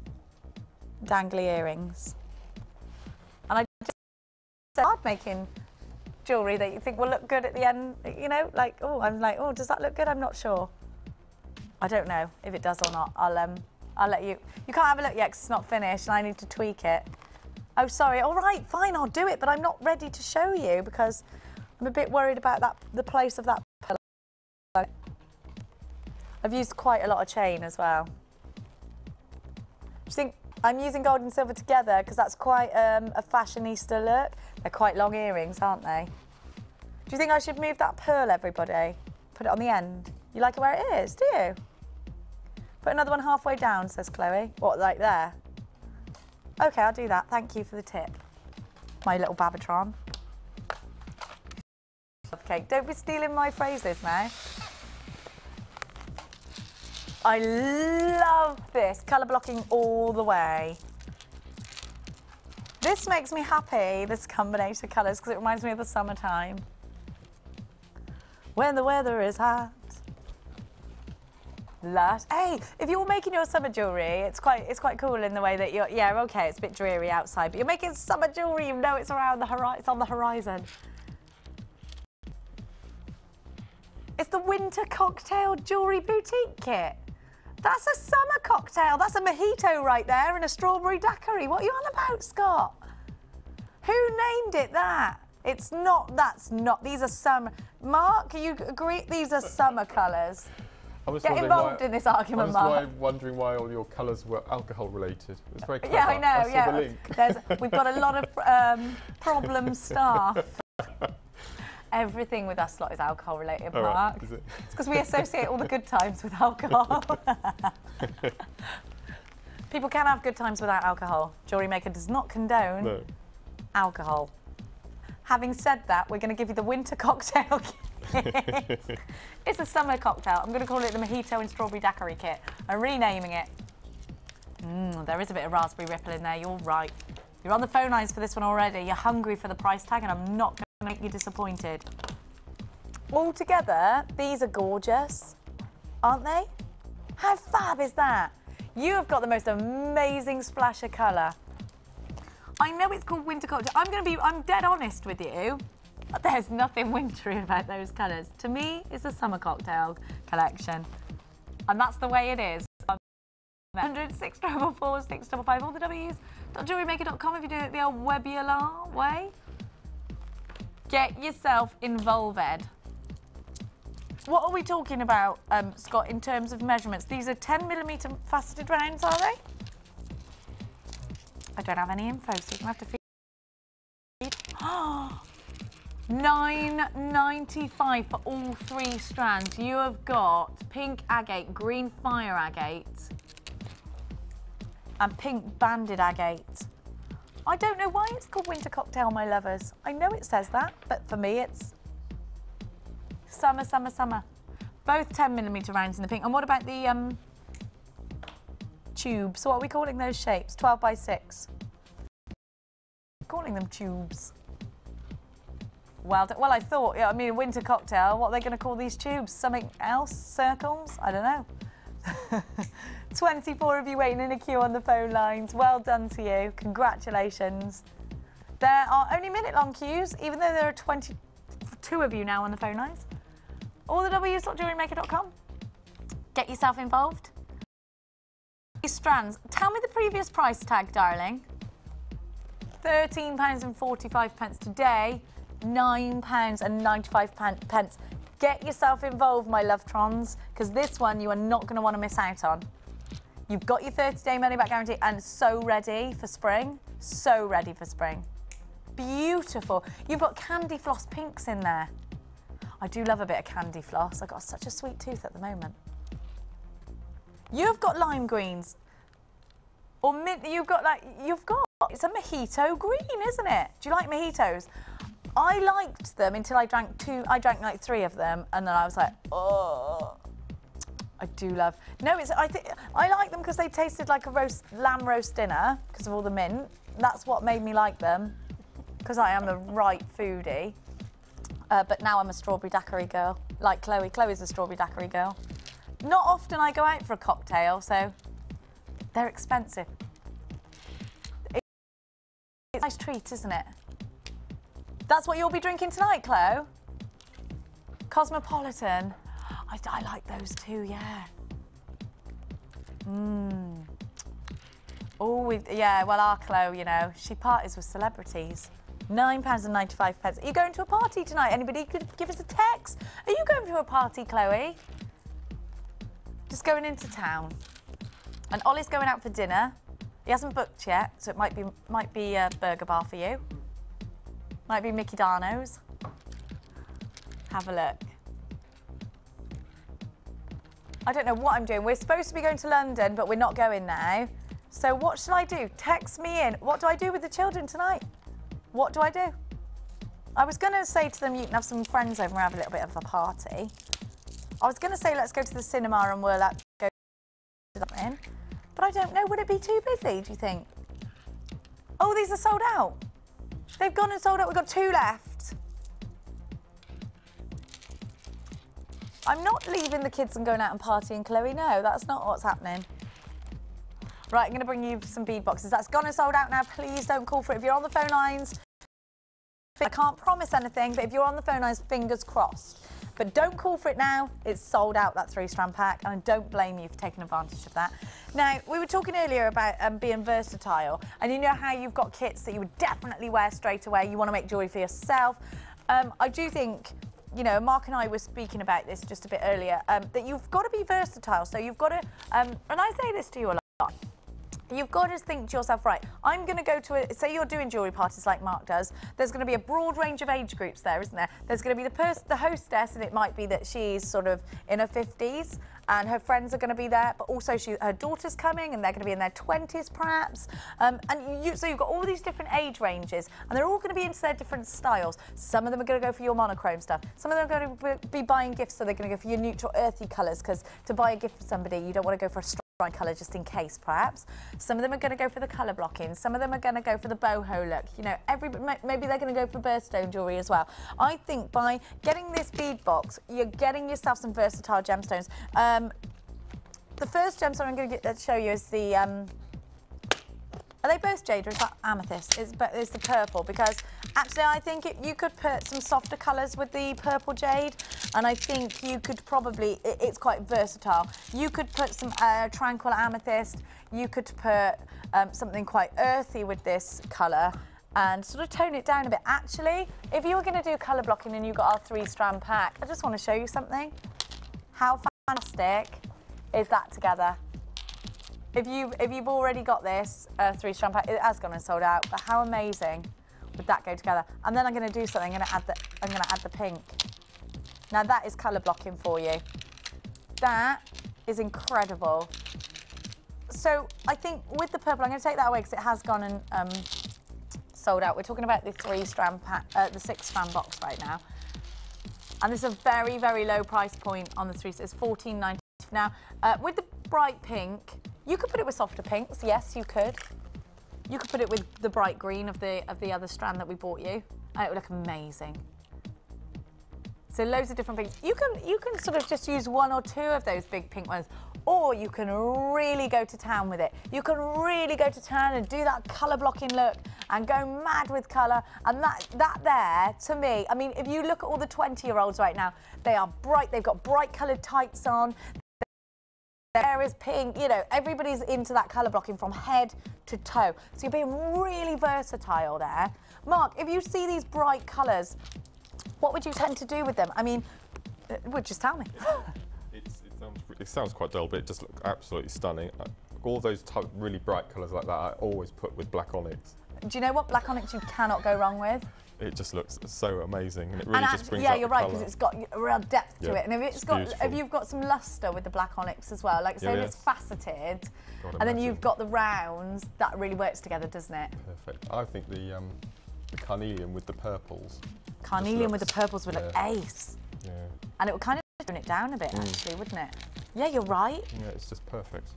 dangly earrings. And I just started making jewellery that you think will look good at the end, you know, like, oh, I'm like, oh, does that look good? I'm not sure. I don't know if it does or not. I'll let you. You can't have a look yet because it's not finished and I need to tweak it. Oh, sorry. All right, fine, I'll do it, but I'm not ready to show you because I'm a bit worried about that, the place of that pillow. I've used quite a lot of chain as well. Do you think I'm using gold and silver together because that's quite a fashionista look? They're quite long earrings, aren't they? Do you think I should move that pearl, everybody? Put it on the end. You like it where it is, do you? Put another one halfway down, says Chloe. What, like there? Okay, I'll do that. Thank you for the tip. My little Babatron. Okay, don't be stealing my phrases now. I love this, colour blocking all the way. This makes me happy, this combination of colours, because it reminds me of the summertime. When the weather is hot. Lush. Hey, if you're making your summer jewellery, it's quite cool in the way that you're, yeah, okay, it's a bit dreary outside, but you're making summer jewellery, you know it's around the horizon, it's on the horizon. It's the winter cocktail jewellery boutique kit. That's a summer cocktail. That's a mojito right there and a strawberry daiquiri. What are you on about, Scott? Who named it that? It's not, that's not, these are summer. Mark, you agree? These are summer colours. Get involved in this argument, Mark. I was wondering why all your colours were alcohol related. It's very clever. Yeah, I know, I saw the link. We've got a lot of problem staff. Everything with us lot is alcohol related, Mark. Right, is it? It's because we associate all the good times with alcohol. People can have good times without alcohol. Jewellery Maker does not condone alcohol. Having said that, we're going to give you the winter cocktail kit. It's a summer cocktail. I'm going to call it the Mojito and Strawberry Daiquiri kit. I'm renaming it. There is a bit of raspberry ripple in there. You're right. You're on the phone lines for this one already. You're hungry for the price tag, and I'm not going to make you disappointed. All together, these are gorgeous, aren't they? How fab is that? You have got the most amazing splash of colour. I know it's called winter cocktail. I'm dead honest with you. There's nothing wintry about those colours. To me, it's a summer cocktail collection. And that's the way it is. 100 644 655, all the W's. .jewellerymaker.com if you do it the old Webular way. Get yourself involved. What are we talking about, Scott, in terms of measurements? These are 10mm faceted rounds, are they? I don't have any info, so you're going to have to feed. $9.95 for all 3 strands. You have got pink agate, green fire agate, and pink banded agate. I don't know why it's called winter cocktail, my lovers. I know it says that, but for me it's summer, summer, summer. Both 10mm rounds in the pink. And what about the tubes? So what are we calling those shapes? 12 by 6. Calling them tubes. Well, I thought, I mean, a winter cocktail, what are they going to call these tubes? Something else? Circles? I don't know. 24 of you waiting in a queue on the phone lines. Well done to you. Congratulations. There are only minute-long queues, even though there are 22 of you now on the phone lines. All the W's.jewellerymaker.com. Get yourself involved. Strands. Tell me the previous price tag, darling. £13.45 today, £9.95. Get yourself involved, my love-trons, because this one you are not going to want to miss out on. You've got your 30-day money-back guarantee and so ready for spring. So ready for spring. Beautiful. You've got candy floss pinks in there. I do love a bit of candy floss. I've got such a sweet tooth at the moment. You've got lime greens. Or mint, it's a mojito green, isn't it? Do you like mojitos? I liked them until I drank like 3 of them, and then I was like, oh. I do love. No, I like them because they tasted like a lamb roast dinner because of all the mint. That's what made me like them, because I am a right foodie. But now I'm a strawberry daiquiri girl, like Chloe. Chloe's a strawberry daiquiri girl. Not often I go out for a cocktail, so they're expensive. It's a nice treat, isn't it? That's what you'll be drinking tonight, Chloe? Cosmopolitan. I like those too, yeah. Oh, yeah, well, our Chloe, you know, she parties with celebrities. £9.95. Are you going to a party tonight? Anybody could give us a text? Are you going to a party, Chloe? Just going into town. And Ollie's going out for dinner. He hasn't booked yet, so it might be a burger bar for you. Might be Mickey Darno's. Have a look. I don't know what I'm doing. We're supposed to be going to London, but we're not going now. So what should I do? Text me in. What do I do with the children tonight? What do I do? I was going to say to them, you can have some friends over and have a little bit of a party. I was going to say, let's go to the cinema and we'll go to something. But I don't know, would it be too busy, do you think? Oh, these are sold out. They've gone and sold out. We've got 2 left. I'm not leaving the kids and going out and partying, Chloe. No, that's not what's happening. Right, I'm going to bring you some bead boxes. That's gone and sold out now. Please don't call for it. If you're on the phone lines, I can't promise anything, but if you're on the phone lines, fingers crossed. But don't call for it now. It's sold out, that 3-strand pack, and I don't blame you for taking advantage of that. Now, we were talking earlier about being versatile, and you know how you've got kits that you would definitely wear straight away. You want to make jewellery for yourself. I do think, you know, Mark and I were speaking about this just a bit earlier, that you've got to be versatile. So you've got to, and I say this to you a lot, you've got to think to yourself, right, I'm going to go to say you're doing jewellery parties like Mark does, there's going to be a broad range of age groups there, isn't there? There's going to be the hostess, and it might be that she's sort of in her 50s, and her friends are going to be there, but also her daughter's coming, and they're going to be in their 20s perhaps. So you've got all these different age ranges, and they're all going to be into their different styles. Some of them are going to go for your monochrome stuff. Some of them are going to be buying gifts, so they're going to go for your neutral earthy colours, because to buy a gift for somebody, you don't want to go for a colour just in case, perhaps. Some of them are going to go for the colour blocking. Some of them are going to go for the boho look. You know, maybe they're going to go for birthstone jewellery as well. I think by getting this bead box, you're getting yourself some versatile gemstones. The first gemstone I'm going to show you is the... are they both jade or is that amethyst? It's the purple, because actually I think you could put some softer colours with the purple jade, and I think you could probably, it's quite versatile. You could put some tranquil amethyst, you could put something quite earthy with this colour and sort of tone it down a bit. Actually, if you were going to do colour blocking and you got our 3-strand pack, I just want to show you something. How fantastic is that together? If you've already got this 3-strand pack, it has gone and sold out, but how amazing would that go together? And then I'm going to do something. I'm going to add the pink. Now that is colour blocking for you. That is incredible. So I think with the purple, I'm going to take that away because it has gone and sold out. We're talking about the 3-strand pack, the 6-strand box right now, and this is a very, very low price point on the 3. It's $14.90 now. With the bright pink. You could put it with softer pinks, yes, you could. You could put it with the bright green of the other strand that we bought you, and it would look amazing. So loads of different pinks. You can sort of just use 1 or 2 of those big pink ones, or you can really go to town with it. You can really go to town and do that colour blocking look and go mad with colour. And that there, to me, I mean, if you look at all the 20-year-olds right now, they are bright. They've got bright coloured tights on. hair is pink, you know, everybody's into that colour blocking from head to toe. So you're being really versatile there. Mark, if you see these bright colours, what would you tend to do with them? I mean, just tell me. It sounds quite dull, but it just looks absolutely stunning. All those really bright colours like that, I always put with black onyx. Do you know what? Black onyx you cannot go wrong with. It just looks so amazing, and it really just brings yeah, out you're the right, colour. because it's got a real depth to it, and beautiful. if you've got some lustre with the black onyx as well, like say it's faceted, and then you've got the rounds, that really works together, doesn't it? Perfect. I think the carnelian with the purples. Carnelian with the purples would look ace. Yeah. And it would kind of tone it down a bit, actually, wouldn't it? Yeah, you're right. Yeah, it's just perfect.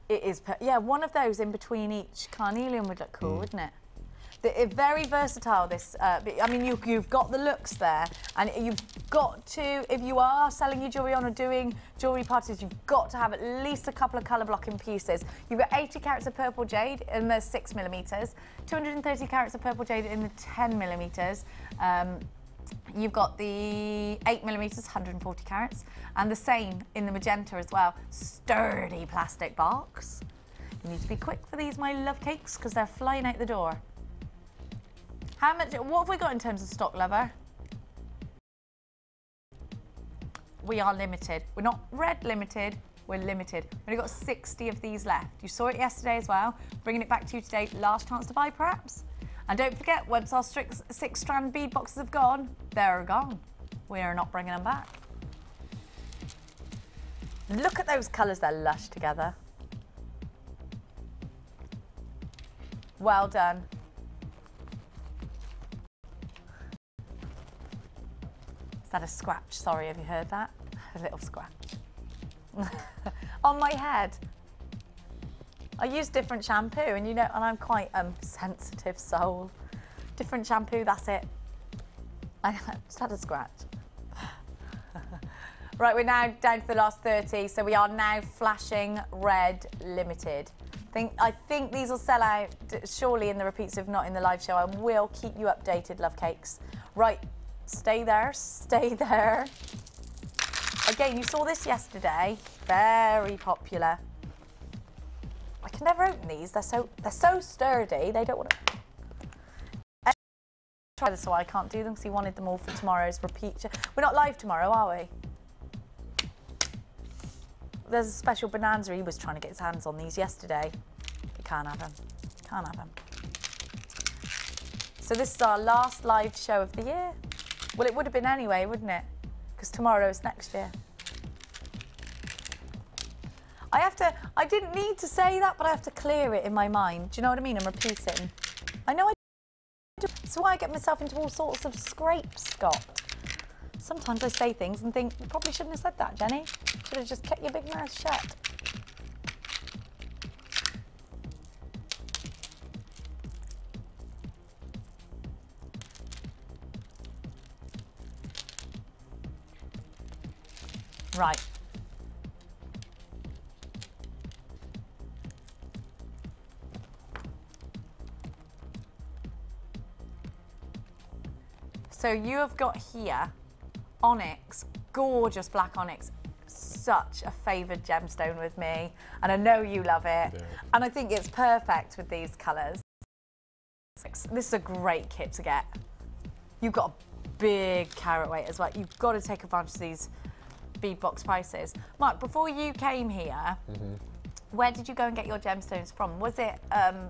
It is, yeah, one of those in between each carnelian would look cool, wouldn't it? It's very versatile, this. I mean, you've got the looks there, and you've got to, if you are selling your jewellery on or doing jewellery parties, you've got to have at least a couple of colour blocking pieces. You've got 80 carats of purple jade in the 6mm, 230 carats of purple jade in the 10mm. You've got the 8mm, 140 carats, and the same in the magenta as well. Sturdy plastic box. You need to be quick for these, my love cakes, because they're flying out the door. How much? What have we got in terms of stock, lover? We are limited. We're not red limited. We're limited. We've only got 60 of these left. You saw it yesterday as well. Bringing it back to you today. Last chance to buy, perhaps. And don't forget, once our 6-strand bead boxes have gone, they're gone. We are not bringing them back. Look at those colours. They're lush together. Well done. Is that a scratch? Sorry, have you heard that? A little scratch. On my head. I use different shampoo, and you know, and I'm quite sensitive soul. Different shampoo, that's it. I just had a scratch. Right, we're now down to the last 30, so we are now flashing red limited. I think these will sell out surely in the repeats, if not in the live show. I will keep you updated, love cakes. Right, stay there, stay there. Again, you saw this yesterday. Very popular. I can never open these. They're so sturdy. They don't want to. Try this, so I can't do them because he wanted them all for tomorrow's repeat. We're not live tomorrow, are we? There's a special bonanza. He was trying to get his hands on these yesterday. We can't have them. Can't have them. So this is our last live show of the year. Well, it would have been anyway, wouldn't it? Because tomorrow is next year. I didn't need to say that, but I have to clear it in my mind. Do you know what I mean? I'm repeating. I know I do. That's why I get myself into all sorts of scrapes, Scott. Sometimes I say things and think, you probably shouldn't have said that, Jenny. Should have just kept your big mouth shut. Right. So you have got here onyx, gorgeous black onyx, such a favoured gemstone with me, and I know you love it, and I think it's perfect with these colours. This is a great kit to get. You've got a big carat weight as well. You've got to take advantage of these bead box prices. Mark, before you came here, where did you go and get your gemstones from? Was it...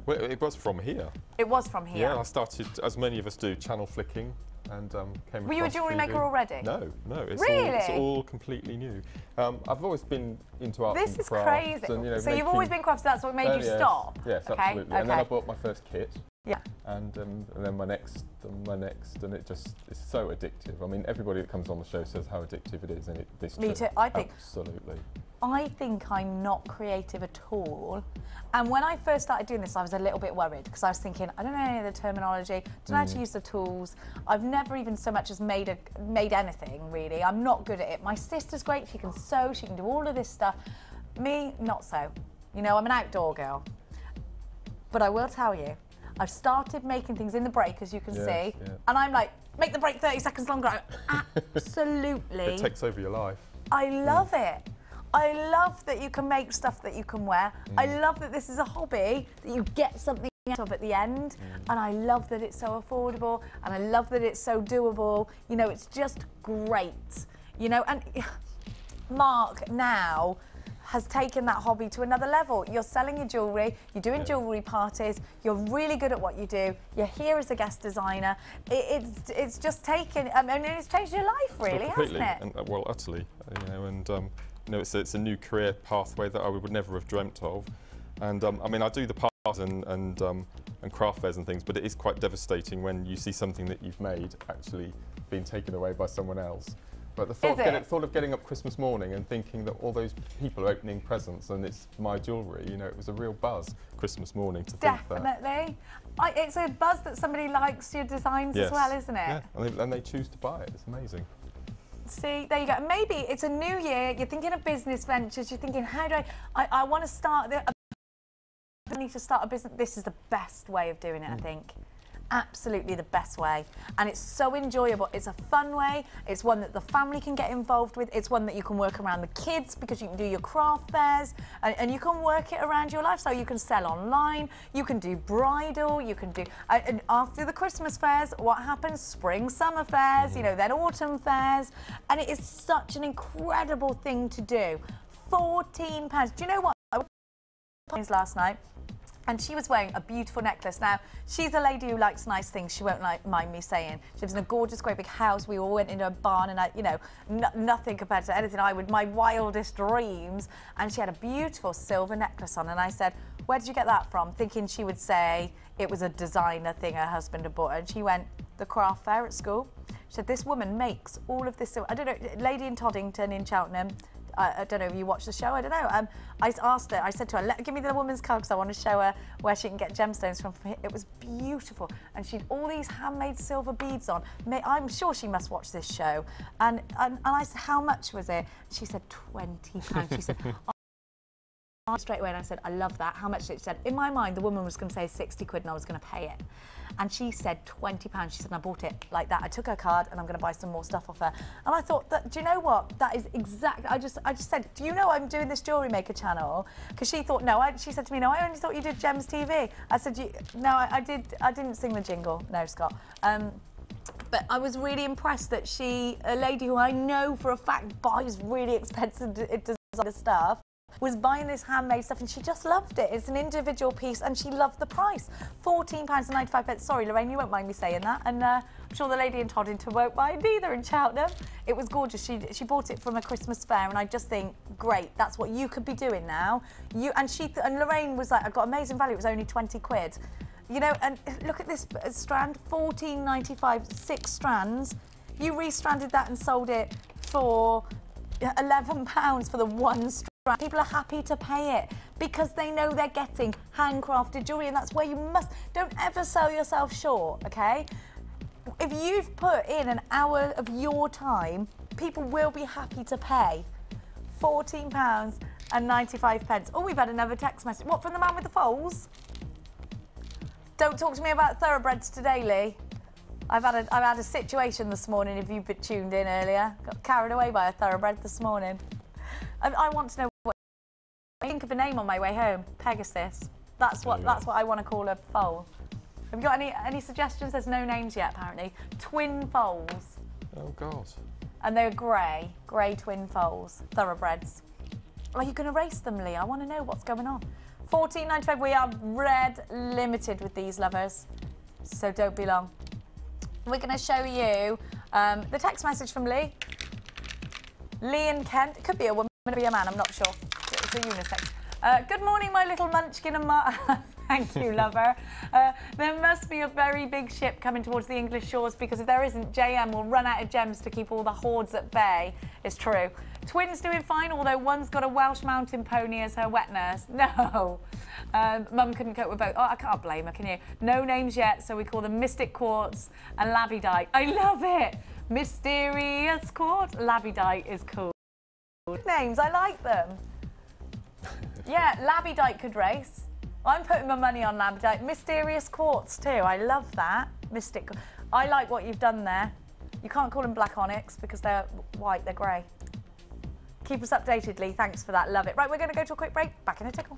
Well, it was from here. It was from here? Yeah, I started, as many of us do, channel flicking. And came across. Were you a jewellery maker already? No, no. It's all completely new. I've always been into art and crafts. This is crazy. And, you know, so you've always been crafts, that's what made you stop? Yes, absolutely. Okay. And then I bought my first kit. Yeah. And then my next, and it just is so addictive. I mean, everybody that comes on the show says how addictive it is, and it's true. Me too. I think. Absolutely. I think I'm not creative at all. And when I first started doing this, I was a little bit worried because I was thinking, I don't know any of the terminology, don't know how to use the tools. I've never even so much as made anything, really. I'm not good at it. My sister's great. She can sew. She can do all of this stuff. Me, not so. You know, I'm an outdoor girl. But I will tell you, I've started making things in the break, as you can see, and I'm like, make the break 30 seconds longer. Absolutely. It takes over your life. I love it. I love that you can make stuff that you can wear. I love that this is a hobby that you get something out of at the end, and I love that it's so affordable, and I love that it's so doable. You know, it's just great. You know, and Mark now has taken that hobby to another level. You're selling your jewellery, you're doing jewellery parties, you're really good at what you do, you're here as a guest designer. It's just taken, I mean, it's changed your life really, hasn't it? And, well, utterly, you know, and you know, it's a new career pathway that I would never have dreamt of. And I mean, I do the parties and craft fairs and things, but it is quite devastating when you see something that you've made actually being taken away by someone else. But the thought of getting up Christmas morning and thinking that all those people are opening presents and it's my jewellery, you know, it was a real buzz Christmas morning to think that. Definitely. It's a buzz that somebody likes your designs as well, isn't it? Yeah, and they choose to buy it. It's amazing. See, there you go. Maybe it's a new year, you're thinking of business ventures, you're thinking, how do I want to start, I need to start a business. This is the best way of doing it, I think. Absolutely the best way, and it's so enjoyable. It's a fun way, it's one that the family can get involved with, it's one that you can work around the kids because you can do your craft fairs and you can work it around your lifestyle. You can sell online, you can do bridal, you can do and after the Christmas fairs, what happens? Spring, summer fairs, you know, then autumn fairs, and it is such an incredible thing to do. £14. Do you know what? I was last night, and she was wearing a beautiful necklace. Now, she's a lady who likes nice things, she won't mind me saying. She lives in a gorgeous, great big house. We all went into a barn, and you know, nothing compared to anything my wildest dreams. And she had a beautiful silver necklace on, and I said, where did you get that from? Thinking she would say it was a designer thing her husband had bought her. And she went, the craft fair at school. She said, this woman makes all of this silver. I don't know, lady in Toddington in Cheltenham. I don't know if you watched the show, I don't know. I asked her, I said to her, give me the woman's card because I want to show her where she can get gemstones from here. It was beautiful. And she had all these handmade silver beads on. I'm sure she must watch this show. And I said, how much was it? She said, £20. She said, straight away, and I said, I love that. How much did it? She said, in my mind, the woman was going to say 60 quid and I was going to pay it. And she said £20. She said, and I bought it like that. I took her card and I'm going to buy some more stuff off her. And I thought, do you know what? That is exactly, I just said, do you know I'm doing this Jewellery Maker channel? Because she thought, no, she said to me, no, I only thought you did Gems TV. I said, no, I didn't sing the jingle. No, Scott. But I was really impressed that a lady who I know for a fact buys really expensive designer stuff, was buying this handmade stuff and she just loved it. It's an individual piece and she loved the price. £14.95. Sorry, Lorraine, you won't mind me saying that. And I'm sure the lady in Toddington won't mind either in Cheltenham. It was gorgeous. She bought it from a Christmas fair and I just think, great, that's what you could be doing now. And Lorraine was like, I got amazing value, it was only 20 quid. You know, and look at this strand, £14.95, 6 strands. You restranded that and sold it for £11 for the one strand. People are happy to pay it because they know they're getting handcrafted jewellery, and that's where you don't ever sell yourself short, okay? If you've put in an hour of your time, people will be happy to pay £14.95. Oh, we've had another text message. What, from the man with the foals? Don't talk to me about thoroughbreds today, Lee. I've had a situation this morning, if you've been tuned in earlier. Got carried away by a thoroughbred this morning. I want to know what I think of a name on my way home. Pegasus. That's what I want to call a foal. Have you got any suggestions? There's no names yet, apparently. Twin foals. Oh God. And they're grey twin foals, thoroughbreds. Are you going to race them, Lee? I want to know what's going on. £14.95. We are red limited with these, lovers, so don't be long. We're going to show you the text message from Lee. Lee in Kent. It could be a woman, it could be a man, I'm not sure. It's a unisex. Good morning, my little munchkin and thank you, lover. There must be a very big ship coming towards the English shores because if there isn't, JM will run out of gems to keep all the hordes at bay. It's true. Twins doing fine, although one's got a Welsh mountain pony as her wet nurse. No. Mum couldn't cope with both. Oh, I can't blame her, can you? No names yet, so we call them Mystic Quartz and Labradite. I love it. Mysterious Quartz. Labradite is cool. Names, I like them. Yeah, Labradite could race. I'm putting my money on Labradite. Mysterious Quartz too, I love that. Mystic. I like what you've done there. You can't call them black onyx because they're white, they're grey. Keep us updated, Lee. Thanks for that. Love it. Right, we're going to go to a quick break. Back in a tickle.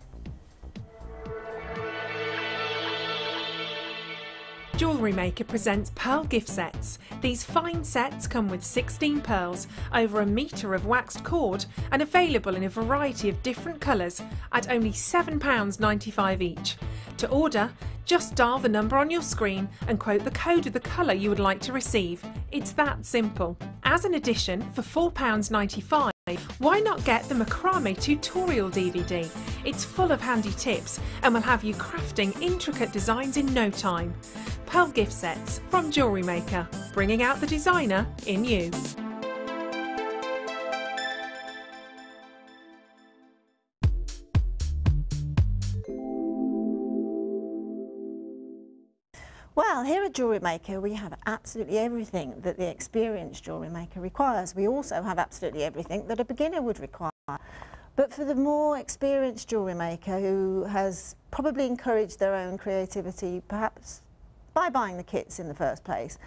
Jewellery Maker presents pearl gift sets. These fine sets come with 16 pearls, over a metre of waxed cord, and available in a variety of different colours at only £7.95 each. To order, just dial the number on your screen and quote the code of the colour you would like to receive. It's that simple. As an addition, for £4.95, why not get the macrame tutorial DVD? It's full of handy tips and will have you crafting intricate designs in no time. Pearl gift sets from Jewellery Maker, bringing out the designer in you. Well, here at Jewellery Maker we have absolutely everything that the experienced jewellery maker requires. We also have absolutely everything that a beginner would require. But for the more experienced jewellery maker who has probably encouraged their own creativity, perhaps by buying the kits in the first place,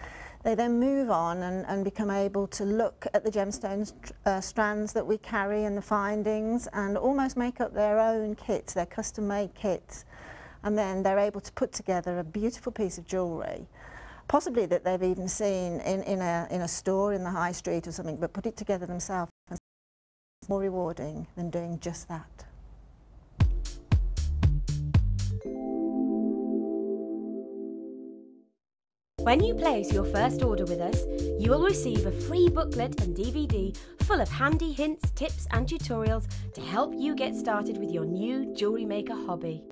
they then move on and become able to look at the gemstones strands that we carry and the findings and almost make up their own kits, their custom-made kits. And then they're able to put together a beautiful piece of jewellery, possibly that they've even seen in a store in the high street or something, but put it together themselves. It's more rewarding than doing just that. When you place your first order with us, you will receive a free booklet and DVD full of handy hints, tips and tutorials to help you get started with your new jewellery maker hobby.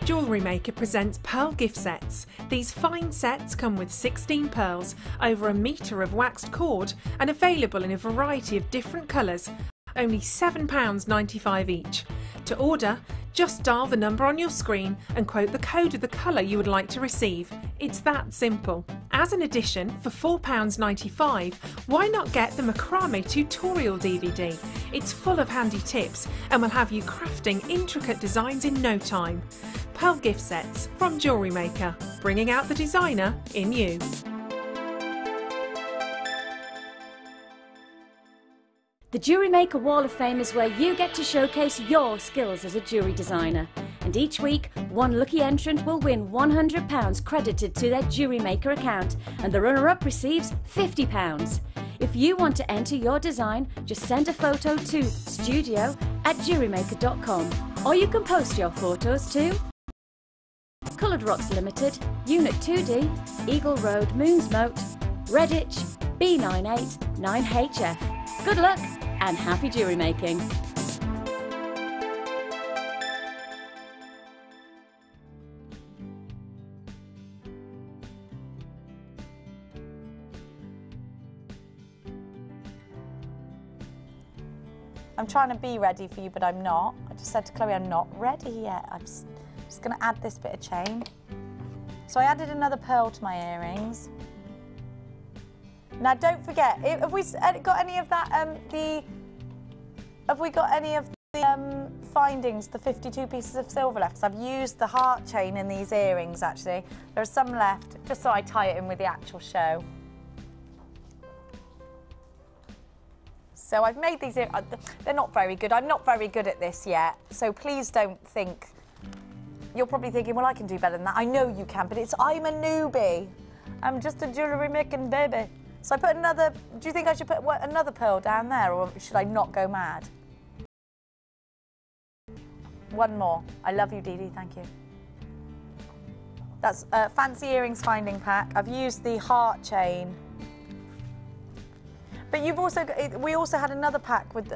Jewellery Maker presents pearl gift sets. These fine sets come with 16 pearls, over a metre of waxed cord, and available in a variety of different colours, only £7.95 each. To order, just dial the number on your screen and quote the code of the colour you would like to receive. It's that simple. As an addition, for £4.95, why not get the macrame tutorial DVD? It's full of handy tips and will have you crafting intricate designs in no time. Pearl gift sets from Jewellery Maker, bringing out the designer in you. The Jewellery Maker Wall of Fame is where you get to showcase your skills as a jewellery designer. And each week, one lucky entrant will win £100 credited to their Jewellery Maker account, and the runner-up receives £50. If you want to enter your design, just send a photo to studio@jewellerymaker.com, or you can post your photos to Coloured Rocks Limited, Unit 2D, Eagle Road, Moonsmote, Redditch, B989HF. Good luck and happy jewellery making! I'm trying to be ready for you, but I'm not. I just said to Chloe, I'm not ready yet. I'm just going to add this bit of chain. So I added another pearl to my earrings. Now, don't forget, have we got any of that, have we got any of the findings, the 52 pieces of silver left? Because I've used the heart chain in these earrings, actually. There are some left, just so I tie it in with the actual show. So I've made these, they're not very good. I'm not very good at this yet, so please don't think, you're probably thinking, well, I can do better than that. I know you can, but I'm a newbie. I'm just a jewellery making baby. So I put another, do you think I should put another pearl down there, or should I not go mad? One more. I love you, Dee Dee, thank you. That's Fancy Earrings Finding Pack. I've used the heart chain. But you've also, we also had another pack with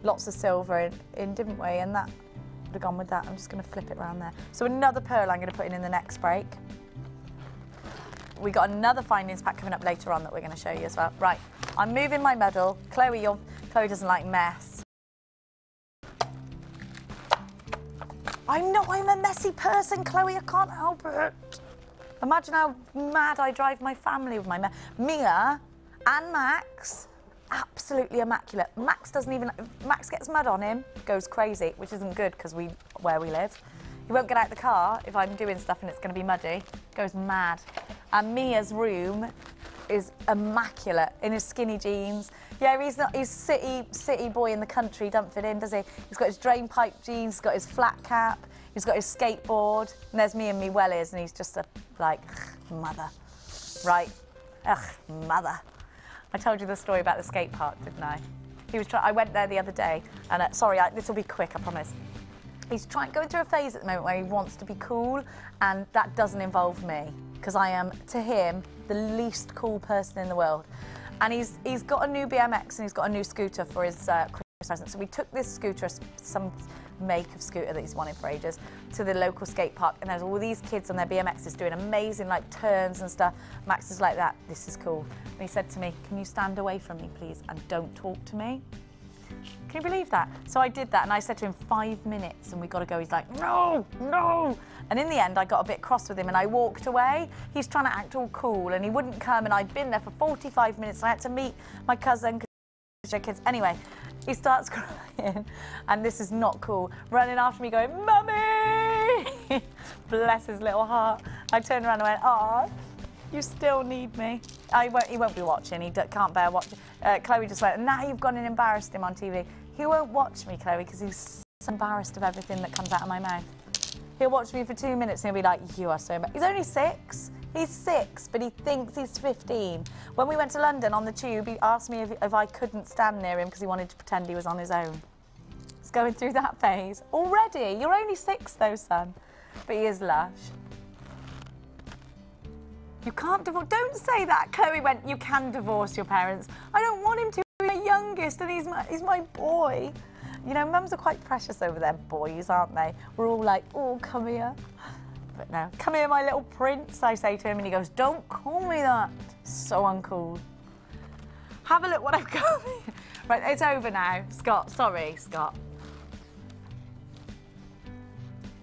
lots of silver in, didn't we? And that would have gone with that. I'm just going to flip it around there. So another pearl I'm going to put in the next break. We got another findings pack coming up later on that we're going to show you as well. Right, I'm moving my medal. Chloe doesn't like mess. I'm a messy person, Chloe, I can't help it. Imagine how mad I drive my family with my mess. Mia and Max, absolutely immaculate. Max gets mud on him, goes crazy, which isn't good because where we live. He won't get out the car if I'm doing stuff and it's going to be muddy. Goes mad. And Mia's room is immaculate in his skinny jeans. Yeah, he's city boy in the country, don't fit in, does he? He's got his drain pipe jeans, he's got his flat cap, he's got his skateboard, and there's me and me wellies, and he's just a, like, mother. Right, mother. I told you the story about the skate park, didn't I? I went there the other day, and sorry, this will be quick, I promise. He's going through a phase at the moment where he wants to be cool, and that doesn't involve me, because I am, to him, the least cool person in the world. And he's got a new BMX and he's got a new scooter for his Christmas present. So we took this scooter, some make of scooter that he's wanted for ages, to the local skate park, and there's all these kids on their BMXs doing amazing like turns and stuff. Max is like that, this is cool. And he said to me, can you stand away from me please and don't talk to me? Can you believe that? So I did that and I said to him 5 minutes and we got to go. He's like, no, no. And in the end, I got a bit cross with him and I walked away. He's trying to act all cool and he wouldn't come, and I'd been there for 45 minutes and I had to meet my cousin, kids. Anyway, he starts crying and this is not cool. Running after me going, Mummy! Bless his little heart. I turned around and went, oh, you still need me. He won't be watching, he can't bear watching. Chloe just went, now you've gone and embarrassed him on TV. He won't watch me, Chloe, because he's so embarrassed of everything that comes out of my mouth. He'll watch me for 2 minutes and he'll be like, you are so embarrassed. He's only 6. He's 6, but he thinks he's 15. When we went to London on the tube, he asked me if I couldn't stand near him because he wanted to pretend he was on his own. He's going through that phase. Already? You're only 6 though, son. But he is lush. You can't divorce. Don't say that. Chloe went, you can divorce your parents. I don't want him to. He's my youngest and he's my boy. You know, mums are quite precious over their boys, aren't they? We're all like, oh, come here. But no, come here, my little prince, I say to him, and he goes, don't call me that. So uncool. Have a look what I've got. Right, it's over now. Scott, sorry, Scott.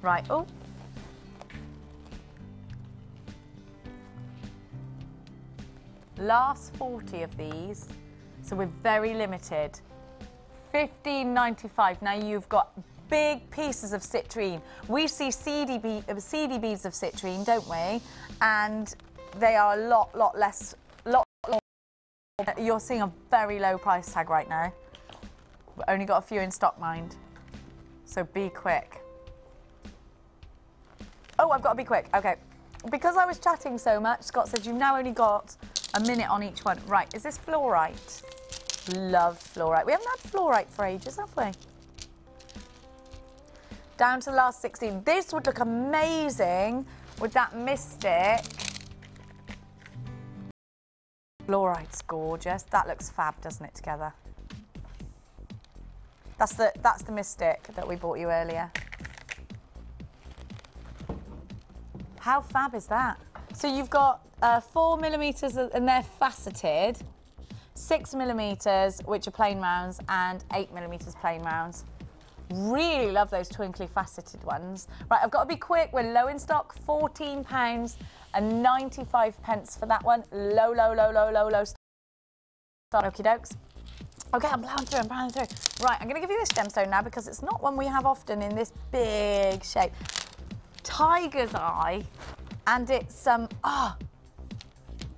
Right, oh. Last 40 of these, so we're very limited. $15.95. Now you've got big pieces of citrine. We see seedy beads of citrine, don't we? And they are a lot less. You're seeing a very low price tag right now. We've only got a few in stock, mind. So be quick. Oh, I've got to be quick. Okay. Because I was chatting so much, Scott said you've now only got a minute on each one. Right, is this fluorite? Love fluorite. We haven't had fluorite for ages, have we? Down to the last 16. This would look amazing with that Mystic. Fluorite's gorgeous. That looks fab, doesn't it, together? That's the Mystic that we bought you earlier. How fab is that? So you've got 4mm and they're faceted, 6mm which are plain rounds, and 8mm plain rounds. Really love those twinkly faceted ones. Right, I've got to be quick. We're low in stock. £14 and 95 pence for that one. Low stock. Okie dokes. Okay, I'm plowing through. Right, I'm going to give you this gemstone now because it's not one we have often in this big shape. Tiger's eye, and it's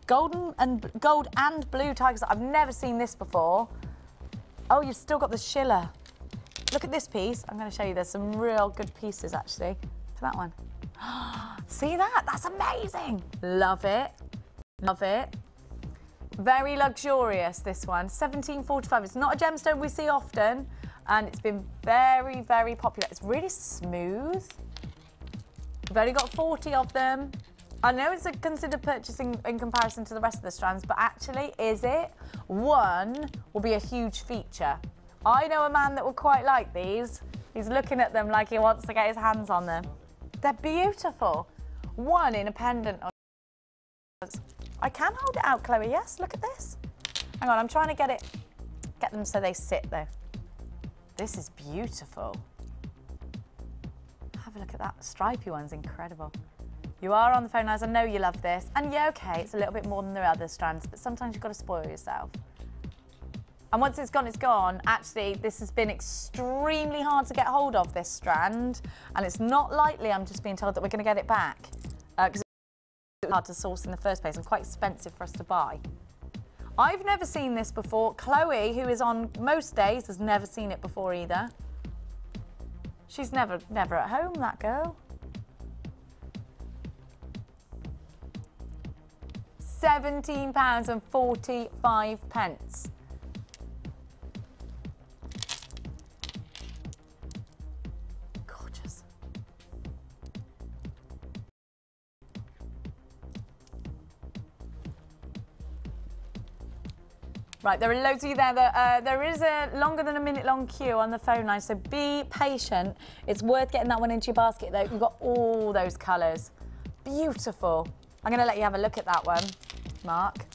gold and blue tiger's eye. I've never seen this before. Oh, you've still got the Schiller. Look at this piece. I'm going to show you. There's some real good pieces actually for that one. See that? That's amazing. Love it. Love it. Very luxurious, this one. $17.45. It's not a gemstone we see often, and it's been very, very popular. It's really smooth. We've only got 40 of them. I know it's a considered purchasing in comparison to the rest of the strands, but actually, is it? One will be a huge feature. I know a man that will quite like these. He's looking at them like he wants to get his hands on them. They're beautiful. One in a pendant. I can hold it out, Chloe, yes? Look at this. Hang on, I'm trying to get them so they sit though. This is beautiful. Have a look at that. Stripy one's incredible. You are on the phone, Liz. I know you love this. And yeah, okay, it's a little bit more than the other strands, but sometimes you've got to spoil yourself. And once it's gone, it's gone. Actually, this has been extremely hard to get hold of, this strand. And it's not likely, I'm just being told, that we're going to get it back. Because it's hard to source in the first place and quite expensive for us to buy. I've never seen this before. Chloe, who is on most days, has never seen it before either. She's never at home, that girl. £17.45. Gorgeous. Right, there are loads of you there. There is a longer than a minute long queue on the phone line, so be patient. It's worth getting that one into your basket though. You've got all those colours. Beautiful. I'm going to let you have a look at that one, Mark.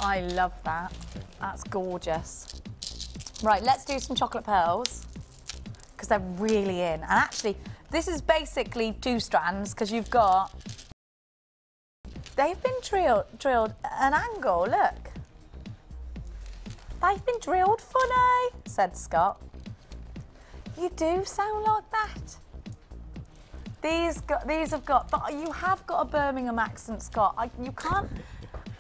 I love that. That's gorgeous. Right, let's do some chocolate pearls because they're really in. And actually, this is basically 2 strands because you've got... They've been drilled an angle, look. They've been drilled funny, said Scott. You do sound like that. These have got, but you have got a Birmingham accent, Scott. You can't,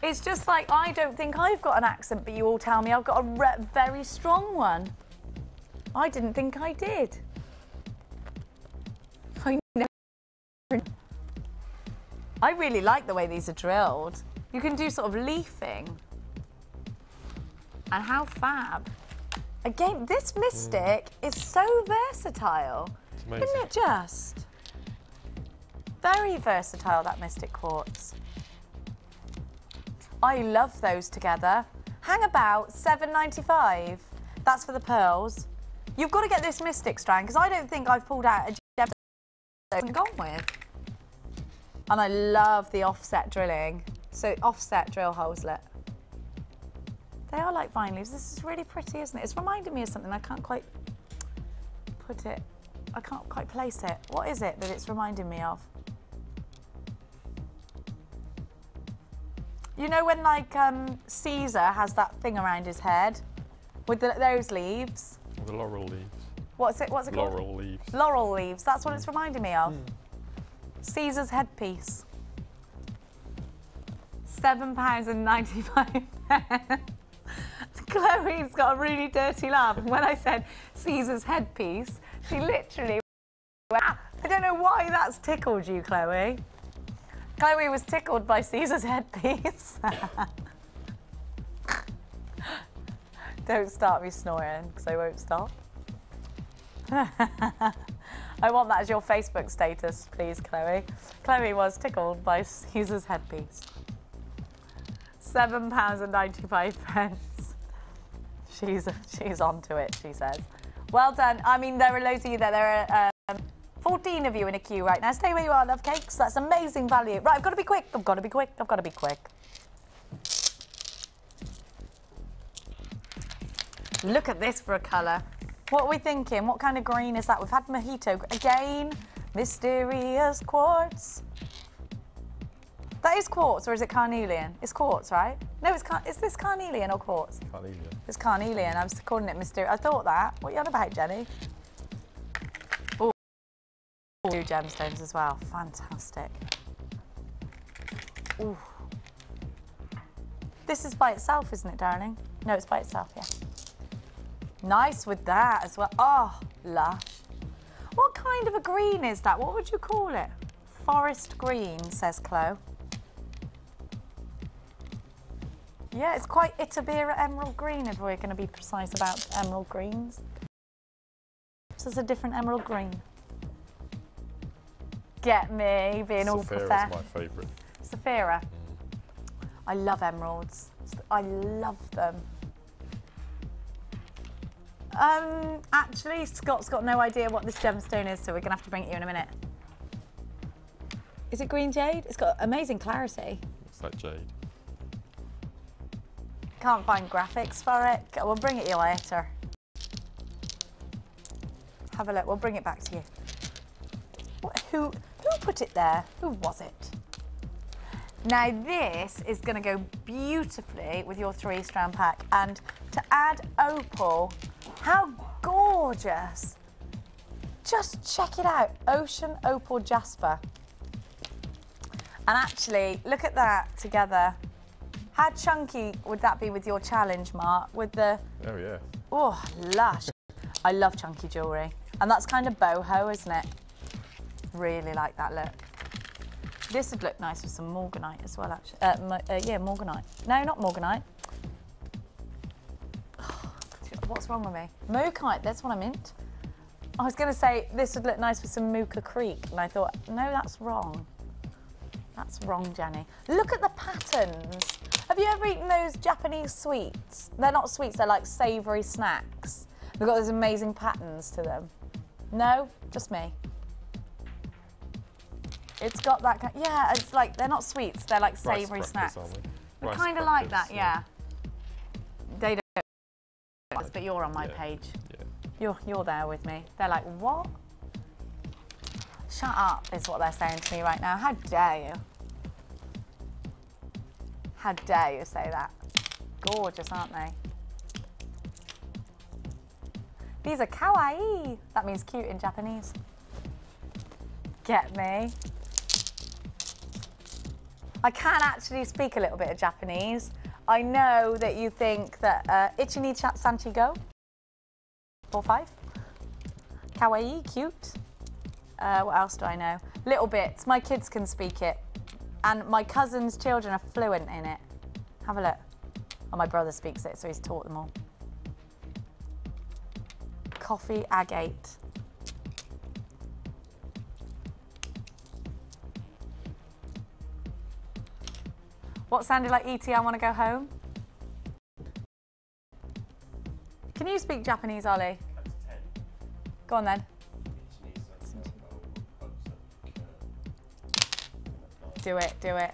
it's just like, I don't think I've got an accent, but you all tell me I've got a very strong one. I didn't think I did. I really like the way these are drilled. You can do sort of leafing. And how fab. Again, this mystic is so versatile. It's amazing. Isn't it just? Very versatile, that mystic quartz. I love those together. Hang about £7.95. That's for the pearls. You've got to get this mystic strand because I don't think I've pulled out a gem I've gone with. And I love the offset drilling. So offset drill holes, look. They are like vine leaves. This is really pretty, isn't it? It's reminding me of something. I can't quite put it. I can't quite place it. What is it that it's reminding me of? You know when like Caesar has that thing around his head with those leaves? The laurel leaves. What's it called? Laurel leaves. Laurel leaves. That's what it's reminding me of. Caesar's headpiece. £7.95. Chloe's got a really dirty laugh. And when I said Caesar's headpiece, she literally went, ah. I don't know why that's tickled you, Chloe. Chloe was tickled by Caesar's headpiece. Don't start me snoring, because I won't stop. I want that as your Facebook status, please, Chloe. Chloe was tickled by Caesar's headpiece. £7.95. She's onto it, she says. Well done. I mean, there are loads of you there. There are 14 of you in a queue right now. Stay where you are, love cakes. That's amazing value. Right, I've got to be quick. I've got to be quick. I've got to be quick. Look at this for a colour. What are we thinking? What kind of green is that? We've had mojito. Again, mysterious quartz. That is quartz, or is it carnelian? It's quartz, right? No, is this carnelian or quartz? Carnelian. It's carnelian. I was calling it mysterious. I thought that. What are you on about, Jenny? Oh, 2 gemstones as well. Fantastic. Ooh. This is by itself, isn't it, darling? No, it's by itself, yeah. Nice with that as well. Oh, lush. What kind of a green is that? What would you call it? Forest green, says Chloe. Yeah, it's quite Itabira emerald green, if we're going to be precise about emerald greens. This is a different emerald green. Get me, being all professional. Saphira's my favourite. Saphira. I love emeralds. I love them. Actually, Scott's got no idea what this gemstone is, so we're going to have to bring it you in a minute. Is it green jade? It's got amazing clarity. It's like jade. Can't find graphics for it. We'll bring it you later. Have a look. We'll bring it back to you. Who put it there? Who was it? Now this is going to go beautifully with your 3-strand pack. And to add opal, how gorgeous. Just check it out. Ocean Opal Jasper. And actually, look at that together. How chunky would that be with your challenge, Mark? With the... Oh, yeah. Oh, lush. I love chunky jewellery. And that's kind of boho, isn't it? Really like that look. This would look nice with some morganite as well, actually. Yeah, morganite. No, not morganite. What's wrong with me? Mookaite, that's what I meant. I was going to say this would look nice with some Mooka Creek, and I thought, no, that's wrong. That's wrong, Jenny. Look at the patterns. Have you ever eaten those Japanese sweets? They're not sweets, they're like savoury snacks. They've got those amazing patterns to them. No? Just me? It's got that kind, yeah, it's like, they're not sweets, they're like savoury snacks. They're kind of like that, yeah. They don't, but you're on my page. Yeah. You're there with me. They're like, what? Shut up, is what they're saying to me right now. How dare you? How dare you say that? Gorgeous, aren't they? These are kawaii. That means cute in Japanese. Get me? I can actually speak a little bit of Japanese. I know that you think that ichi sanchi go. 4, 5. Kawaii, cute. What else do I know? Little bits. My kids can speak it. And my cousin's children are fluent in it. Have a look. Oh, my brother speaks it, so he's taught them all. Coffee agate. What sounded like E.T. I want to go home? Can you speak Japanese, Ollie? Go on then. Do it, do it.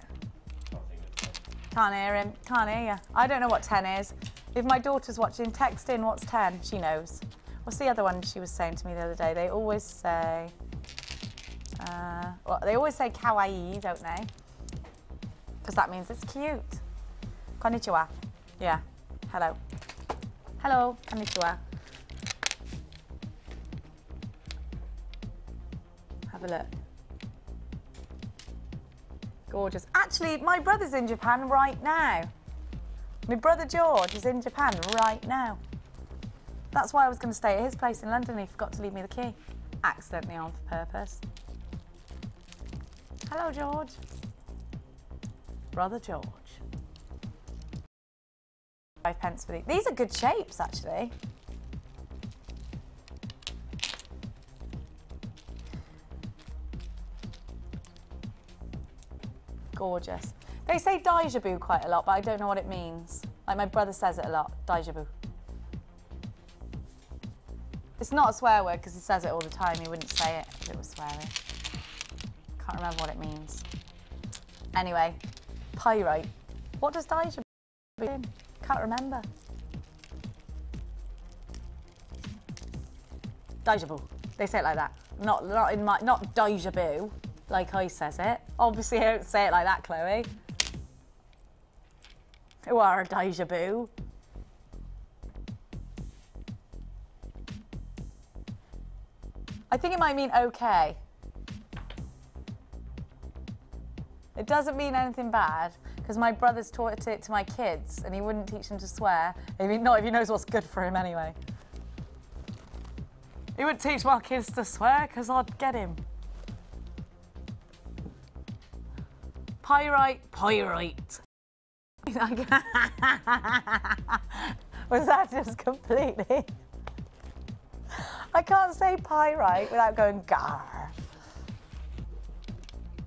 Can't hear him, can't hear you. I don't know what 10 is. If my daughter's watching, text in what's 10, she knows. What's the other one she was saying to me the other day? They always say, well, they always say kawaii, don't they? Because that means it's cute. Konnichiwa. Yeah, hello. Hello, konnichiwa. Have a look. Gorgeous. Actually, my brother's in Japan right now. My brother George is in Japan right now. That's why I was going to stay at his place in London and he forgot to leave me the key. Accidentally on purpose. Hello, George. Brother George. 5 pence for these. These are good shapes, actually. Gorgeous. They say daijabu quite a lot, but I don't know what it means. Like my brother says it a lot, daijabu. It's not a swear word because he says it all the time. He wouldn't say it if it was swearing. Can't remember what it means. Anyway, pyrite. What does daijabu mean? Can't remember. Daijabu. They say it like that. Not daijabu, like I says it. Obviously, I don't say it like that, Chloe. Who are a daijabu? I think it might mean okay. It doesn't mean anything bad, because my brother's taught it to my kids, and he wouldn't teach them to swear. I mean, not if he knows what's good for him anyway. He wouldn't teach my kids to swear, because I'd get him. Pyrite, pyrite. Was that just completely? I can't say pyrite without going gar.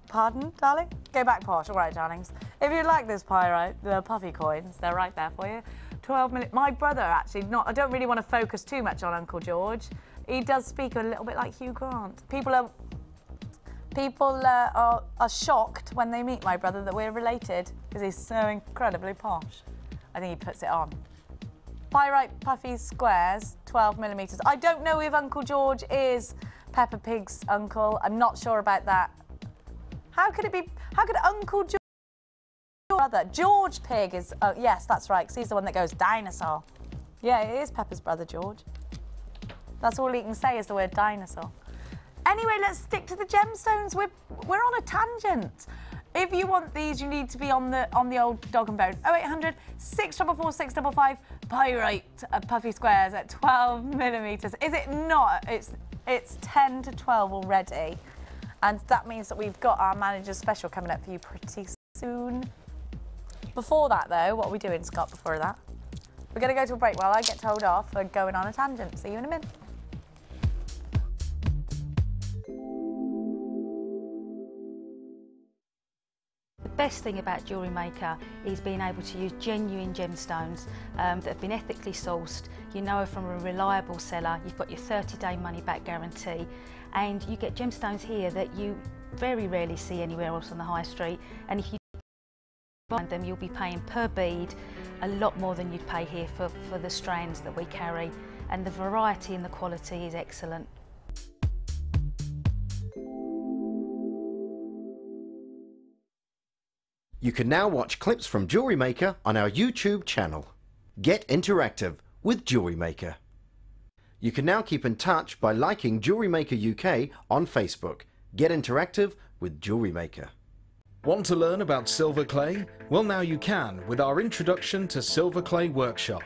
Pardon, darling? Go back posh. All right, darlings. If you like this pyrite, the puffy coins, they're right there for you. 12 minutes. My brother actually, I don't really want to focus too much on Uncle George. He does speak a little bit like Hugh Grant. People are shocked when they meet my brother that we're related because he's so incredibly posh. I think he puts it on. Pyrite puffy squares, 12 millimeters. I don't know if Uncle George is Peppa Pig's uncle. I'm not sure about that. How could it be? How could Uncle George brother? George Pig is, oh yes, that's right, because he's the one that goes dinosaur. Yeah, it is Peppa's brother, George. That's all he can say is the word dinosaur. Anyway, let's stick to the gemstones. We're on a tangent. If you want these, you need to be on the old dog and bone. 0800 644 655 pyrite puffy squares at 12 millimetres. Is it not? It's 10 to 12 already. And that means that we've got our manager's special coming up for you pretty soon. Before that though, what are we doing, Scott, before that? We're going to go to a break while I get told off for going on a tangent. See you in a minute. The best thing about Jewellery Maker is being able to use genuine gemstones that have been ethically sourced. You know from a reliable seller, you've got your 30-day money-back guarantee, and you get gemstones here that you very rarely see anywhere else on the high street. And if you find them, you'll be paying per bead a lot more than you'd pay here for the strands that we carry. And the variety and the quality is excellent. You can now watch clips from Jewellery Maker on our YouTube channel. Get interactive with Jewellery Maker. You can now keep in touch by liking Jewellery Maker UK on Facebook. Get interactive with Jewellery Maker. Want to learn about silver clay? Well, now you can with our Introduction to Silver Clay workshop.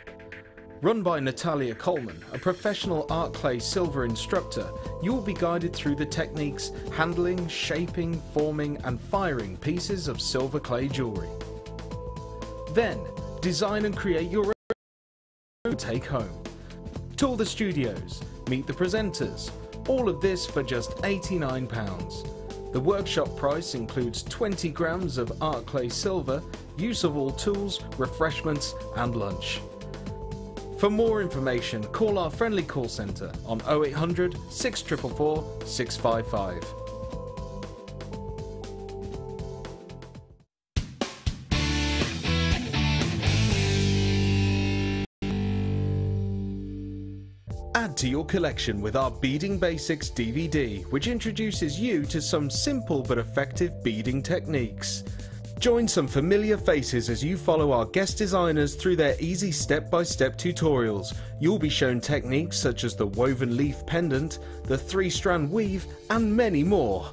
Run by Natalia Coleman, a professional art clay silver instructor, you will be guided through the techniques handling, shaping, forming and firing pieces of silver clay jewellery. Then, design and create your own take home. Tour the studios, meet the presenters, all of this for just £89. The workshop price includes 20 grams of art clay silver, use of all tools, refreshments and lunch. For more information, call our friendly call centre on 0800 644 655. Add to your collection with our Beading Basics DVD, which introduces you to some simple but effective beading techniques. Join some familiar faces as you follow our guest designers through their easy step-by-step tutorials. You'll be shown techniques such as the woven leaf pendant, the 3-strand weave, and many more.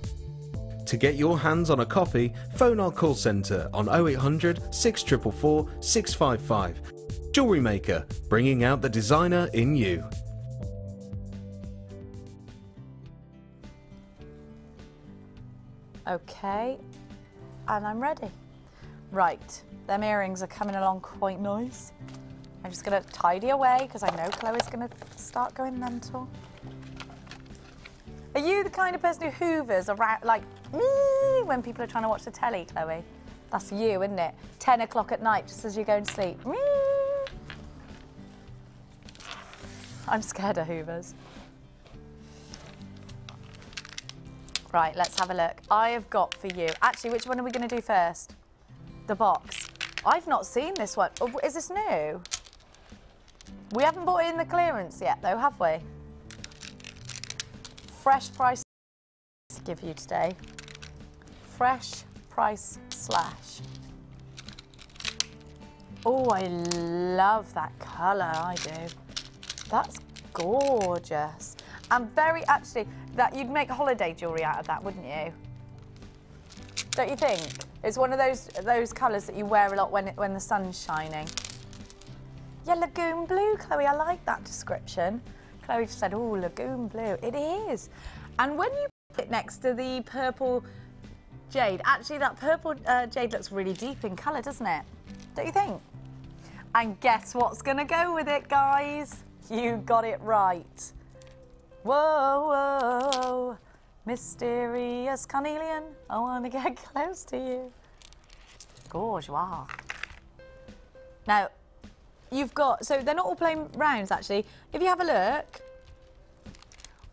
To get your hands on a copy, phone our call centre on 0800 644 655. Jewellery Maker, bringing out the designer in you. Okay, and I'm ready. Right, them earrings are coming along quite nice. I'm just going to tidy away because I know Chloe's going to start going mental. Are you the kind of person who hoovers around, like, when people are trying to watch the telly, Chloe? That's you, isn't it? 10 o'clock at night, just as you're going to sleep. I'm scared of hoovers. Right, let's have a look. I have got for you. Actually, which one are we going to do first? The box. I've not seen this one. Oh, is this new? We haven't bought it in the clearance yet, though, have we? Fresh price to give you today. Fresh price slash. Oh, I love that colour. I do. That's gorgeous. And very, actually, that you'd make holiday jewellery out of that, wouldn't you? Don't you think? It's one of those colours that you wear a lot when the sun's shining. Yeah, lagoon blue, Chloe. I like that description. Chloe just said, "Oh, lagoon blue." It is. And when you put it next to the purple jade, actually, that purple jade looks really deep in colour, doesn't it? Don't you think? And guess what's going to go with it, guys? You got it right. Whoa, whoa, mysterious carnelian, I want to get close to you. Gorge, wow. Now, you've got, so they're not all plain rounds, actually. If you have a look,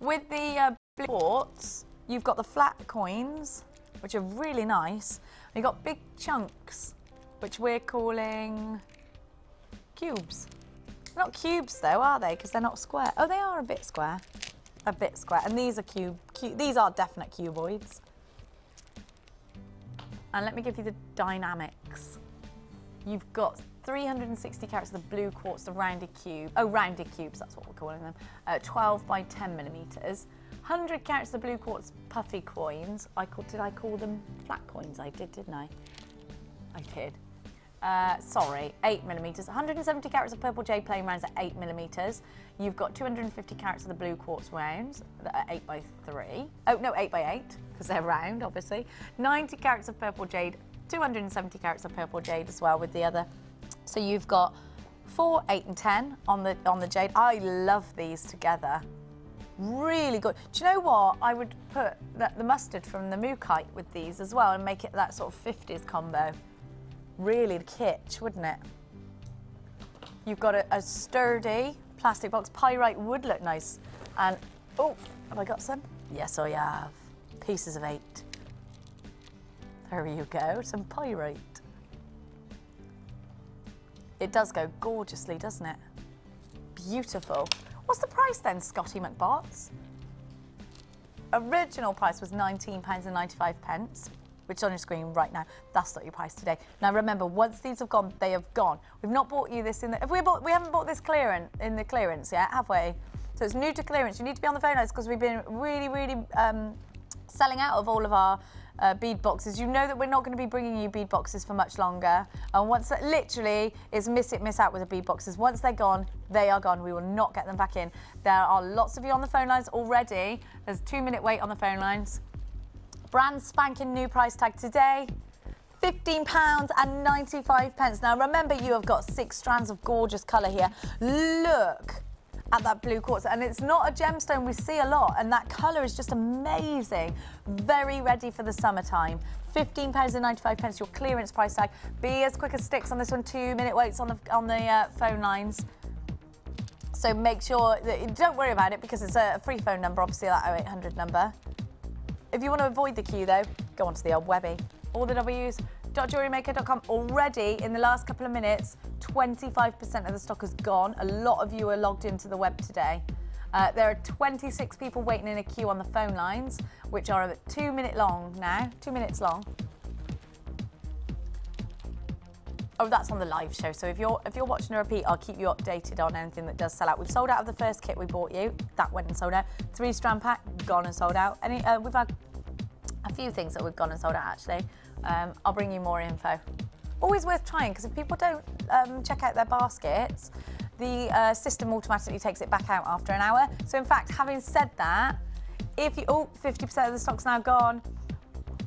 with the blue quartz, you've got the flat coins, which are really nice. And you've got big chunks, which we're calling cubes. Not cubes, though, are they? Because they're not square. Oh, they are a bit square. A bit square, and these are these are definite cuboids. And let me give you the dynamics. You've got 360 carats of the blue quartz, the rounded cube. Oh, rounded cubes, that's what we're calling them. 12 by 10 millimetres. 100 carats of blue quartz puffy coins. Did I call them flat coins? I did, didn't I? I did. Sorry, 8mm. 170 carats of purple jade plain rounds at 8mm. You've got 250 carats of the blue quartz rounds that are 8x3. Oh no, 8x8 because they're round, obviously. 90 carats of purple jade, 270 carats of purple jade as well with the other. So you've got 4, 8, and 10 on the jade. I love these together. Really good. Do you know what? I would put the mustard from the Mookite with these as well and make it that sort of 50s combo. Really kitsch, wouldn't it? You've got a sturdy plastic box. Pyrite would look nice. And, oh, have I got some? Yes, I have. Pieces of 8. There you go, some pyrite. It does go gorgeously, doesn't it? Beautiful. What's the price then, Scotty McBots? Original price was £19.95. Which is on your screen right now. That's not your price today. Now remember, once these have gone, they have gone. We've not bought you this in the... we haven't bought this in the clearance yet, have we? So it's new to clearance. You need to be on the phone lines because we've been really, really selling out of all of our bead boxes. You know that we're not going to be bringing you bead boxes for much longer. And once that literally is miss it, miss out with the bead boxes. Once they're gone, they are gone. We will not get them back in. There are lots of you on the phone lines already. There's a 2-minute wait on the phone lines. Brand spanking new price tag today, £15.95. Now remember, you have got 6 strands of gorgeous colour here. Look at that blue quartz, and it's not a gemstone we see a lot, and that colour is just amazing. Very ready for the summertime. £15.95, your clearance price tag. Be as quick as sticks on this one. 2-minute waits on the phone lines. So make sure that, don't worry about it because it's a free phone number, obviously that 0800 number. If you want to avoid the queue though, go onto the old webby. All the W's.jewellerymaker.com. Already in the last couple of minutes, 25% of the stock has gone. A lot of you are logged into the web today. There are 26 people waiting in a queue on the phone lines, which are 2 minutes long now. 2 minutes long. Oh, that's on the live show. So if you're watching a repeat, I'll keep you updated on anything that does sell out. We've sold out of the first kit we bought you. That went and sold out. 3-strand pack, gone and sold out. We've had a few things that we've gone and sold out actually. I'll bring you more info. Always worth trying because if people don't check out their baskets, the system automatically takes it back out after an hour. So in fact, having said that, if you 50% of the stock's now gone.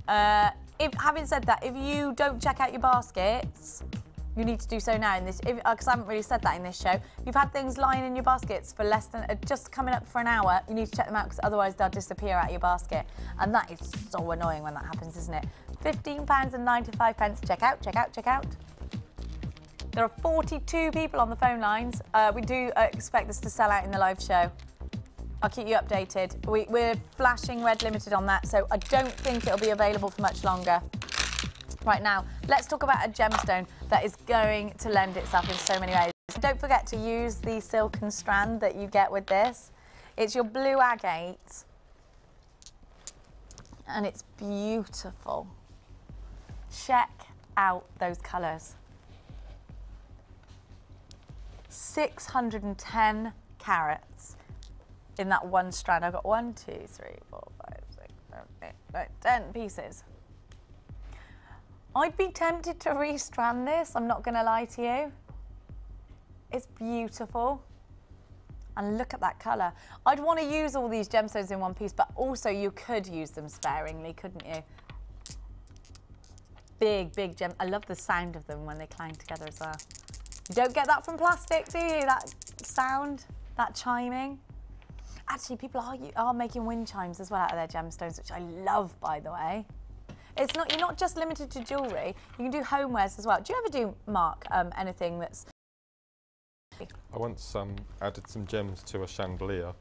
Having said that, if you don't check out your baskets, you need to do so now in this, because I haven't really said that in this show. If you've had things lying in your baskets for less than, just coming up for an hour, you need to check them out because otherwise they'll disappear out of your basket. And that is so annoying when that happens, isn't it? £15.95. Check out, check out, check out. There are 42 people on the phone lines. We do expect this to sell out in the live show. I'll keep you updated. We're flashing red limited on that, so I don't think it'll be available for much longer. Right now, let's talk about a gemstone that is going to lend itself in so many ways. Don't forget to use the silken strand that you get with this. It's your blue agate, and it's beautiful. Check out those colours. 610 carats in that one strand. I've got 1, 2, 3, 4, 5, 6, 7, 8, 9, 10 pieces. I'd be tempted to restrand this, I'm not going to lie to you. It's beautiful. And look at that colour. I'd want to use all these gemstones in one piece, but also you could use them sparingly, couldn't you? Big, big gem. I love the sound of them when they clang together as well. You don't get that from plastic, do you? That sound, that chiming. Actually, people are making wind chimes as well out of their gemstones, which I love, by the way. It's not, you're not just limited to jewellery. You can do homewares as well. Do you ever do, Mark, anything that's... I once added some gems to a chandelier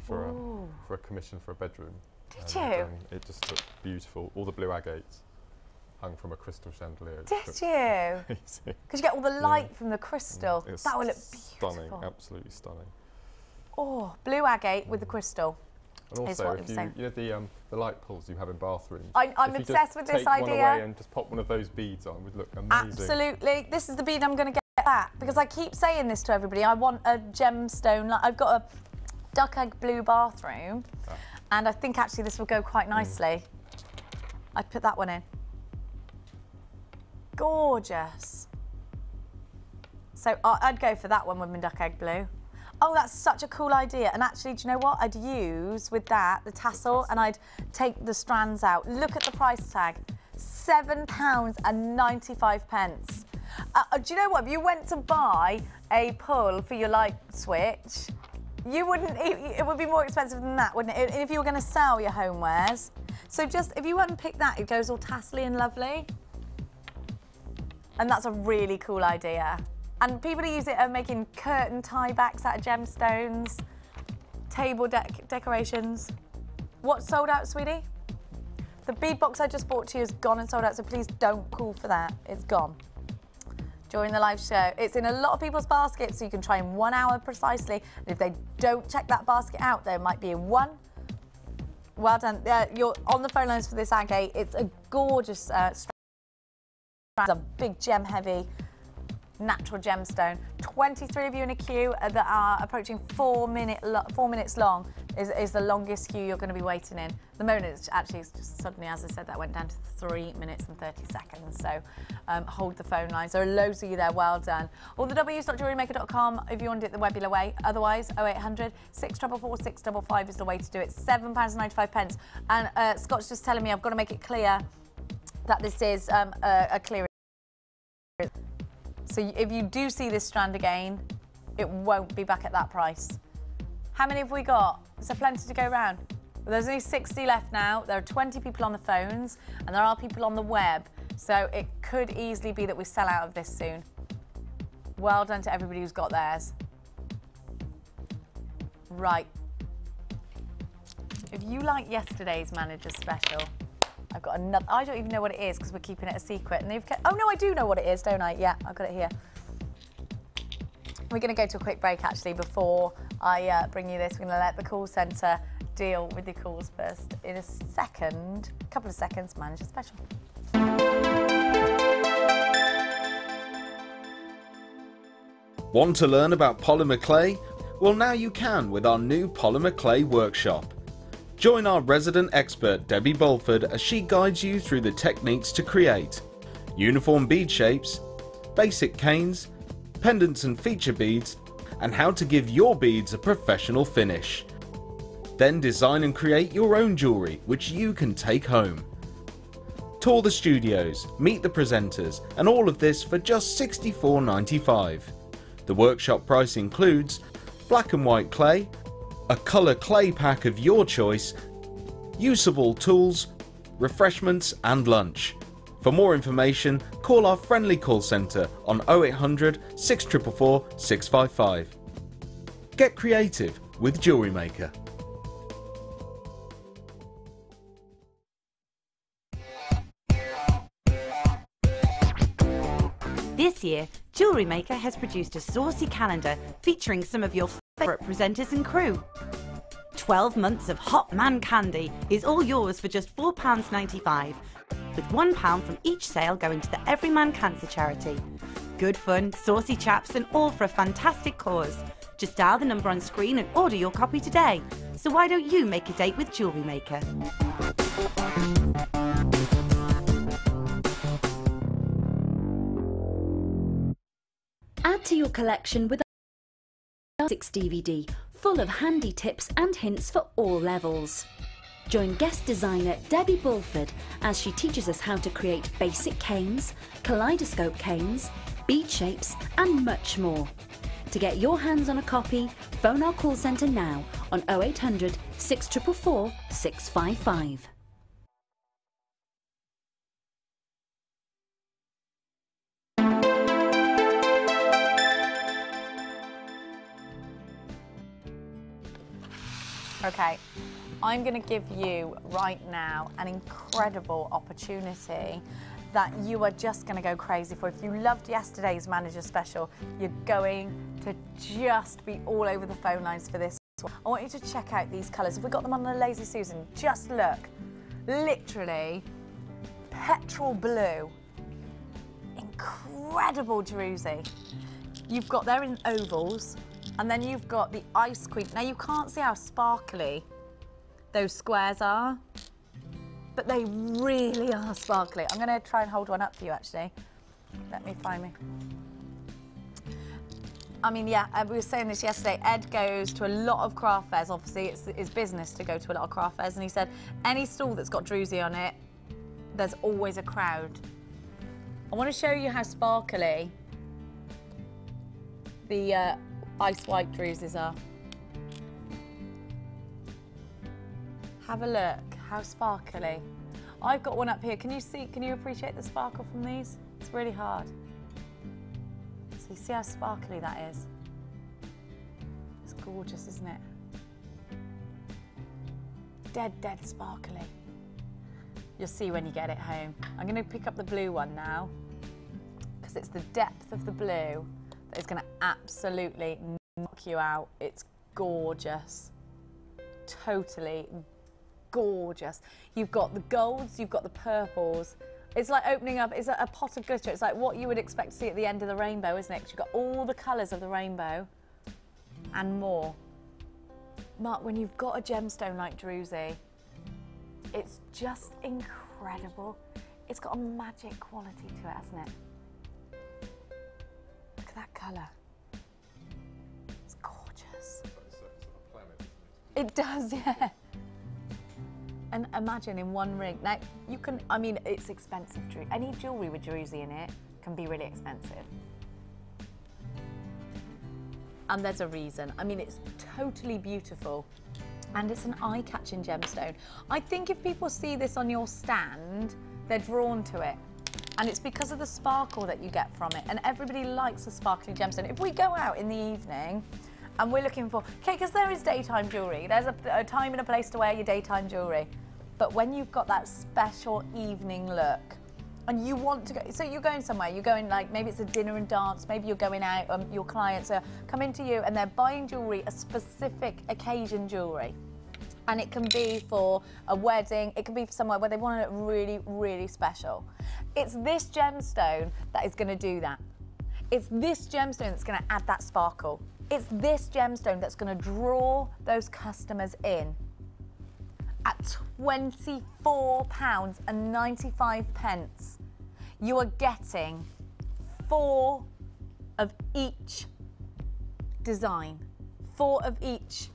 for a commission for a bedroom. Did you? It just looked beautiful. All the blue agates hung from a crystal chandelier. Did you? Because you get all the light from the crystal. That would look beautiful. Stunning, absolutely stunning. Oh, blue agate with the crystal. And also, if you know the light pulls you have in bathrooms. I'm obsessed with this idea. Take one away and just pop one of those beads on, would look amazing. Absolutely. This is the bead I'm going to get that because I keep saying this to everybody. I want a gemstone. Like I've got a duck egg blue bathroom, And I think actually this will go quite nicely. I'd put that one in. Gorgeous. So I'd go for that one with my duck egg blue. Oh, that's such a cool idea. And actually, do you know what? I'd use with that, the tassel, and I'd take the strands out. Look at the price tag, £7.95. Do you know what? If you went to buy a pull for your light switch, you wouldn't, it would be more expensive than that, wouldn't it? If you were going to sell your homewares. So just, if you unpick that, it goes all tassely and lovely. And that's a really cool idea. And people who use it are making curtain tie-backs out of gemstones, table decorations. What's sold out, sweetie? The bead box I just bought to you is gone and sold out, so please don't call for that. It's gone. During the live show, it's in a lot of people's baskets, so you can try in 1 hour precisely. And if they don't check that basket out, there might be a one. Well done. You're on the phone lines for this agate. It's a gorgeous strand. It's a big gem-heavy natural gemstone. 23 of you in a queue that are approaching 4 minutes long is the longest queue you're going to be waiting in. The moment it's actually just suddenly, as I said, that went down to 3 minutes and 30 seconds. So hold the phone lines. There are loads of you there. Well done. All the www.jewellerymaker.com if you want to do it the webular way. Otherwise, 0800 644 655 is the way to do it. £7.95. And Scott's just telling me I've got to make it clear that this is a clearance. So if you do see this strand again, it won't be back at that price. How many have we got? Is there plenty to go around? Well, there's only 60 left now. There are 20 people on the phones and there are people on the web. So it could easily be that we sell out of this soon. Well done to everybody who's got theirs. Right. If you like yesterday's manager special, I've got another. I don't even know what it is because we're keeping it a secret. And they've kept, oh no, I do know what it is, don't I? Yeah, I've got it here. We're going to go to a quick break actually before I bring you this. We're going to let the call centre deal with the calls first. In a second, a couple of seconds, manager special. Want to learn about polymer clay? Well, now you can with our new polymer clay workshop. Join our resident expert Debbie Bulford as she guides you through the techniques to create uniform bead shapes, basic canes, pendants and feature beads, and how to give your beads a professional finish. Then design and create your own jewellery which you can take home. Tour the studios, meet the presenters, and all of this for just $64.95. The workshop price includes black and white clay, a colour clay pack of your choice, use of all tools, refreshments and lunch. For more information, call our friendly call centre on 0800 644 655. Get creative with Jewellery Maker. This year, Jewellery Maker has produced a saucy calendar featuring some of your favourite presenters and crew. 12 months of hot man candy is all yours for just £4.95, with £1 from each sale going to the Everyman Cancer Charity. Good fun, saucy chaps and all for a fantastic cause. Just dial the number on screen and order your copy today. So why don't you make a date with Jewellery Maker? Add to your collection with our Basics DVD, full of handy tips and hints for all levels. Join guest designer Debbie Bulford as she teaches us how to create basic canes, kaleidoscope canes, bead shapes and much more. To get your hands on a copy, phone our call centre now on 0800 644 655. Okay, I'm going to give you right now an incredible opportunity that you are just going to go crazy for. If you loved yesterday's manager special, you're going to just be all over the phone lines for this one. I want you to check out these colours. If we got them on the Lazy Susan, just look. Literally, petrol blue. Incredible druzy. You've got there in ovals. And then you've got the ice queen. Now you can't see how sparkly those squares are, but they really are sparkly. I'm going to try and hold one up for you, actually. Let me find me. I mean, yeah, we were saying this yesterday. Ed goes to a lot of craft fairs. Obviously, it's his business to go to a lot of craft fairs. And he said, any stall that's got druzy on it, there's always a crowd. I want to show you how sparkly the ice white drusies are. Have a look, how sparkly. I've got one up here. Can you see, can you appreciate the sparkle from these? It's really hard. So you see how sparkly that is? It's gorgeous, isn't it? Dead, dead sparkly. You'll see when you get it home. I'm going to pick up the blue one now, because it's the depth of the blue that is going to absolutely knock you out. It's gorgeous. Totally gorgeous. You've got the golds, you've got the purples. It's like opening up, it's like a pot of glitter. It's like what you would expect to see at the end of the rainbow, isn't it? 'Cause you've got all the colours of the rainbow and more. Mark, when you've got a gemstone like druzy, it's just incredible. It's got a magic quality to it, hasn't it? Look at that colour. It's gorgeous. It does, yeah. And imagine in one ring. Now, you can, I mean, it's expensive. Any jewellery with druzy in it can be really expensive. And there's a reason. I mean, it's totally beautiful. And it's an eye-catching gemstone. I think if people see this on your stand, they're drawn to it. And it's because of the sparkle that you get from it. And everybody likes a sparkly gemstone. If we go out in the evening and we're looking for, okay, because there is daytime jewellery. There's a time and a place to wear your daytime jewellery. But when you've got that special evening look, and you want to go, so you're going somewhere, you're going like, maybe it's a dinner and dance, maybe you're going out, your clients are coming to you and they're buying jewellery, a specific occasion jewellery. And it can be for a wedding, it can be for somewhere where they want it really, really special. It's this gemstone that is going to do that. It's this gemstone that's going to add that sparkle. It's this gemstone that's going to draw those customers in. At £24.95, you are getting 4 of each design, 4 of each.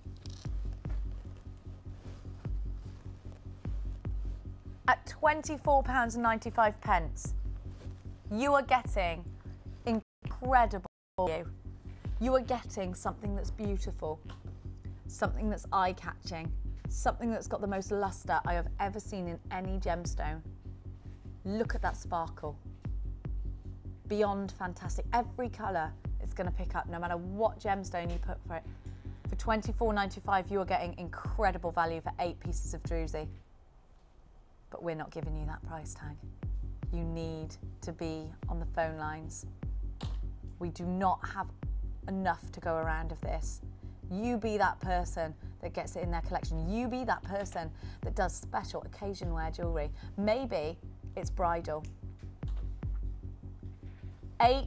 At £24.95, you are getting incredible value. You are getting something that's beautiful, something that's eye-catching, something that's got the most luster I have ever seen in any gemstone. Look at that sparkle. Beyond fantastic. Every colour it's going to pick up, no matter what gemstone you put for it. For £24.95, you are getting incredible value for 8 pieces of druzy. But we're not giving you that price tag. You need to be on the phone lines. We do not have enough to go around of this. You be that person that gets it in their collection. You be that person that does special occasion wear jewellery. Maybe it's bridal. 8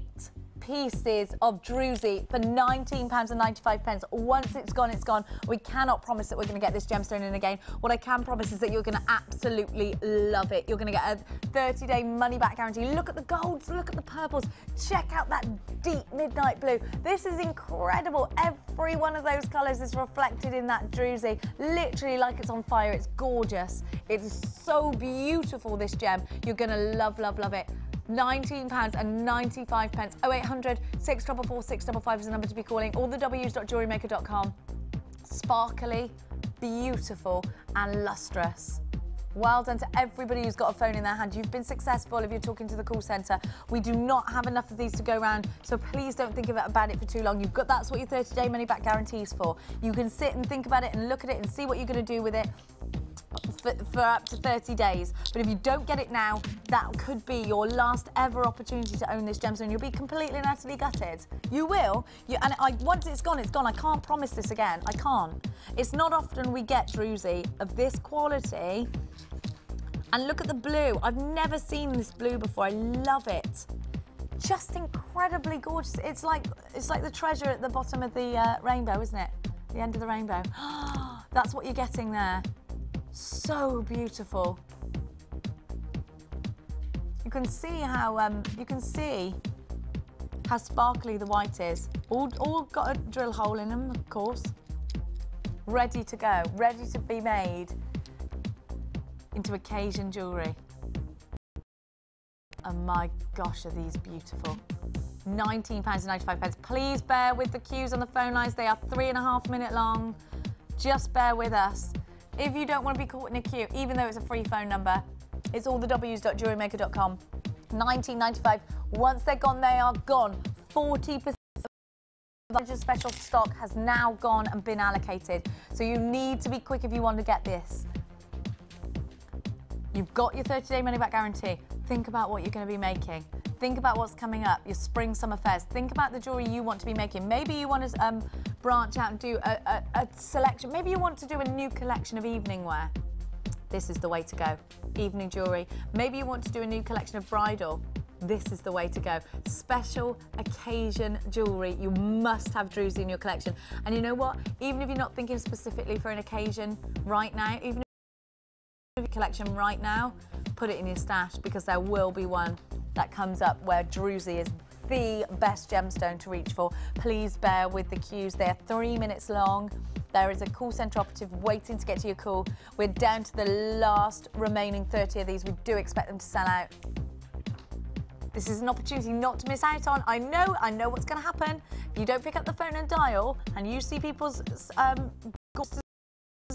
pieces of druzy for £19.95. Once it's gone, it's gone. We cannot promise that we're going to get this gemstone in again. What I can promise is that you're going to absolutely love it. You're going to get a 30-day money-back guarantee. Look at the golds, look at the purples. Check out that deep midnight blue. This is incredible. Every one of those colours is reflected in that druzy, literally like it's on fire. It's gorgeous. It is so beautiful, this gem. You're going to love, love, love it. £19.95. 0800 644 655 is the number to be calling. All the W's.jewellerymaker.com. Sparkly, beautiful and lustrous. Well done to everybody who's got a phone in their hand. You've been successful if you're talking to the call centre. We do not have enough of these to go around, so please don't think about it for too long. That's what your 30-day money-back guarantee is for. You can sit and think about it and look at it and see what you're going to do with it for up to 30 days. But if you don't get it now, that could be your last ever opportunity to own this gemstone. You'll be completely and utterly gutted. You will. Once it's gone, it's gone. I can't promise this again. I can't. It's not often we get druzy of this quality. And look at the blue. I've never seen this blue before. I love it. Just incredibly gorgeous. It's like the treasure at the bottom of the rainbow, isn't it? The end of the rainbow. That's what you're getting there. So beautiful. You can see how sparkly the white is. All got a drill hole in them, of course. Ready to go, ready to be made into occasion jewellery. Oh my gosh, are these beautiful. £19.95. Please bear with the queues on the phone lines. They are 3.5 minute long. Just bear with us. If you don't want to be caught in a queue, even though it's a free phone number, it's all the w's.jewellerymaker.com. £19.95. Once they're gone, they are gone. 40% of the special stock has now gone and been allocated. So you need to be quick if you want to get this. You've got your 30-day money-back guarantee. Think about what you're going to be making. Think about what's coming up, your spring, summer fairs. Think about the jewellery you want to be making. Maybe you want to branch out and do a selection. Maybe you want to do a new collection of evening wear. This is the way to go. Evening jewellery. Maybe you want to do a new collection of bridal. This is the way to go. Special occasion jewellery. You must have druzy in your collection. And you know what? Even if you're not thinking specifically for an occasion right now, even if your collection right now, put it in your stash, because there will be one that comes up where druzy is the best gemstone to reach for. Please bear with the queues. They are 3 minutes long. There is a call centre operative waiting to get to your call. We're down to the last remaining 30 of these. We do expect them to sell out. This is an opportunity not to miss out on. I know what's going to happen. If you don't pick up the phone and dial, and you see people's gorgeous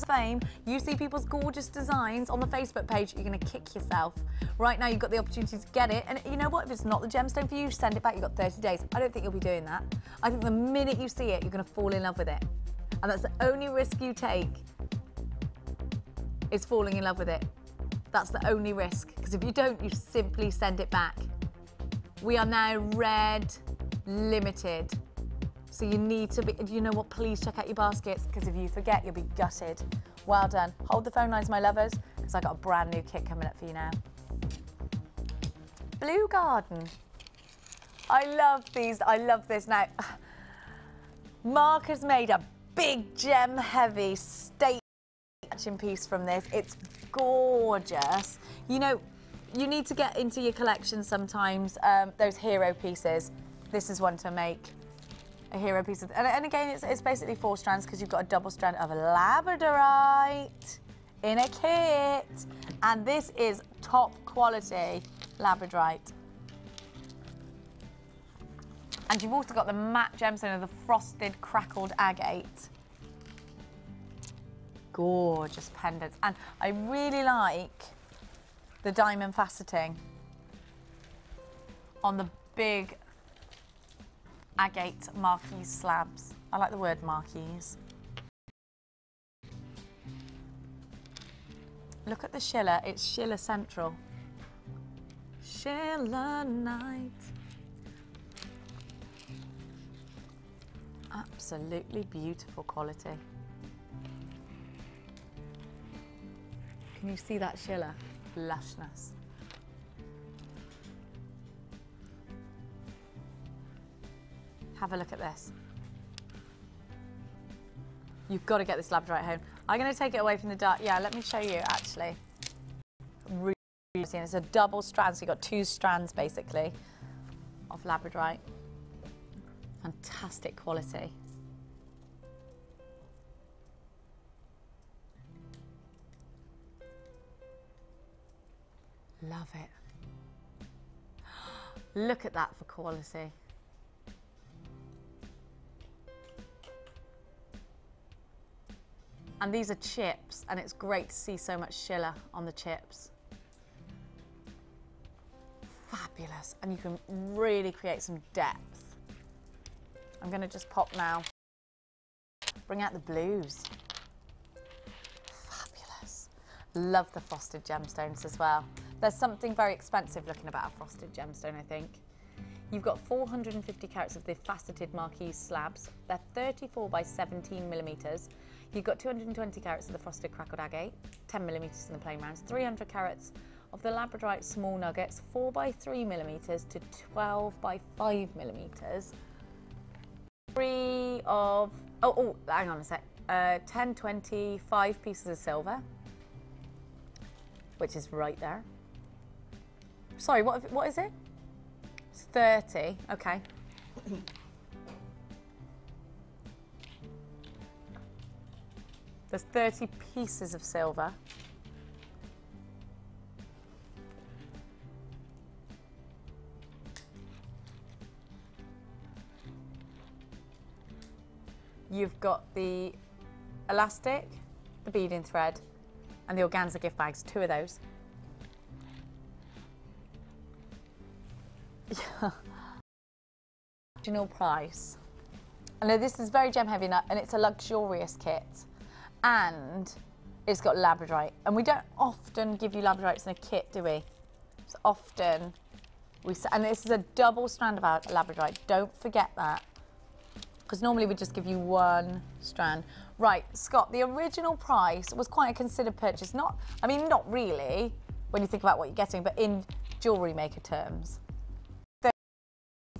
fame, you see people's gorgeous designs on the Facebook page, you're going to kick yourself. Right now, you've got the opportunity to get it, and you know what? If it's not the gemstone for you, send it back. You've got 30 days. I don't think you'll be doing that. I think the minute you see it, you're going to fall in love with it. And that's the only risk you take, is falling in love with it. That's the only risk, because if you don't, you simply send it back. We are now red limited. So you need to be, you know what, please check out your baskets, because if you forget, you'll be gutted. Well done. Hold the phone lines, my lovers, because I've got a brand new kit coming up for you now. Blue Garden. I love these, I love this. Now, Mark has made a big gem heavy statement piece from this. It's gorgeous. You know, you need to get into your collection sometimes, those hero pieces. This is one to make. A hero piece of, and again, it's basically 4 strands, because you've got a double strand of labradorite in a kit, and this is top quality labradorite. And you've also got the matte gemstone of the frosted crackled agate. Gorgeous pendants, and I really like the diamond faceting on the big agate marquise slabs. I like the word marquise. Look at the Schiller, it's Schiller Central. Schiller Night. Absolutely beautiful quality. Can you see that Schiller? Lushness. Have a look at this. You've got to get this labradorite home. I'm going to take it away from the dark. Yeah, let me show you actually. Really, it's a double strand, so you've got 2 strands basically of labradorite. Fantastic quality. Love it. Look at that for quality. And these are chips, and it's great to see so much Schiller on the chips. Fabulous, and you can really create some depth. I'm going to just pop now. Bring out the blues. Fabulous. Love the frosted gemstones as well. There's something very expensive looking about a frosted gemstone, I think. You've got 450 carats of the faceted marquise slabs. They're 34 by 17 millimetres. You've got 220 carats of the frosted crackled agate, 10 millimetres in the plain rounds, 300 carats of the labradorite small nuggets, 4 by 3 millimetres to 12 by 5 millimetres. 3 of, hang on a sec, 10, 20, 5 pieces of silver, which is right there. Sorry, what is it? It's 30, okay. There's 30 pieces of silver. You've got the elastic, the beading thread, and the organza gift bags, 2 of those. Yeah. Original price. I know this is very gem heavy and it's a luxurious kit. And it's got labradorite. And we don't often give you labradorites in a kit, do we? So often and this is a double strand of labradorite. Don't forget that. Because normally we just give you 1 strand. Right, Scott, the original price was quite a considered purchase. Not really, when you think about what you're getting, but in Jewellery Maker terms.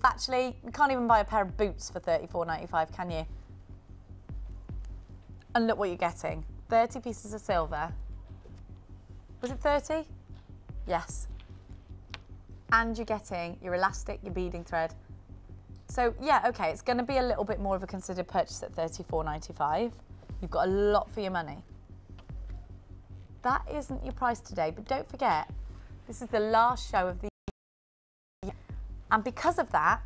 Actually, you can't even buy a pair of boots for $34.95, can you? And look what you're getting. 30 pieces of silver. Was it 30? Yes. And you're getting your elastic, your beading thread. So yeah, okay, it's going to be a little bit more of a considered purchase at $34.95. You've got a lot for your money. That isn't your price today, but don't forget, this is the last show of the year. And because of that,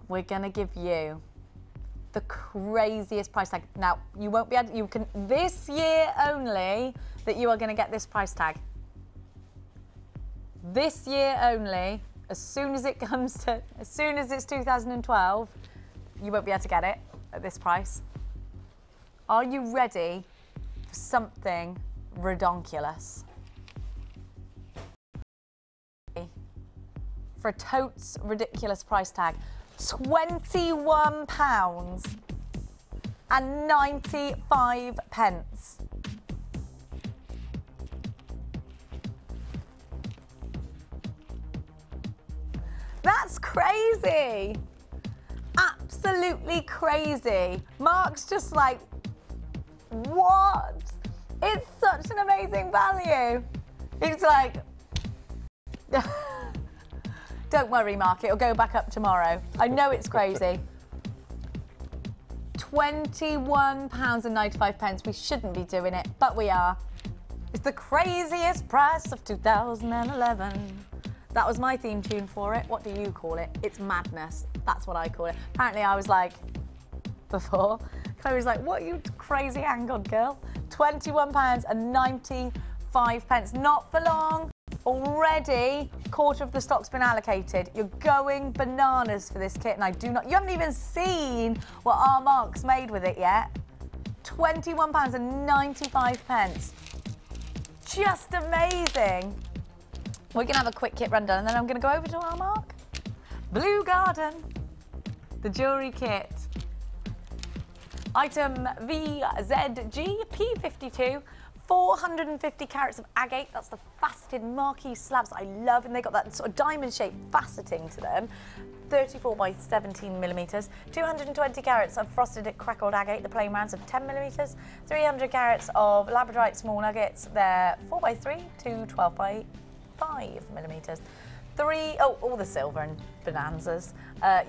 we're going to give you the craziest price tag. Now, you won't be able to, this year only, that you are going to get this price tag. This year only, as soon as it's 2012, you won't be able to get it at this price. Are you ready for something redonkulous? For a totes ridiculous price tag, £21.95. That's crazy. Absolutely crazy. Mark's just like, what? It's such an amazing value. He's like, don't worry, Mark, it'll go back up tomorrow. I know it's crazy. £21.95. We shouldn't be doing it, but we are. It's the craziest price of 2011. That was my theme tune for it. What do you call it? It's madness. That's what I call it. Apparently I was like, before, Chloe was like, what, you crazy angled girl? £21.95. Not for long. Already, a quarter of the stock's been allocated. You're going bananas for this kit, and you haven't even seen what our Mark's made with it yet. £21.95. Just amazing. We're going to have a quick kit rundown, and then I'm going to go over to our Mark. Blue Garden, the jewellery kit. Item VZG P52. 450 carats of agate, that's the faceted marquee slabs I love, and they got that sort of diamond-shaped faceting to them. 34 by 17 millimetres. 220 carats of frosted crackled agate, the plain rounds of 10 millimetres. 300 carats of labradorite small nuggets, they're 4 by 3 to 12 by 5 millimetres. All the silver and bonanzas.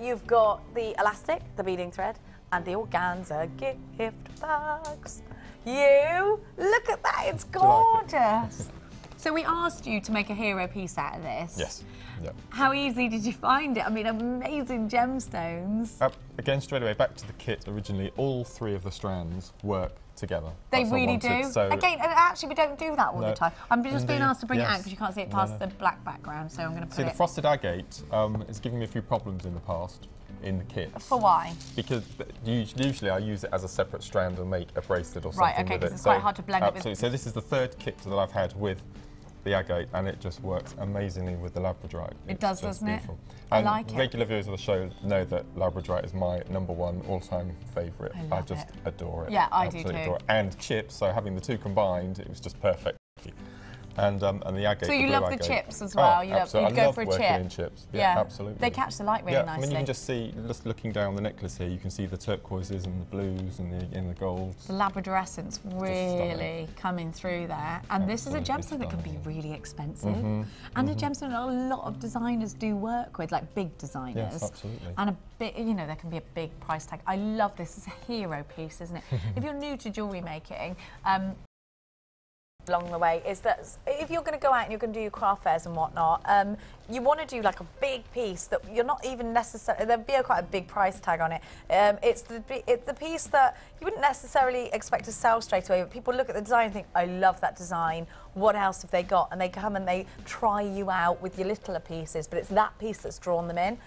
You've got the elastic, the beading thread, and the organza gift bags. Look at that, it's gorgeous. So we asked you to make a hero piece out of this. Yes. Yep. How easy did you find it? I mean, amazing gemstones. Again, straight away, back to the kit originally, all 3 of the strands work together. They really do. So again, and actually we don't do that all the time. I'm just being asked to bring it out because you can't see it past the black background, so I'm going to put it... See, the frosted agate is giving me a few problems in the past in the kits. For why? Because usually I use it as a separate strand and make a bracelet or something right, okay, because it's quite hard to blend it with... So this is the 3rd kit that I've had with the agate, and it just works amazingly with the labradorite. It does, doesn't beautiful. it? And I like it. Regular viewers of the show know that labradorite is my #1 all-time favourite. I just adore it. Yeah, I do too. Adore it. And chips, so having the 2 combined, it was just perfect. And the agate. So you the love agate. the chips as well. Oh, You'd go for a working chip. in chips. Yeah, absolutely. They catch the light really nicely. I mean, you can just see, just looking down the necklace here, you can see the turquoises and the blues and the golds. The Labradorescence really coming through there. And this is a gemstone that can be really expensive. And a gemstone that a lot of designers do work with, like big designers. Yes, absolutely. And a bit, you know, there can be a big price tag. I love this. It's a hero piece, isn't it? If you're new to jewellery making, along the way is that if you're going to go out and you're going to do your craft fairs and whatnot, you want to do like a big piece that you're not even necessarily, there'd be quite a big price tag on it. It's the piece that you wouldn't necessarily expect to sell straight away, but people look at the design and think, I love that design, what else have they got? And they come and they try you out with your littler pieces, but it's that piece that's drawn them in.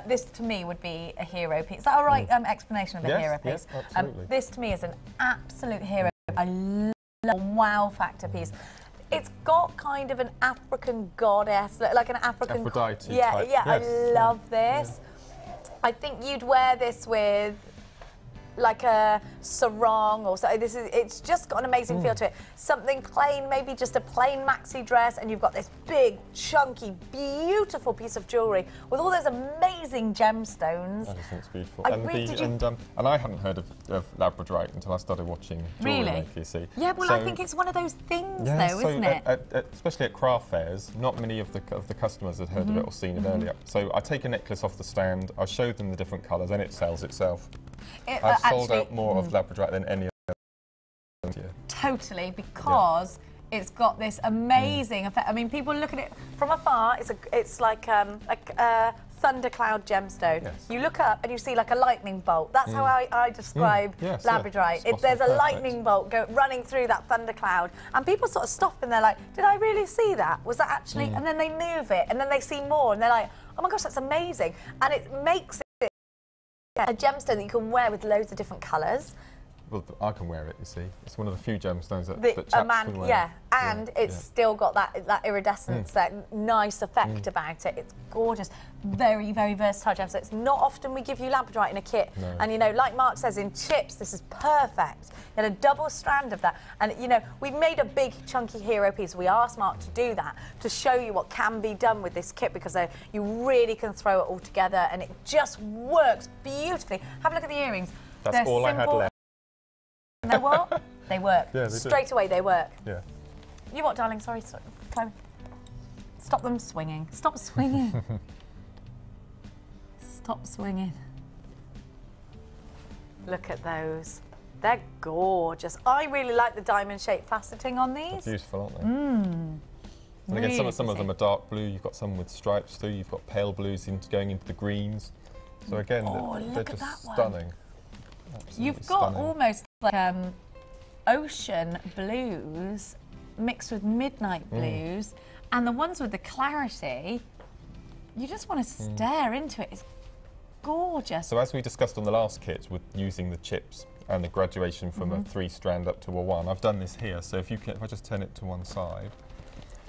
This to me would be a hero piece. Is that a right explanation of a hero piece? Yes, absolutely. This to me is an absolute hero. I love a wow factor piece. It's got kind of an African goddess, like an African Aphrodite type. Yeah, Yes. I love this. I think you'd wear this with like a sarong or so. It's just got an amazing feel to it. Something plain, maybe just a plain maxi dress, and you've got this big, chunky, beautiful piece of jewellery with all those amazing gemstones. I just think it's beautiful. And I hadn't heard of Labradorite until I started watching Jewellery Maker, you see. Yeah, well, I think it's one of those things, though, isn't it? Especially at craft fairs, not many of the customers had heard of it or seen it earlier. So I take a necklace off the stand, I show them the different colours, and it sells itself. I've sold out more of Labradorite than any other year. Totally, because it's got this amazing effect. I mean, people look at it from afar. It's like a thundercloud gemstone. Yes. You look up and you see like a lightning bolt. That's how I describe Labradorite. There's a lightning bolt running through that thundercloud, and people sort of stop and they're like, "Did I really see that? Was that actually?" And then they move it, and then they see more, and they're like, "Oh my gosh, that's amazing!" And it makes it a gemstone that you can wear with loads of different colours. Well, I can wear it, you see. It's one of the few gemstones that chaps can wear. Yeah, and it's still got that iridescence, that nice effect about it. It's gorgeous. Very, very versatile gemstone. It's not often we give you Labradorite in a kit. No. And, you know, like Mark says, in chips, this is perfect. You had a double strand of that. And, you know, we've made a big, chunky hero piece. We asked Mark to do that, to show you what can be done with this kit, because you really can throw it all together, and it just works beautifully. Have a look at the earrings. That's all I had left. They what? They work. Yeah, they Straight away, they work. Yeah. You what, darling? Sorry, Chloe. Stop them swinging. Stop swinging. Stop swinging. Look at those. They're gorgeous. I really like the diamond-shaped faceting on these. They're beautiful, aren't they? And again, some of them are dark blue. You've got some with stripes too. You've got pale blues going into the greens. So again, they're just stunning. Absolutely You've got stunning. almost like ocean blues mixed with midnight blues, and the ones with the clarity, you just want to stare into it. It's gorgeous. So as we discussed on the last kit with using the chips and the graduation from a 3-strand up to a 1, I've done this here. So if I just turn it to one side,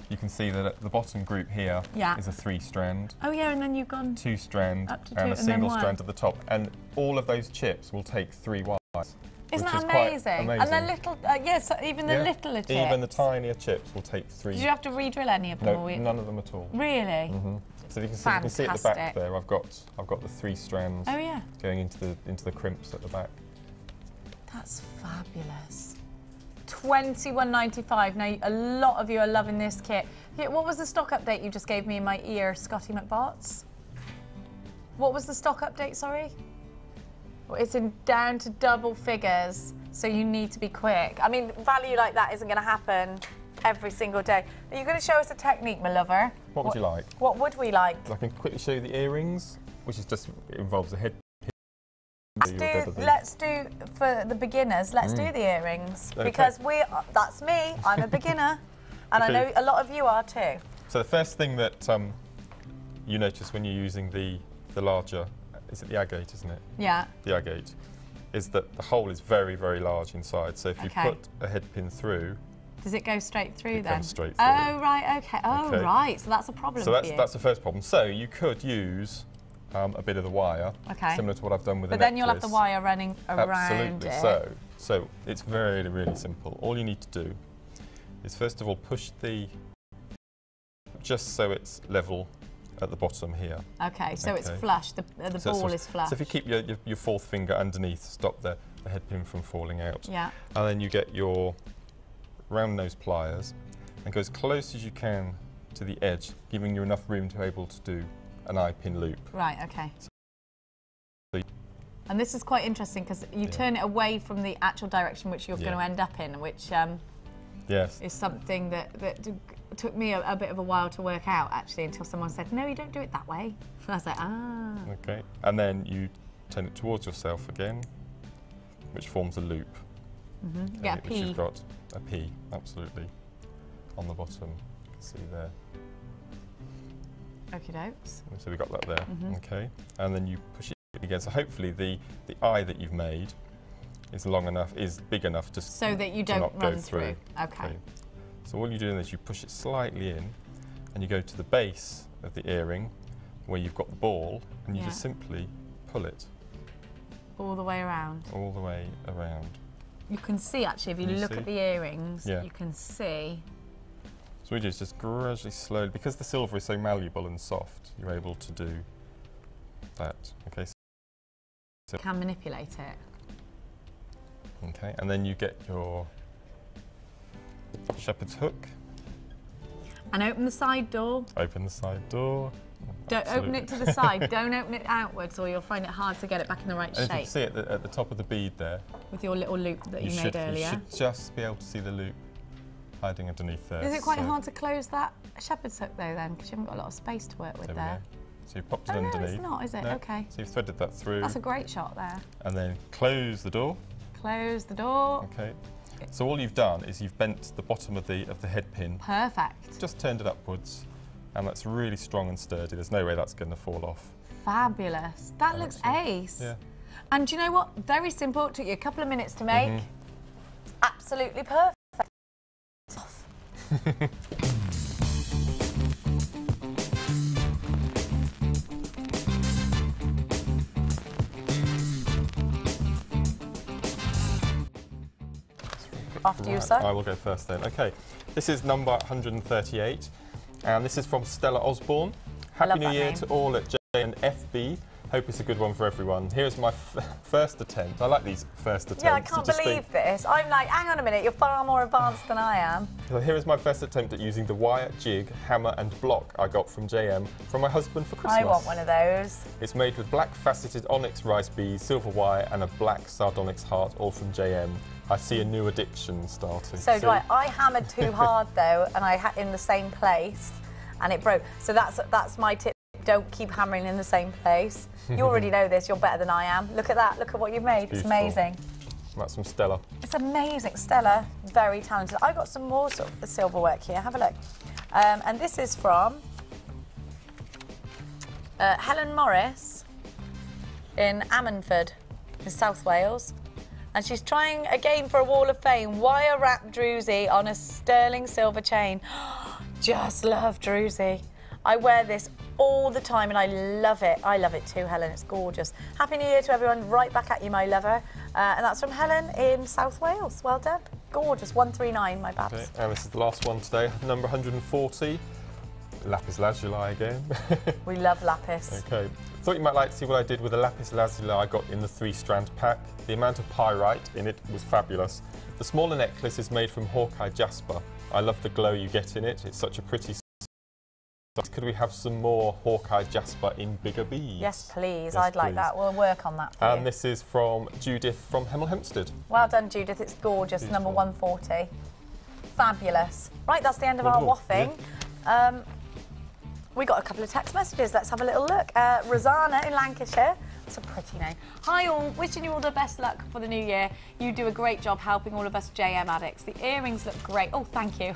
you can see that at the bottom group here is a 3-strand. Oh yeah, and then you've gone 2-strand up to 2 and a single then strand at the top, and all all of those chips will take 3 wires. Isn't that amazing? And the little, yes, even the littler chips. Even the tinier chips will take 3. Did you have to re-drill any of them? No, none of them at all. Really? So you can see at the back there. I've got the 3 strands. Oh yeah. Going into the crimps at the back. That's fabulous. $21.95. Now a lot of you are loving this kit. What was the stock update you just gave me in my ear, Scotty McBots? What was the stock update? Sorry. Well, it's down to double figures, so you need to be quick. I mean, value like that isn't going to happen every single day. Are you going to show us a technique, my lover? What would you like? What would we like? I can quickly show you the earrings, which is just involves a head. Let's do for the beginners. Let's do the earrings because that's me. I'm a beginner, and I know a lot of you are too. So the first thing that you notice when you're using the larger, is it the agate, isn't it? Yeah. The agate, is that the hole is very, very large inside. So if you put a head pin through, does it go straight through then? It comes straight through. Oh right, okay. Oh right, so that's a problem. So that's the first problem. So you could use a bit of the wire, similar to what I've done with the necklace. But then you'll have the wire running around it. So it's very, really simple. All you need to do is first of all push just so it's level at the bottom here. Okay, so it's flush, the ball is flush. So if you keep your fourth finger underneath, stop the head pin from falling out. Yeah. And then you get your round nose pliers and go as close as you can to the edge, giving you enough room to be able to do an eye pin loop. Right, okay. And this is quite interesting because you turn it away from the actual direction which you're going to end up in, which is something that took me a bit of a while to work out, actually, until someone said, no, you don't do it that way. And I was like, ah. Okay, and then you turn it towards yourself again, which forms a loop. Mm-hmm. Yeah, a P. Which you've got a P, absolutely, on the bottom. You can see there. Okie dokes. So we got that there, okay. And then you push it again. So hopefully the eye that you've made is big enough to so that you don't run through. Okay. So all you're doing is you push it slightly in, and you go to the base of the earring, where you've got the ball, and you just simply pull it. All the way around. All the way around. You can see, actually, if you look at the earrings, you can see. So we do is just gradually, slowly, because the silver is so malleable and soft, you're able to do that. Okay. So can manipulate it. Okay, and then you get your shepherd's hook. And open the side door. Open the side door. Don't open it to the side. Don't open it outwards, or you'll find it hard to get it back in the right shape. You can see it at the top of the bead there. With your little loop that you made earlier. You should just be able to see the loop hiding underneath there. Is it quite hard to close that shepherd's hook though then? Because you haven't got a lot of space to work with there. So you've popped it underneath. No, it's not, is it? No. Okay. So you've threaded that through. That's a great shot there. And then close the door. Close the door. Okay. So all you've done is you've bent the bottom of the head pin. Perfect. Just turned it upwards, and that's really strong and sturdy. There's no way that's going to fall off. Fabulous. That looks ace. Yeah. And do you know what? Very simple. It took you a couple of minutes to make. Absolutely perfect. After you, sir. I will go first then. Okay, this is number 138, and this is from Stella Osborne. Happy New Year to all at J and FB. Hope it's a good one for everyone. Here's my first attempt. I like these first attempts. Yeah, I can't believe this. I'm like, hang on a minute, you're far more advanced than I am. So here is my first attempt at using the wire, jig, hammer and block I got from JM from my husband for Christmas. I want one of those. It's made with black faceted onyx rice beads, silver wire and a black sardonyx heart, all from JM. I see a new addiction starting. So do I. I hammered too hard though, and I had in the same place, and it broke. So that's my tip. Don't keep hammering in the same place. You already know this. You're better than I am. Look at that. Look at what you've made. It's amazing. That's from Stella. It's amazing. Stella, very talented. I got some more sort of silver work here. Have a look. And this is from Helen Morris in Ammanford, in South Wales. And she's trying again for a Wall of Fame wire wrap druzy on a sterling silver chain. Just love druzy. I wear this all the time and I love it. I love it too, Helen. It's gorgeous. Happy New Year to everyone. Right back at you, my lover. And that's from Helen in South Wales. Well done. Gorgeous. 139, my babs. Okay. And this is the last one today, number 140. Lapis lazuli again. We love lapis. Okay. Thought you might like to see what I did with the lapis lazuli I got in the 3-strand pack. The amount of pyrite in it was fabulous. The smaller necklace is made from Hawkeye jasper. I love the glow you get in it. It's such a pretty. Could we have some more Hawkeye jasper in bigger beads? Yes, please. Yes, I'd like that. We'll work on that for you. And this is from Judith from Hemel Hempstead. Well done, Judith. It's gorgeous. Beautiful. Number 140. Fabulous. Right, that's the end of our waffing. Yeah. We got a couple of text messages. Let's have a little look. Rosanna in Lancashire. That's a pretty name. Hi all, wishing you all the best luck for the new year. You do a great job helping all of us JM addicts. The earrings look great. Oh, thank you.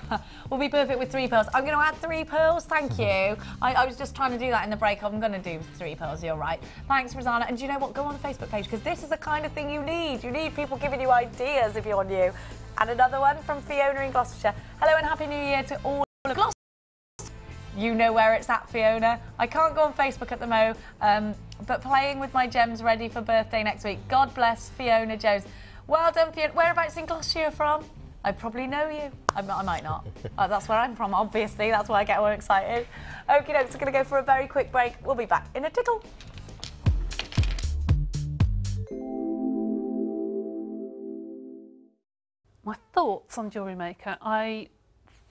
We'll be perfect with 3 pearls. I'm going to add 3 pearls, thank you. I was just trying to do that in the break. I'm going to do 3 pearls, you're right. Thanks, Rosanna. And do you know what? Go on the Facebook page, because this is the kind of thing you need. You need people giving you ideas if you're new. And another one from Fiona in Gloucestershire. Hello and Happy New Year to all of Gloucester. You know where it's at, Fiona. I can't go on Facebook at the mo, but playing with my gems ready for birthday next week. God bless Fiona Jones. Well done, Fiona. Whereabouts in Gloucester are you from? I probably know you. I might not. That's where I'm from, obviously. That's why I get all excited. Okay, so we're going to go for a very quick break. We'll be back in a tickle. My thoughts on Jewellery Maker. I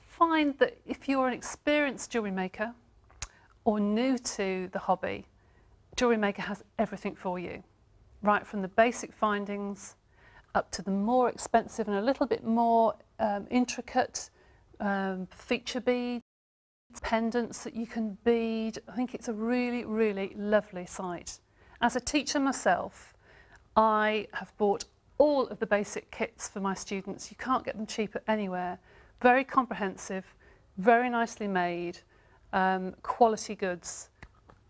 find that if you're an experienced jewellery maker or new to the hobby, Jewellery Maker has everything for you. Right from the basic findings up to the more expensive and a little bit more intricate feature beads, pendants that you can bead. I think it's a really, really lovely site. As a teacher myself, I have bought all of the basic kits for my students. You can't get them cheaper anywhere. Very comprehensive, very nicely made, quality goods.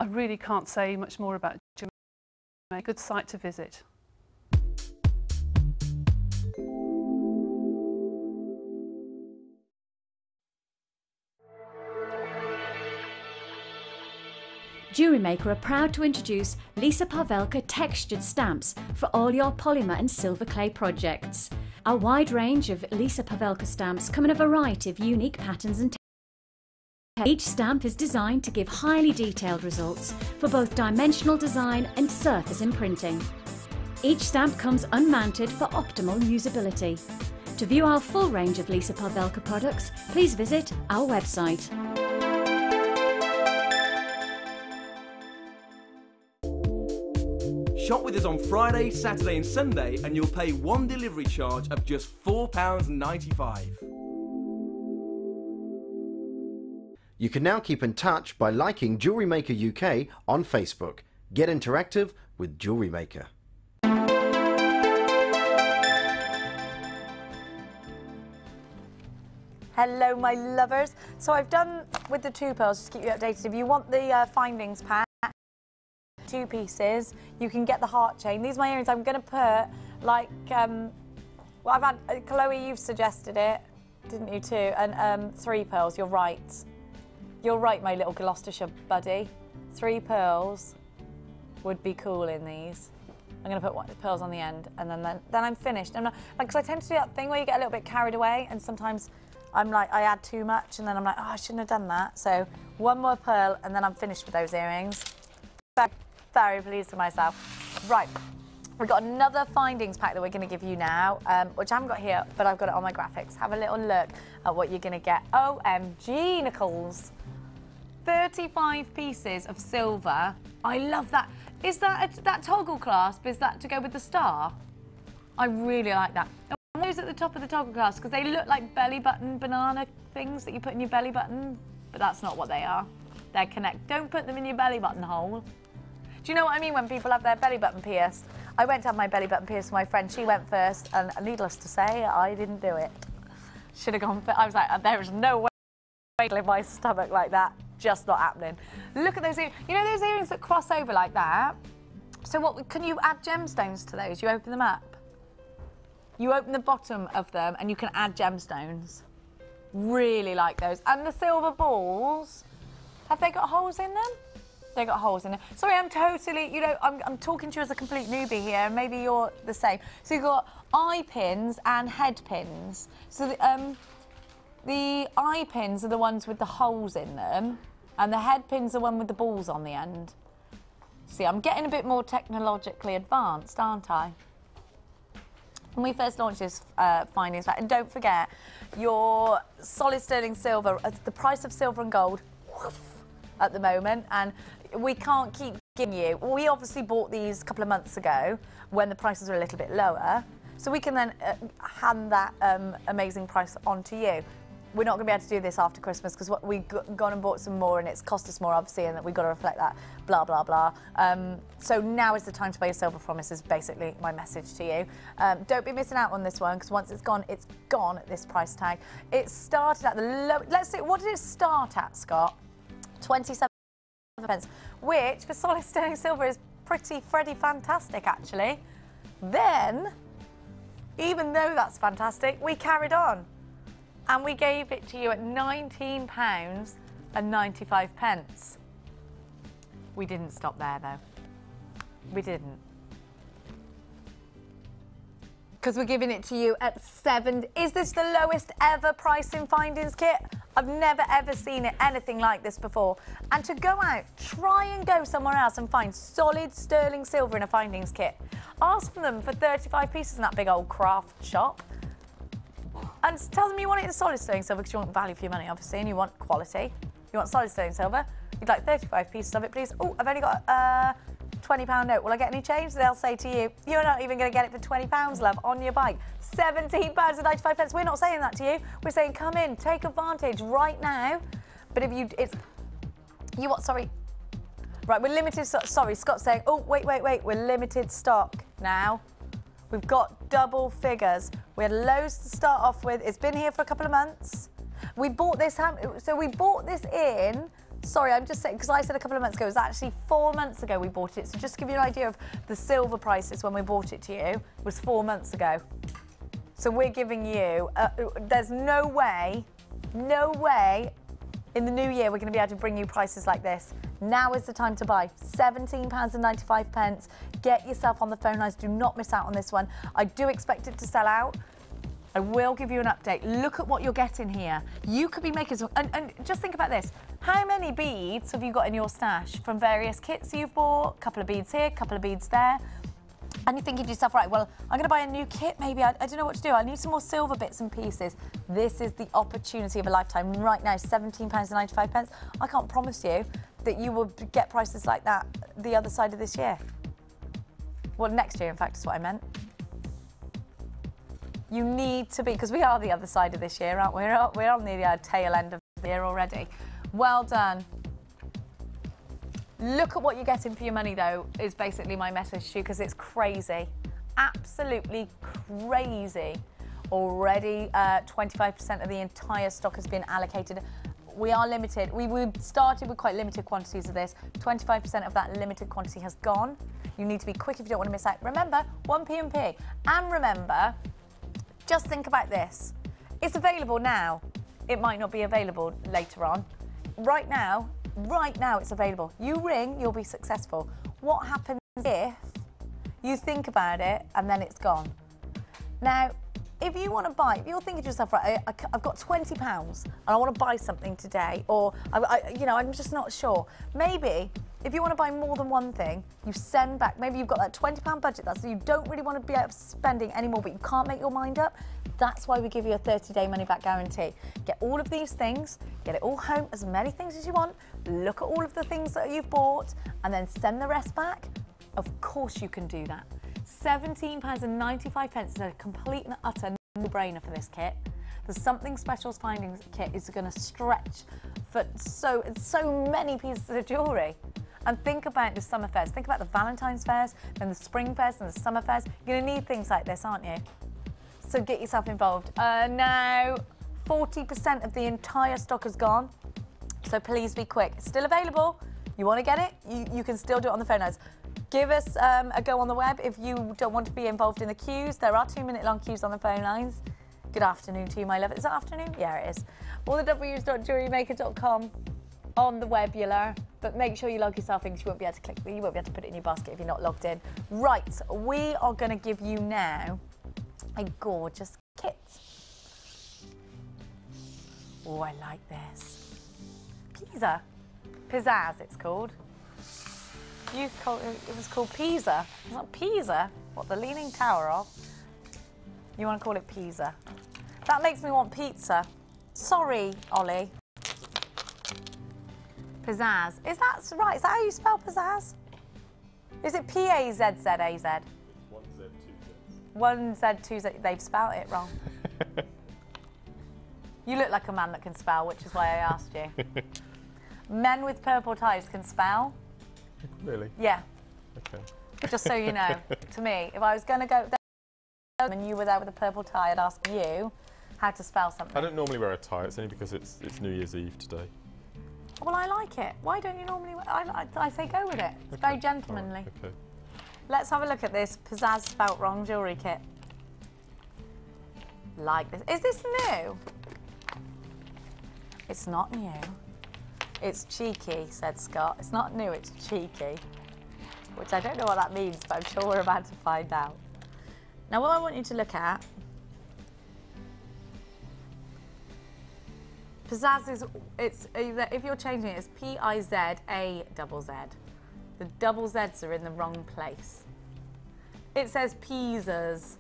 I really can't say much more about Jewellery Maker. Good site to visit. Jewellery Maker are proud to introduce Lisa Pavelka textured stamps for all your polymer and silver clay projects. A wide range of Lisa Pavelka stamps come in a variety of unique patterns and textures. Each stamp is designed to give highly detailed results for both dimensional design and surface imprinting. Each stamp comes unmounted for optimal usability. To view our full range of Lisa Pavelka products, please visit our website. Shop with us on Friday, Saturday and Sunday and you'll pay one delivery charge of just £4.95. You can now keep in touch by liking Jewellery Maker UK on Facebook. Get interactive with Jewellery Maker. Hello, my lovers. So I've done with the 2 pearls, just to keep you updated. If you want the findings pack, 2 pieces, you can get the heart chain. These are my earrings. I'm going to put like, well, I've had, Chloe, you've suggested it, didn't you too? And 3 pearls, you're right. You're right, my little Gloucestershire buddy. 3 pearls would be cool in these. I'm going to put pearls on the end, and then I'm finished. I'm not, like, because I tend to do that thing where you get a little bit carried away, and sometimes I'm like, I add too much, and then I'm like, oh, I shouldn't have done that. So 1 more pearl, and then I'm finished with those earrings. Very pleased with myself. Right, we've got another findings pack that we're going to give you now, which I haven't got here, but I've got it on my graphics. Have a little look at what you're going to get. OMG, Nichols. 35 pieces of silver. I love that. Is that that toggle clasp? Is that to go with the star? I really like that. And those at the top of the toggle clasp, because they look like belly button banana things that you put in your belly button, but that's not what they are. They're connect. Don't put them in your belly button hole. Do you know what I mean when people have their belly button pierced? I went to have my belly button pierced with my friend. She went first, and needless to say, I didn't do it. Should have gone first. I was like, there is no way in my stomach like that. Just not happening. Look at those earrings. You know those earrings that cross over like that? So what, can you add gemstones to those? You open them up. You open the bottom of them and you can add gemstones. Really like those. And the silver balls, have they got holes in them? They got holes in them. Sorry, I'm totally, you know, I'm talking to you as a complete newbie here. Maybe you're the same. So you've got eye pins and head pins. So the eye pins are the ones with the holes in them, and the head pins are the one with the balls on the end. See, I'm getting a bit more technologically advanced, aren't I? When we first launched this findings pack, and don't forget, your solid sterling silver, the price of silver and gold at the moment, and we can't keep giving you. We obviously bought these a couple of months ago when the prices were a little bit lower, so we can then hand that amazing price on to you. We're not going to be able to do this after Christmas because we've gone and bought some more and it's cost us more, obviously, and that we've got to reflect that, blah, blah, blah. So now is the time to pay your silver promise is basically my message to you. Don't be missing out on this one because once it's gone at this price tag. It started at the low, let's see, what did it start at, Scott? 27 pence, which for solid sterling silver is pretty Freddy fantastic, actually. Then, even though that's fantastic, we carried on. And we gave it to you at £19.95. We didn't stop there, though. We didn't. because we're giving it to you at £7. Is this the lowest ever price in findings kit? I've never ever seen it anything like this before. And to go out, try and go somewhere else and find solid sterling silver in a findings kit. Ask for them for 35 pieces in that big old craft shop. And tell them you want it in solid sterling silver because you want value for your money, obviously, and you want quality. You want solid sterling silver. You'd like 35 pieces of it, please. Oh, I've only got a £20 note. Will I get any change? They'll say to you, you're not even going to get it for £20, love, on your bike. £17.95. We're not saying that to you. We're saying come in, take advantage right now. But if you what, sorry? Right, we're limited, sorry, Scott's saying, oh, wait, we're limited stock now. We've got double figures. We had loads to start off with. It's been here for a couple of months. We bought this, so we bought this in, sorry, I'm just saying, because I said a couple of months ago, it was actually 4 months ago we bought it. So just to give you an idea of the silver prices when we bought it to you, it was 4 months ago. So we're giving you, there's no way in the new year we're going to be able to bring you prices like this. Now is the time to buy. £17.95. Get yourself on the phone lines. Do not miss out on this one. I do expect it to sell out. I will give you an update. Look at what you're getting here. You could be making some, and just think about this. How many beads have you got in your stash from various kits you've bought? A couple of beads here, a couple of beads there. And you're thinking to yourself, right, well, I'm going to buy a new kit maybe. I don't know what to do. I need some more silver bits and pieces. This is the opportunity of a lifetime. Right now, £17.95. I can't promise you that you will get prices like that the other side of this year. Well, next year, in fact, is what I meant. You need to be, because we are the other side of this year, aren't we? We're on the tail end of the year already. Well done. Look at what you're getting for your money, though, is basically my message to you, because it's crazy. Absolutely crazy. Already, 25% of the entire stock has been allocated. We are limited. We started with quite limited quantities of this. 25% of that limited quantity has gone. You need to be quick if you don't want to miss out. Remember, 1p&p. And remember, just think about this. It's available now. It might not be available later on. Right now it's available. You ring, you'll be successful. What happens if you think about it and then it's gone? Now, if you want to buy, if you're thinking to yourself, right, I've got £20 and I want to buy something today, or I'm just not sure. Maybe if you want to buy more than one thing, you send back, maybe you've got that £20 budget, so you don't really want to be out spending anymore, but you can't make your mind up. That's why we give you a 30-day money-back guarantee. Get all of these things, get it all home, as many things as you want, look at all of the things that you've bought, and then send the rest back. Of course you can do that. £17.95 is a complete and utter no-brainer for this kit. The Something Specials Findings kit is going to stretch for so many pieces of jewellery. And think about the summer fairs. Think about the Valentine's fairs, then the spring fairs and the summer fairs. You're going to need things like this, aren't you? So get yourself involved. Now, 40% of the entire stock has gone. So please be quick. It's still available. You want to get it? You can still do it on the phone lines. Give us a go on the web if you don't want to be involved in the queues. There are 2-minute-long queues on the phone lines. Good afternoon to you, my love. Is it afternoon? Yeah, it is. All the w's.jewellerymaker.com on the webular. But make sure you log yourself in because you won't be able to click. You won't be able to put it in your basket if you're not logged in. Right, we are going to give you now a gorgeous kit. Oh, I like this. Pisa. Pizzazz, it's called. It was called Pisa. It's not Pisa. What, the Leaning Tower of? You want to call it Pisa. That makes me want pizza. Sorry, Ollie. Pizzazz. Is that right? Is that how you spell pizzazz? Is it P-A-Z-Z-A-Z? 1 Z, 2 Z. They've spelled it wrong. You look like a man that can spell, which is why I asked you. Men with purple ties can spell. Really? Yeah. Okay. Just so you know, to me, if I was going to go there and you were there with a purple tie, I'd ask you how to spell something. I don't normally wear a tie. It's only because it's New Year's Eve today. Well, I like it. Why don't you normally wear I say go with it. It's very gentlemanly. Right, okay. Let's have a look at this pizzazz spelt wrong jewellery kit. Like this. Is this new? It's not new. It's cheeky, said Scott. It's not new, it's cheeky. Which I don't know what that means, but I'm sure we're about to find out. Now what I want you to look at, pizzazz is, if you're changing it, it's P-I-Z-A-Z-Z. The double Z's are in the wrong place. It says pizzas.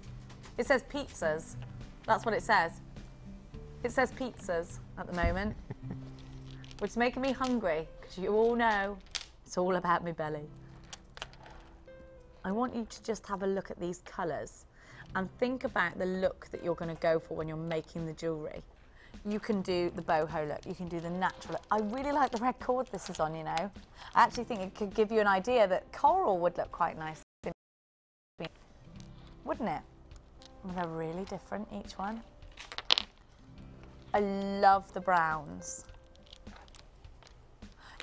It says pizzas. That's what it says. It says pizzas at the moment, which is making me hungry, because you all know it's all about my belly. I want you to just have a look at these colours and think about the look that you're going to go for when you're making the jewellery. You can do the boho look, you can do the natural look. I really like the red cord this is on, you know. I actually think it could give you an idea that coral would look quite nice, wouldn't it? They're really different, each one. I love the browns.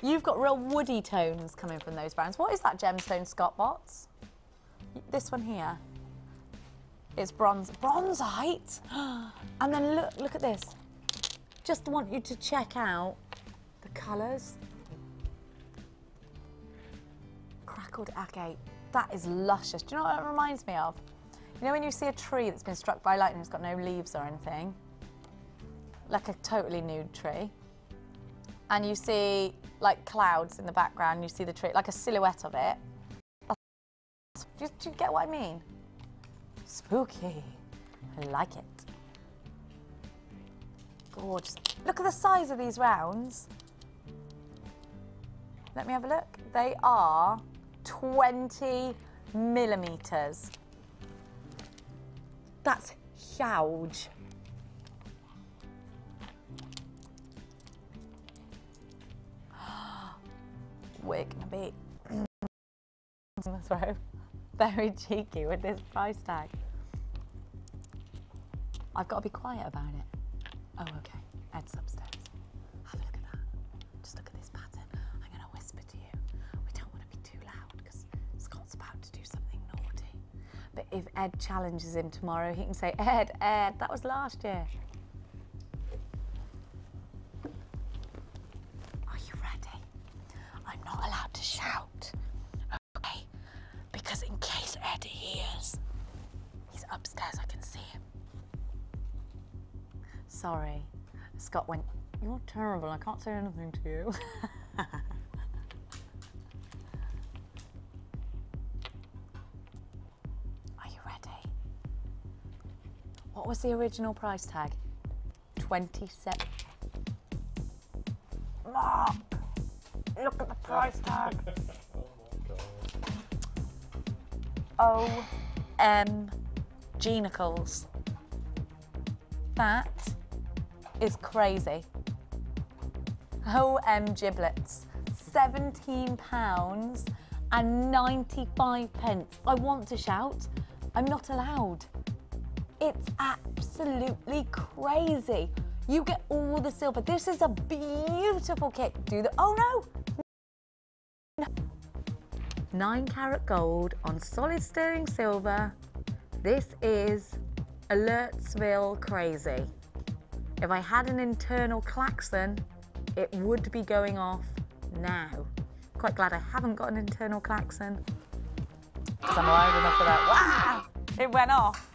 You've got real woody tones coming from those browns. What is that gemstone, Scott Bots? This one here. It's bronzite. And then look at this. Just want you to check out the colours. Crackled agate. That is luscious. Do you know what it reminds me of? You know when you see a tree that's been struck by lightning, it's got no leaves or anything? Like a totally nude tree. And you see like clouds in the background, you see the tree, like a silhouette of it. Do you get what I mean? Spooky. I like it. Gorgeous. Look at the size of these rounds. Let me have a look. They are 20 millimetres. That's huge. We're gonna be very cheeky with this price tag. I've got to be quiet about it. Oh, okay. Ed's upstairs. Have a look at that. Just look at this pattern. I'm going to whisper to you. We don't want to be too loud because Scott's about to do something naughty. But if Ed challenges him tomorrow, he can say, Ed, that was last year. Are you ready? I'm not allowed to shout. Okay? Because in case Ed hears, he's upstairs, I can see him. Sorry. Scott went, you're terrible, I can't say anything to you. Are you ready? What was the original price tag? 27. Mark! Look at the price tag. O.M. Genicals. That is crazy. O.M. giblets. £17 and 95 pence. I want to shout. I'm not allowed. It's absolutely crazy. You get all the silver. This is a beautiful kit. Do the, oh no! 9 carat gold on solid sterling silver. This is Alertsville crazy. If I had an internal klaxon, it would be going off now. Quite glad I haven't got an internal klaxon because I'm loud enough for that. Wow! It went off.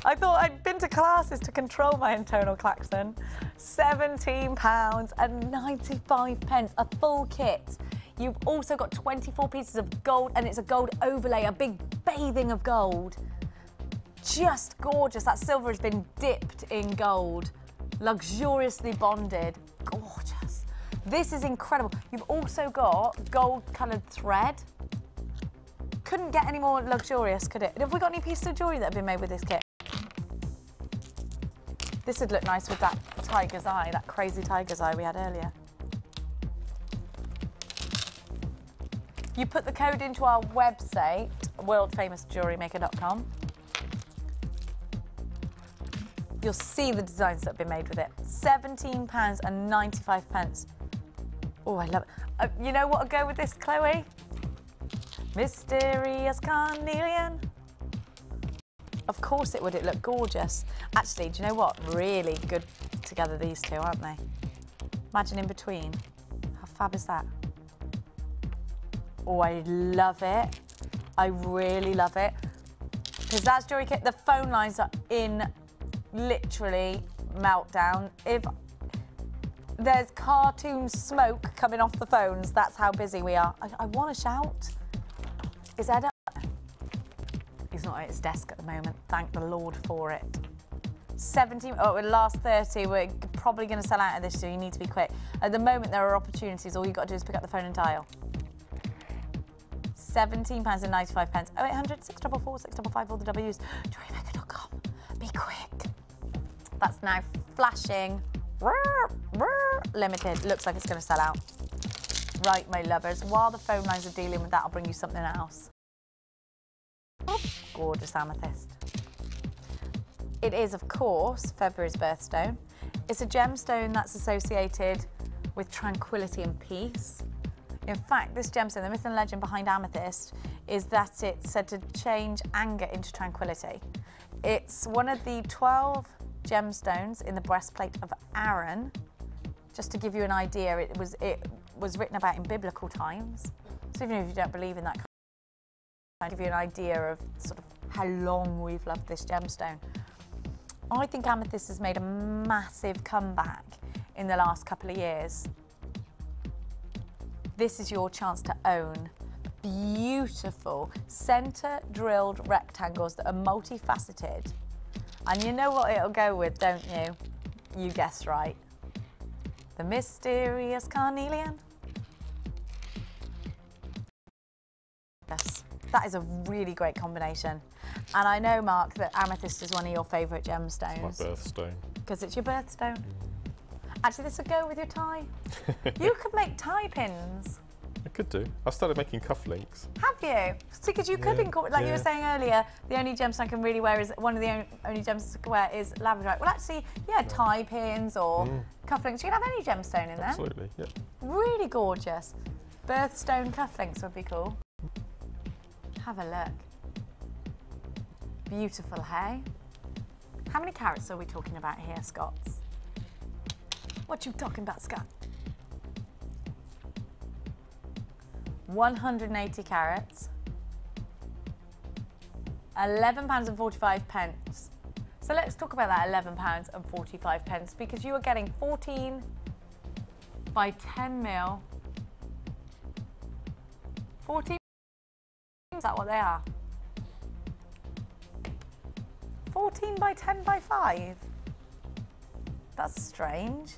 I thought I'd been to classes to control my internal klaxon. £17 and 95 pence, a full kit. You've also got 24 pieces of gold and it's a gold overlay, a big bathing of gold. Just gorgeous. That silver has been dipped in gold, luxuriously bonded. Gorgeous. This is incredible. You've also got gold-coloured thread. Couldn't get any more luxurious, could it? Have we got any pieces of jewellery that have been made with this kit? This would look nice with that tiger's eye, that crazy tiger's eye we had earlier. You put the code into our website, worldfamousjewellerymaker.com. You'll see the designs that have been made with it. £17 and 95 pence. Oh, I love it. You know what would go with this, Chloe? Mysterious carnelian. Of course it would. It looked gorgeous. Actually, do you know what? Really good together, these two, aren't they? Imagine in between. How fab is that? Oh, I love it. I really love it. Pizzazz Jewellery Kit, the phone lines are in literally meltdown. If there's cartoon smoke coming off the phones, that's how busy we are. I want to shout. Is Ed up? He's not at his desk at the moment. Thank the Lord for it. 17, oh, the last 30, we're probably going to sell out of this, so you need to be quick. At the moment, there are opportunities. All you've got to do is pick up the phone and dial. £17.95. 0800 644 655, all the W's. Jewellerymaker.com. Be quick. That's now flashing. Limited. Looks like it's going to sell out. Right, my lovers. While the phone lines are dealing with that, I'll bring you something else. Oh, gorgeous amethyst. It is, of course, February's birthstone. It's a gemstone that's associated with tranquility and peace. In fact, this gemstone, the myth and legend behind amethyst, is that it's said to change anger into tranquility. It's one of the 12 gemstones in the breastplate of Aaron. Just to give you an idea, it was written about in biblical times. So even if you don't believe in that, I'll give you an idea of sort of how long we've loved this gemstone. I think amethyst has made a massive comeback in the last couple of years. This is your chance to own beautiful centre drilled rectangles that are multifaceted. And you know what it'll go with, don't you? You guessed right. The mysterious carnelian. Yes, that is a really great combination. And I know, Mark, that amethyst is one of your favourite gemstones. My birthstone. Because it's your birthstone. Actually, this would go with your tie. You could make tie pins. I could do. I've started making cufflinks. Have you? See, because you could incorporate, like you were saying earlier, the only gemstone I can really wear is, one of the only gemstones I can wear is labradorite. Well, actually, yeah, tie pins or cufflinks. You can have any gemstone in there. Absolutely, yeah. Really gorgeous. Birthstone cufflinks would be cool. Have a look. Beautiful, hey? How many carats are we talking about here, Scots? What you talking about, Scott? 180 carats. £11.45. So let's talk about that £11.45 because you are getting 14 by 10 mil. 14, is that what they are? 14 by 10 by 5? That's strange.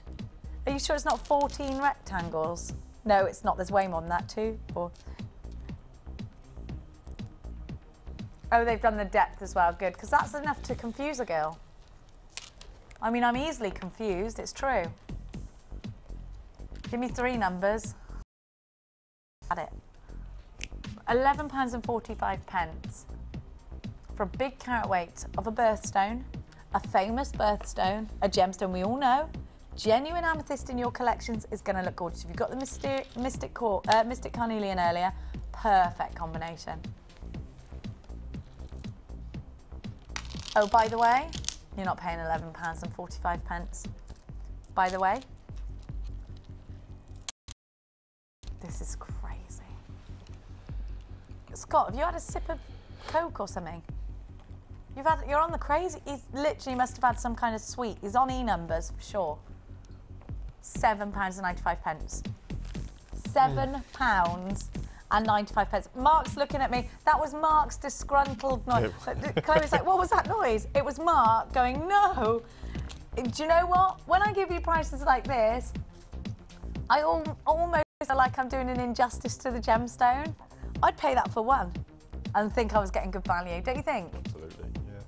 Are you sure it's not 14 rectangles? No, it's not. There's way more than that, too. Oh, they've done the depth as well. Good, because that's enough to confuse a girl. I mean, I'm easily confused. It's true. Give me 3 numbers. At it. £11.45 for a big carat weight of a birthstone, a famous birthstone, a gemstone we all know. Genuine amethyst in your collections is going to look gorgeous. If you've got the Mystic Carnelian earlier, perfect combination. Oh, by the way, you're not paying £11.45. By the way, this is crazy. Scott, have you had a sip of Coke or something? You're on the crazy. He literally must have had some kind of sweet. He's on E-numbers for sure. £7.95. £7.95. Mark's looking at me. That was Mark's disgruntled noise. Chloe's like, what was that noise? It was Mark going, no. Do you know what? When I give you prices like this, I almost feel like I'm doing an injustice to the gemstone. I'd pay that for one and think I was getting good value, don't you think? Absolutely, yeah.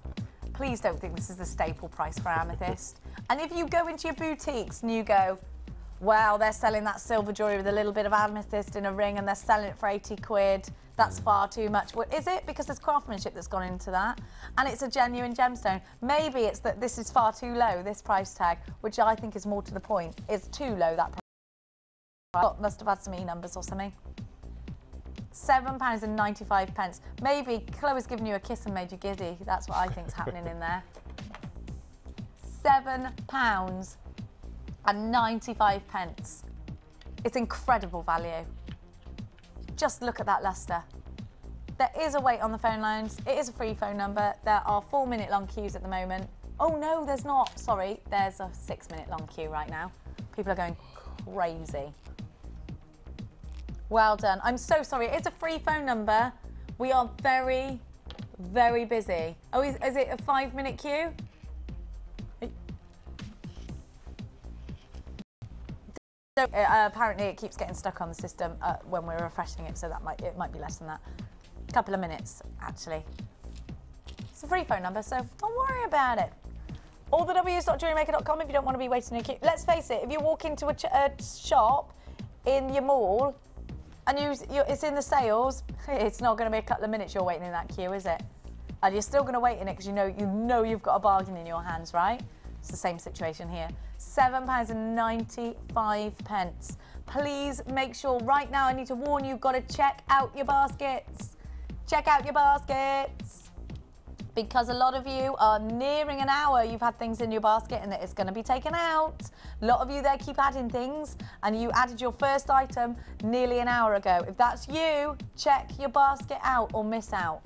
Please don't think this is the staple price for amethyst. And if you go into your boutiques and you go, well, they're selling that silver jewellery with a little bit of amethyst in a ring and they're selling it for 80 quid, that's far too much. Well, is it? Because there's craftsmanship that's gone into that and it's a genuine gemstone. Maybe it's that this is far too low, this price tag, which I think is more to the point. It's too low, that price. Must have had some E-numbers or something. £7.95. Maybe Chloe's given you a kiss and made you giddy. That's what I think's happening in there. £7.95. It's incredible value. Just look at that lustre. There is a wait on the phone lines. It is a free phone number. There are 4-minute long queues at the moment. Oh no, there's not. Sorry, there's a 6-minute long queue right now. People are going crazy. Well done. I'm so sorry. It's a free phone number. We are very, very busy. Oh, is it a 5-minute queue? So, apparently it keeps getting stuck on the system when we're refreshing it, so it might be less than that. A couple of minutes, actually. It's a free phone number, so don't worry about it. allthews.jewellerymaker.com if you don't want to be waiting in a queue. Let's face it, if you walk into a shop in your mall and it's in the sales, it's not going to be a couple of minutes you're waiting in that queue, is it? And you're still going to wait in it because you know you've got a bargain in your hands, right? It's the same situation here. £7.95. Please make sure right now, I need to warn you, you've got to check out your baskets. Check out your baskets. Because a lot of you are nearing an hour, you've had things in your basket and it's going to be taken out. A lot of you there keep adding things and you added your first item nearly an hour ago. If that's you, check your basket out or miss out.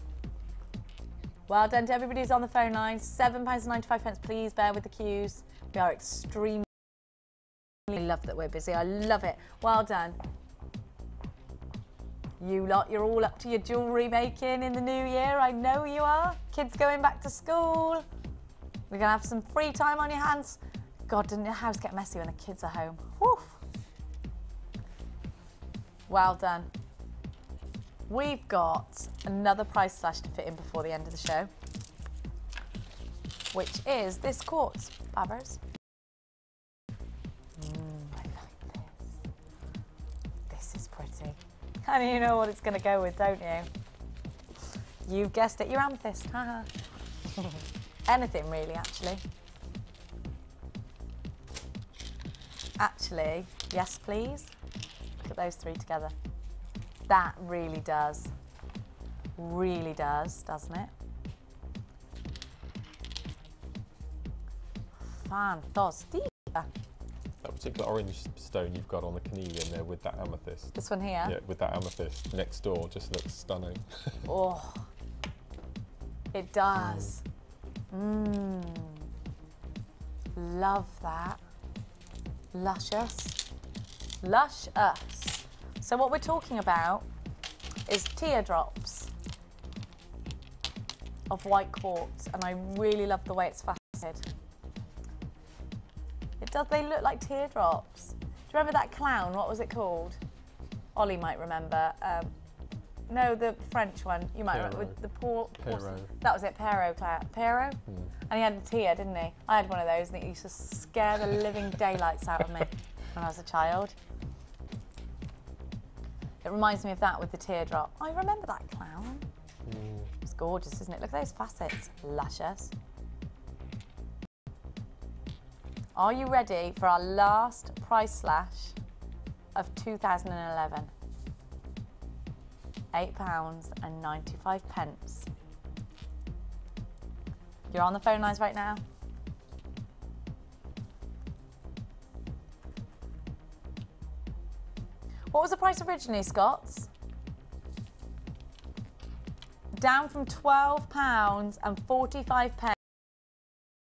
Well done to everybody who's on the phone lines. £7.95. Please bear with the queues. We are extremely love that we're busy. I love it. Well done. You lot, you're all up to your jewellery making in the new year. I know you are. Kids going back to school. We're going to have some free time on your hands. God, doesn't your house get messy when the kids are home? Woof. Well done. We've got another price slash to fit in before the end of the show, which is this quartz, Babbers. I like this. This is pretty. And you know what it's going to go with, don't you? You guessed it, your amethyst. Haha. Anything really, actually. Actually, yes please. Look at those three together. That really does, doesn't it? Fantastic. That particular orange stone you've got on the chameleon there with that amethyst. This one here? Yeah, with that amethyst next door just looks stunning. Oh, it does. Love that. Luscious. Lush-us. So what we're talking about is teardrops of white quartz, and I really love the way it's faceted. It does, they look like teardrops. Do you remember that clown? What was it called? Ollie might remember. No, the French one. You might remember with the Perrault. That was it, Perrault. Perrault? And he had a tear, didn't he? I had one of those, and it used to scare the living daylights out of me when I was a child. It reminds me of that with the teardrop. I remember that clown. It's gorgeous, isn't it? Look at those facets. Luscious. Are you ready for our last price slash of 2011? £8.95. You're on the phone lines right now. What was the price originally, Scots? Down from £12.45.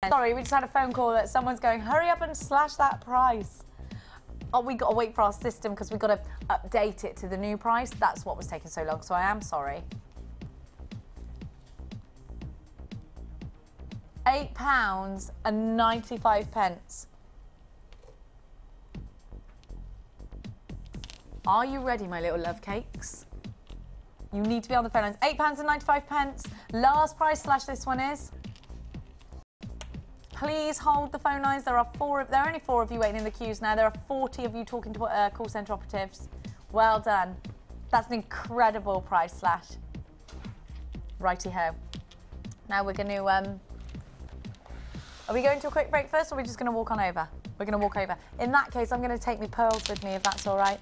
Sorry, we just had a phone call that someone's going, hurry up and slash that price. Oh, we got to wait for our system because we got to update it to the new price. That's what was taking so long, so I am sorry. £8.95. Are you ready, my little love cakes? You need to be on the phone lines. £8.95. Last price slash this one is. Please hold the phone lines. There are only 4 of you waiting in the queues now. There are 40 of you talking to call centre operatives. Well done. That's an incredible price slash. Righty-ho. Now we're going to... are we going to a quick break first, or are we just going to walk on over? We're going to walk over. In that case, I'm going to take my pearls with me, if that's all right.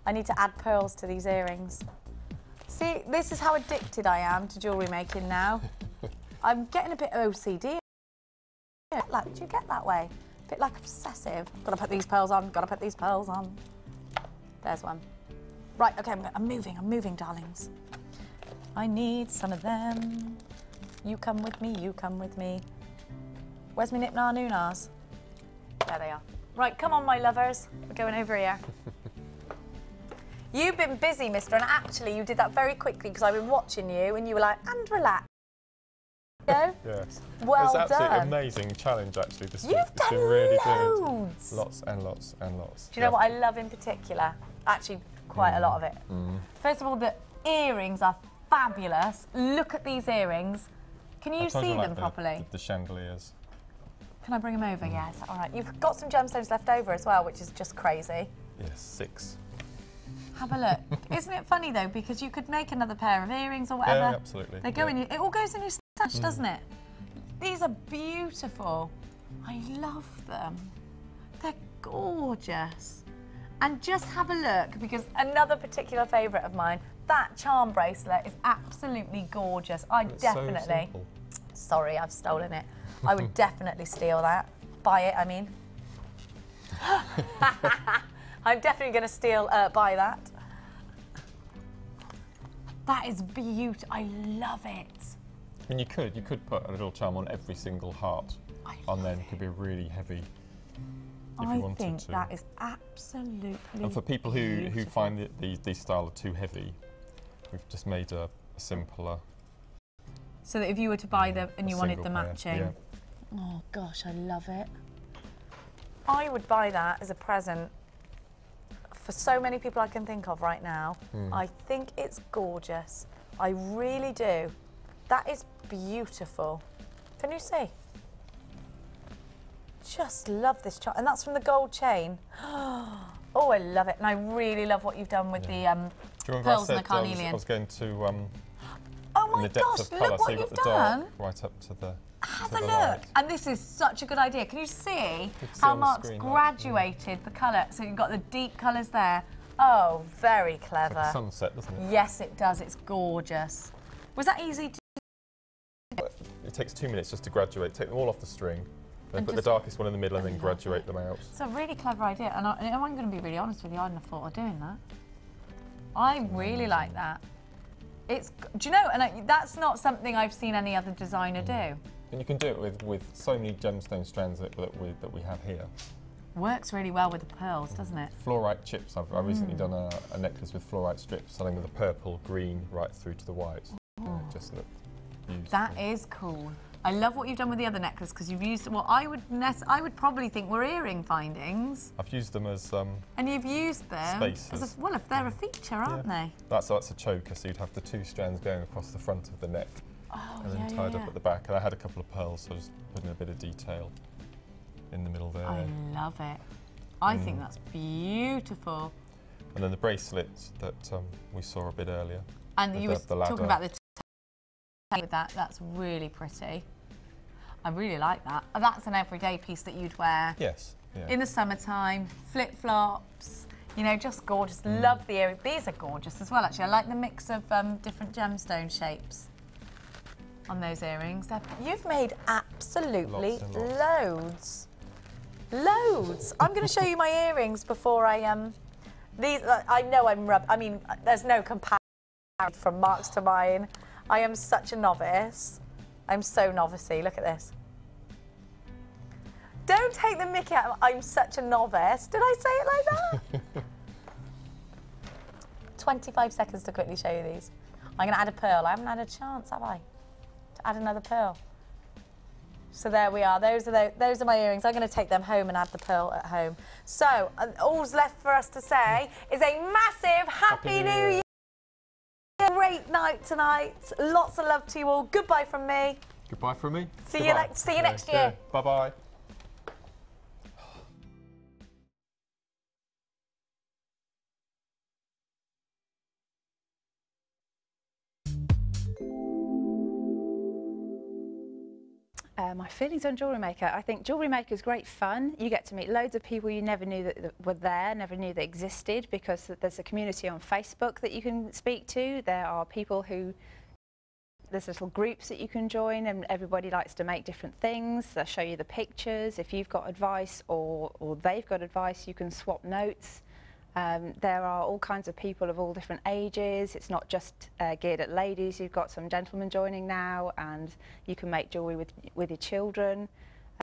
I need to add pearls to these earrings. See, this is how addicted I am to jewellery making now. I'm getting a bit OCD. Do you get that way? A bit like obsessive. Gotta put these pearls on, gotta put these pearls on. There's one. Right, okay, I'm moving, darlings. I need some of them. You come with me, you come with me. Where's my Nipnar Noonars? There they are. Right, come on, my lovers. We're going over here. You've been busy, mister, and actually you did that very quickly because I've been watching you and you were like, and relax. Yes. Well it's absolutely done. amazing challenge, actually, this week. You've It's been done really loads. good. Lots and lots and lots. Do you know what I love in particular? Actually, quite a lot of it. First of all, the earrings are fabulous. Look at these earrings. Can you see them properly? The chandeliers. Can I bring them over? Yes, all right. You've got some gemstones left over as well, which is just crazy. Yes, 6. Have a look. Isn't it funny though, because you could make another pair of earrings or whatever. Yeah, absolutely. They go in. It all goes in your stash, doesn't it? These are beautiful. I love them. They're gorgeous. And just have a look, because another particular favourite of mine, that charm bracelet is absolutely gorgeous. It's so simple. Sorry, I've stolen it. I would definitely steal that. Buy it, I mean. I'm definitely going to buy that. That is beautiful. I love it. I mean, you could put a little charm on every single heart, and then it could be really heavy if you wanted to. I think that is absolutely And for people who find that these style are too heavy, we've just made a simpler. So that if you were to buy them and you wanted the pair, matching. yeah. Oh gosh, I love it. I would buy that as a present for so many people I can think of right now. I think it's gorgeous. I really do. That is beautiful. Can you see? Just love this charm. And that's from the gold chain. Oh, I love it. And I really love what you've done with the pearls and the carnelian. I was going to oh my in the depth gosh, of colour, look so what you've you've got the dark done. right up to the Have to a the look. light. And this is such a good idea. Can you see see how on the Mark's screen, graduated the colour? So you've got the deep colours there. Oh, very clever. Like a sunset, doesn't it? Yes, it does. It's gorgeous. Was that easy to It takes 2 minutes just to graduate. Take them all off the string, then And put the just- darkest one in the middle, and then graduate them out. It's a really clever idea, and I'm going to be really honest with you, I hadn't thought of doing that. I really like that. It's, do you know, and that's not something I've seen any other designer do. And you can do it with so many gemstone strands that we have here. Works really well with the pearls, doesn't it? Fluorite chips. I've recently done a necklace with fluorite strips, selling with the purple, green, right through to the white. Just look beautiful. That is cool. I love what you've done with the other necklace, because you've used what I would probably think were earring findings. I've used them as And you've used them spacers. as well, if they're a feature, aren't they? That's a choker, so you'd have the 2 strands going across the front of the neck, and then tied up at the back. And I had a couple of pearls, so I just put in a bit of detail in the middle there. I love it. I think that's beautiful. And then the bracelets that we saw a bit earlier. And you were the ladder. talking about the with that. That's really pretty. I really like that. That's an everyday piece that you'd wear. Yes. Yeah. In the summertime, flip-flops, you know, just gorgeous. Love the earrings. These are gorgeous as well, actually. I like the mix of different gemstone shapes on those earrings. You've made absolutely Lots and loads. Loads. I'm going to show you my earrings before I these. I know I mean, there's no comparison from Mark's to mine. I am such a novice. I'm so novice-y. Look at this. Don't take the mickey out of I'm such a novice. Did I say it like that? 25 seconds to quickly show you these. I'm going to add a pearl. I haven't had a chance, have I? To add another pearl. So there we are. Those are my earrings. I'm going to take them home and add the pearl at home. So all's left for us to say is a massive Happy New Year. Great night tonight. Lots of love to you all. Goodbye from me. Goodbye from me. See you next year. Bye-bye. My feelings on Jewellery Maker. I think Jewellery Maker is great fun. You get to meet loads of people you never knew that were there, never knew they existed, because there's a community on Facebook that you can speak to. There are people who, there's little groups that you can join, and everybody likes to make different things. They'll show you the pictures. If you've got advice or they've got advice, you can swap notes. There are all kinds of people of all different ages. It's not just geared at ladies. You've got some gentlemen joining now, and you can make jewellery with your children.